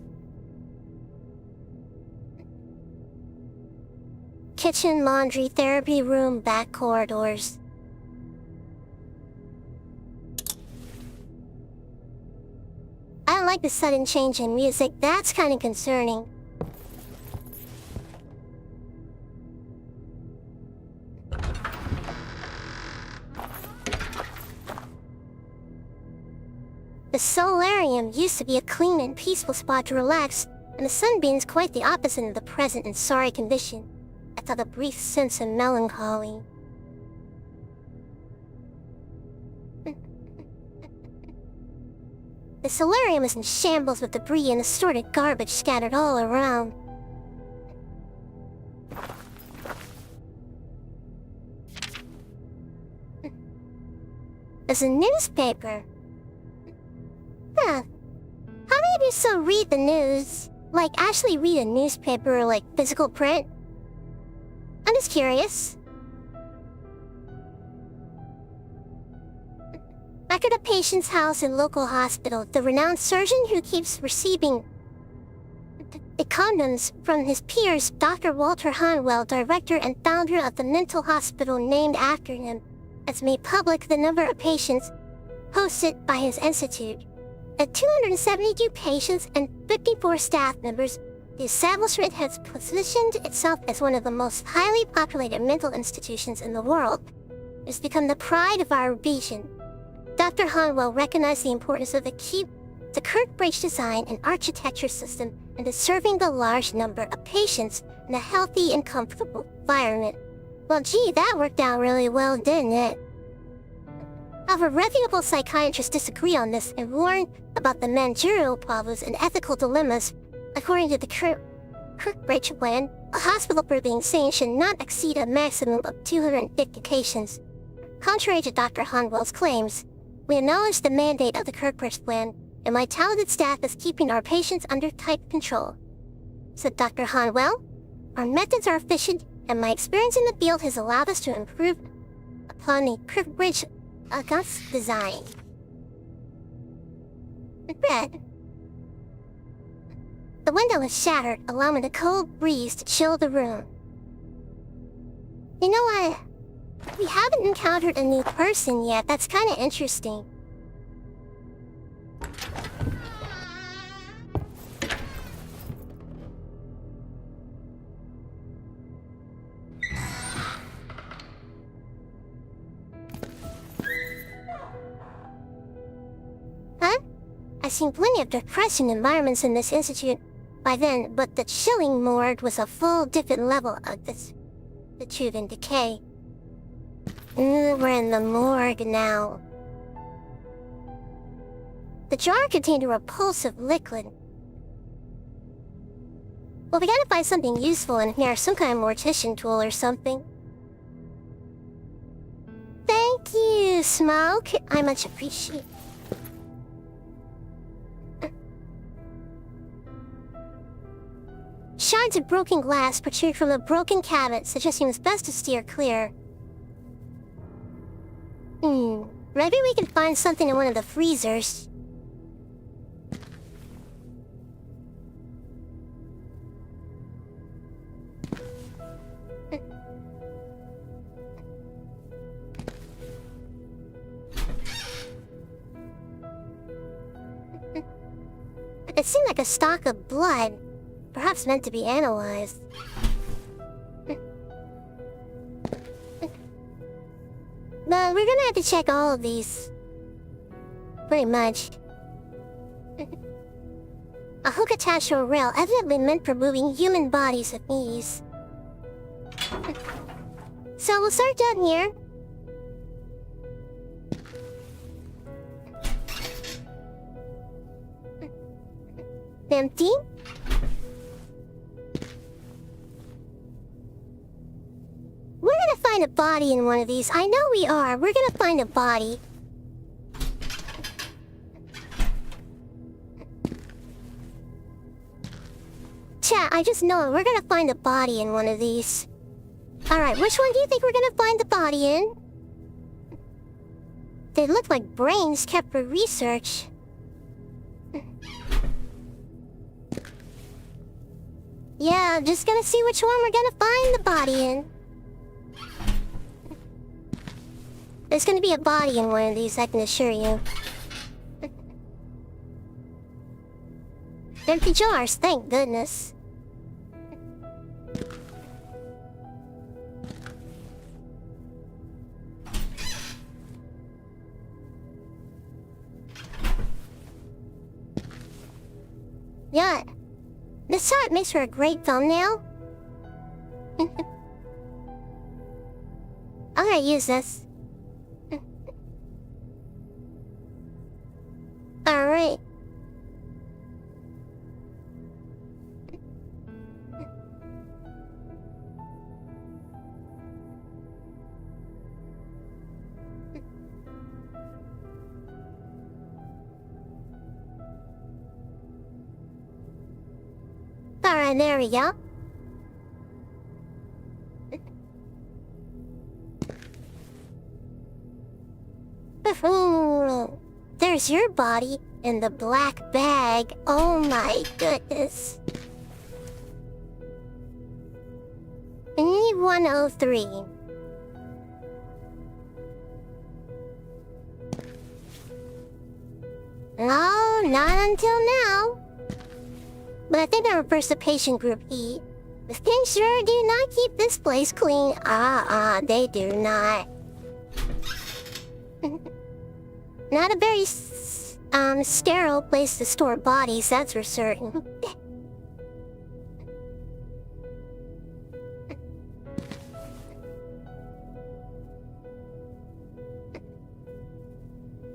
Kitchen, laundry, therapy room, back corridors. I don't like the sudden change in music. That's kind of concerning. The solarium used to be a clean and peaceful spot to relax, and the sunbeams quite the opposite of the present and sorry condition. I felt a brief sense of melancholy. The solarium is in shambles with debris and assorted garbage scattered all around. There's a newspaper. Huh. How many of you still read the news? Like, actually read a newspaper or, like, physical print? I'm just curious. Back at a patient's house in local hospital, the renowned surgeon who keeps receiving the condoms from his peers, Dr. Walter Hanwell, director and founder of the mental hospital named after him, has made public the number of patients hosted by his institute. At 272 patients and 54 staff members, the establishment has positioned itself as one of the most highly populated mental institutions in the world. It has become the pride of our region. Dr. Hanwell recognized the importance of the Kirkbridge design and architecture system in serving the large number of patients in a healthy and comfortable environment. Well, gee, that worked out really well, didn't it? However, reputable psychiatrists disagree on this and warn about the managerial problems and ethical dilemmas. According to the Kirkbridge plan, a hospital per being sane should not exceed a maximum of 250 patients. Contrary to Dr. Hanwell's claims, we acknowledge the mandate of the Kirkbridge plan, and my talented staff is keeping our patients under tight control. Said Dr. Hanwell, our methods are efficient, and my experience in the field has allowed us to improve upon the Kirkbridge design. Red. The window is shattered, allowing a cold breeze to chill the room. You know what? We haven't encountered a new person yet. That's kinda interesting. Huh? I've seen plenty of depressing environments in this institute by then, but the chilling morgue was a full different level of this. The tube in decay. We're in the morgue now. The jar contained a repulsive liquid. Well, we gotta find something useful in here, some kind of mortician tool or something. Thank you, Smoke. I much appreciate. Shards of broken glass protrude from the broken cabinet, suggesting it's best to steer clear. Maybe we can find something in one of the freezers. It seemed like a stalk of blood, perhaps meant to be analyzed. But we're gonna have to check all of these. Pretty much. A hook attached to a rail, evidently meant for moving human bodies with ease. So we'll start down here. Empty. We're gonna find a body in one of these. I know we are. We're gonna find a body. Chat, I just know it. We're gonna find a body in one of these. Alright, which one do you think we're gonna find the body in? They look like brains kept for research. Yeah, I'm just gonna see which one we're gonna find the body in. There's gonna be a body in one of these, I can assure you. Empty jars, thank goodness. Yeah. This shot makes for a great thumbnail. I'm gonna use this. Alright. Alright, there we go. There's your body in the black bag. Oh my goodness. I need 103. No, not until now. But I think I reversed the patient group E. The things sure do not keep this place clean. They do not. Not a very, sterile place to store bodies, that's for certain.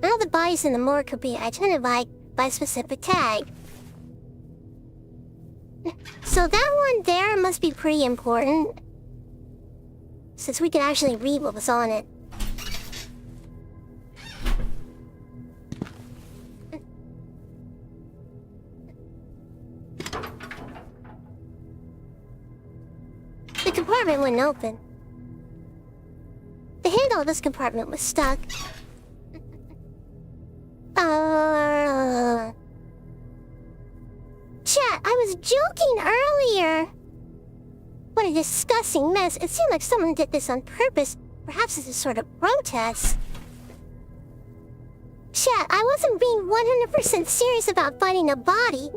Now the bodies in the morgue could be identified by a specific tag. So that one there must be pretty important, since we can actually read what was on it. The compartment wouldn't open. The handle of this compartment was stuck. Chat, I was joking earlier. What a disgusting mess. It seemed like someone did this on purpose. Perhaps it's a sort of protest. Chat, I wasn't being 100% serious about finding a body.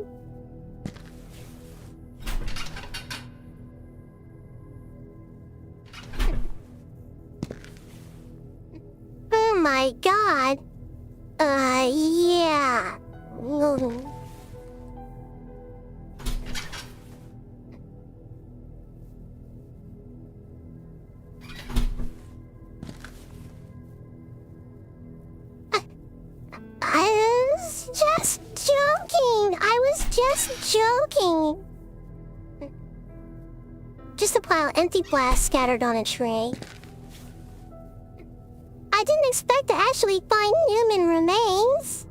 Oh my god. Yeah. I was just joking. I was just joking. Just a pile of empty glass scattered on a tray. I didn't expect to actually find human remains.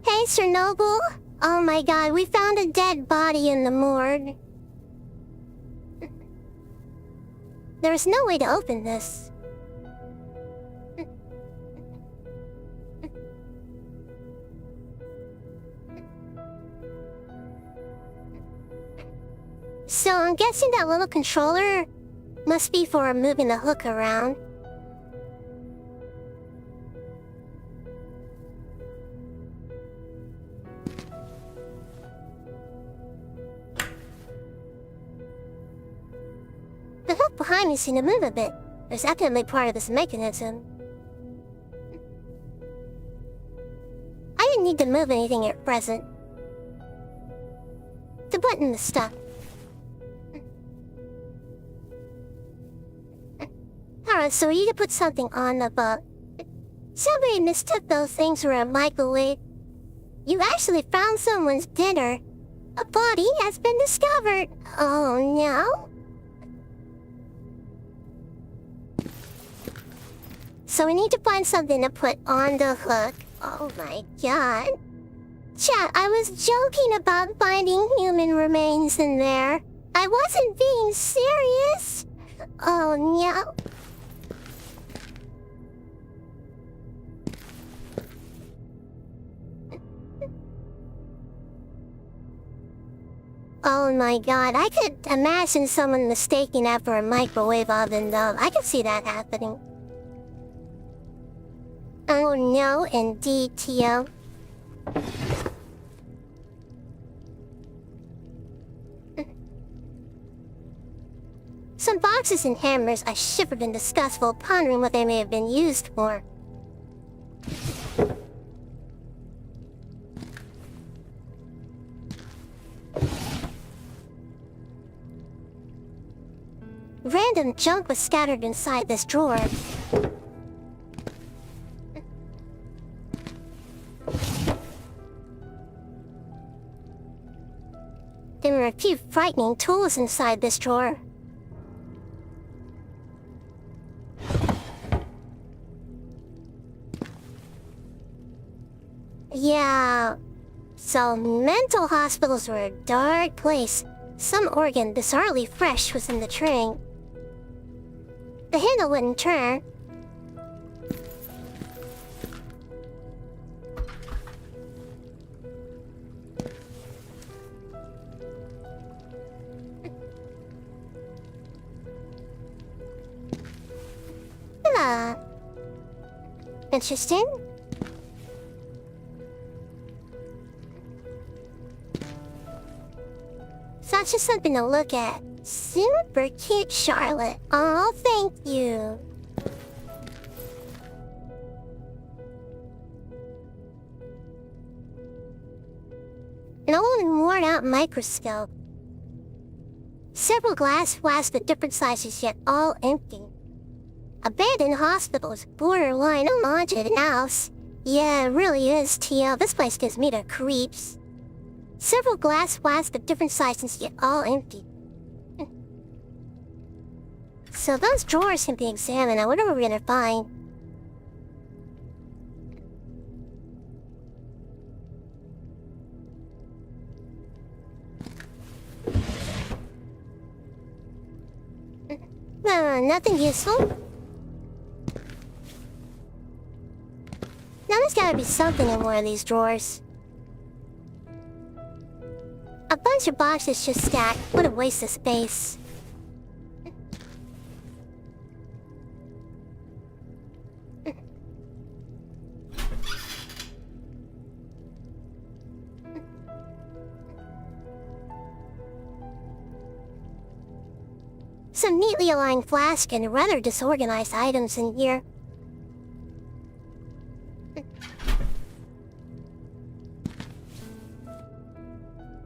Hey, Sir Noble. Oh my god, we found a dead body in the morgue. There is no way to open this. So I'm guessing that little controller must be for moving the hook around. The hook behind me seemed to move a bit. There's definitely part of this mechanism. I didn't need to move anything at present. The button was stuck. Alright, so we need to put something on the boat. Somebody mistook those things for a microwave. You actually found someone's dinner. A body has been discovered. Oh no. So we need to find something to put on the hook. Oh my god. Chat, I was joking about finding human remains in there. I wasn't being serious. Oh no. Oh my god, I could imagine someone mistaking that for a microwave oven though. I could see that happening. Oh no, indeed, Tio. Some boxes and hammers. I shivered in disgust while pondering what they may have been used for. Random junk was scattered inside this drawer. There were a few frightening tools inside this drawer. Yeah, so mental hospitals were a dark place. Some organ bizarrely fresh was in the tray. The handle wouldn't turn. Interesting. So that's just something to look at. Super cute, Charlotte. Oh, thank you. An old and worn-out microscope. Several glass flasks of different sizes, yet all empty. Abandoned hospitals, borderline haunted house. Yeah, it really is, TL. This place gives me the creeps. Several glass flasks of different sizes, yet all empty. So those drawers can be examined. I wonder what we're gonna find. Nothing useful. Now there's gotta be something in one of these drawers. A bunch of boxes just stacked. What a waste of space. Some neatly aligned flasks and rather disorganized items in here.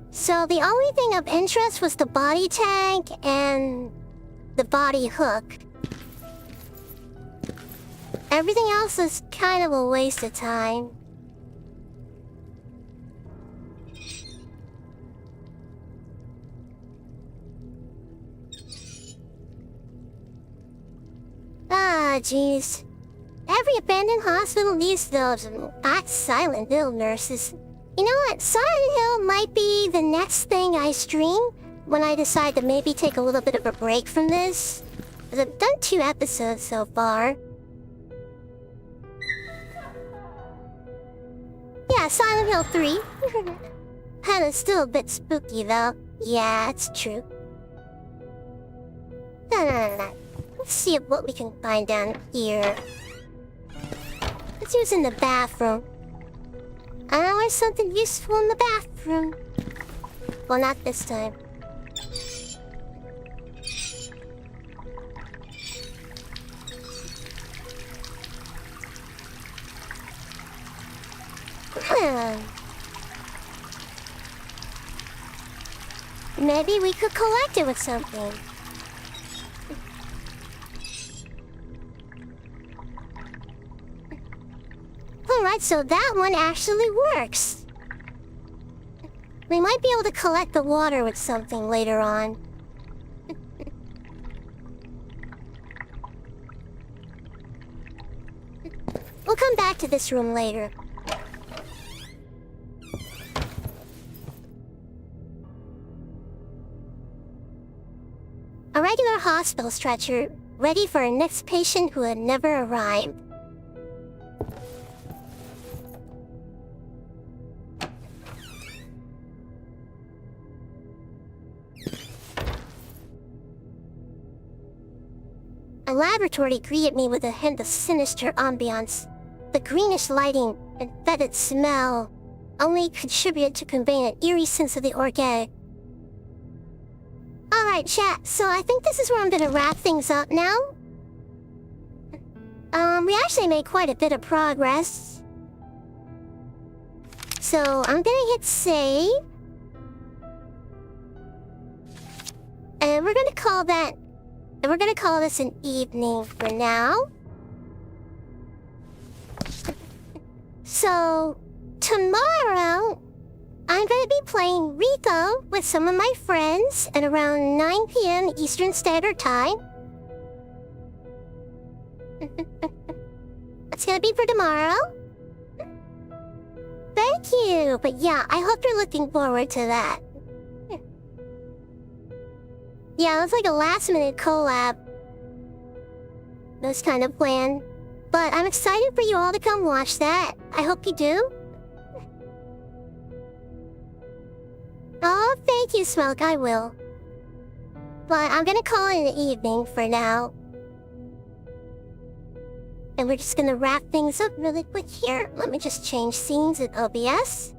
So the only thing of interest was the body tank and the body hook. Everything else is kind of a waste of time. Ah, jeez. Every abandoned hospital needs those Silent Hill nurses. You know what? Silent Hill might be the next thing I stream when I decide to maybe take a little bit of a break from this. Because I've done 2 episodes so far. Yeah, Silent Hill 3. And it's still a bit spooky though. Yeah, it's true. No. Let's see what we can find down here. Let's use in the bathroom. I know there's something useful in the bathroom. Well, not this time. Maybe we could collect it with something. Alright, so that one actually works. We might be able to collect the water with something later on. We'll come back to this room later. A regular hospital stretcher, ready for a next patient who had never arrived. A laboratory greeted me with a hint of sinister ambiance. The greenish lighting and fetid smell only contributed to convey an eerie sense of the organic. Alright, chat, so I think this is where I'm gonna wrap things up now. We actually made quite a bit of progress. So, I'm gonna hit save. And we're gonna call that And we're gonna call this an evening for now. So, tomorrow, I'm gonna be playing Rico with some of my friends at around 9 p.m. Eastern Standard Time. That's gonna be for tomorrow. Thank you, but yeah, I hope you're looking forward to that. Yeah, it was like a last-minute collab. Those kind of plan. But I'm excited for you all to come watch that. I hope you do. Oh, thank you, Smoke, I will. But I'm gonna call it an evening for now. And we're just gonna wrap things up really quick here. Let me just change scenes in OBS.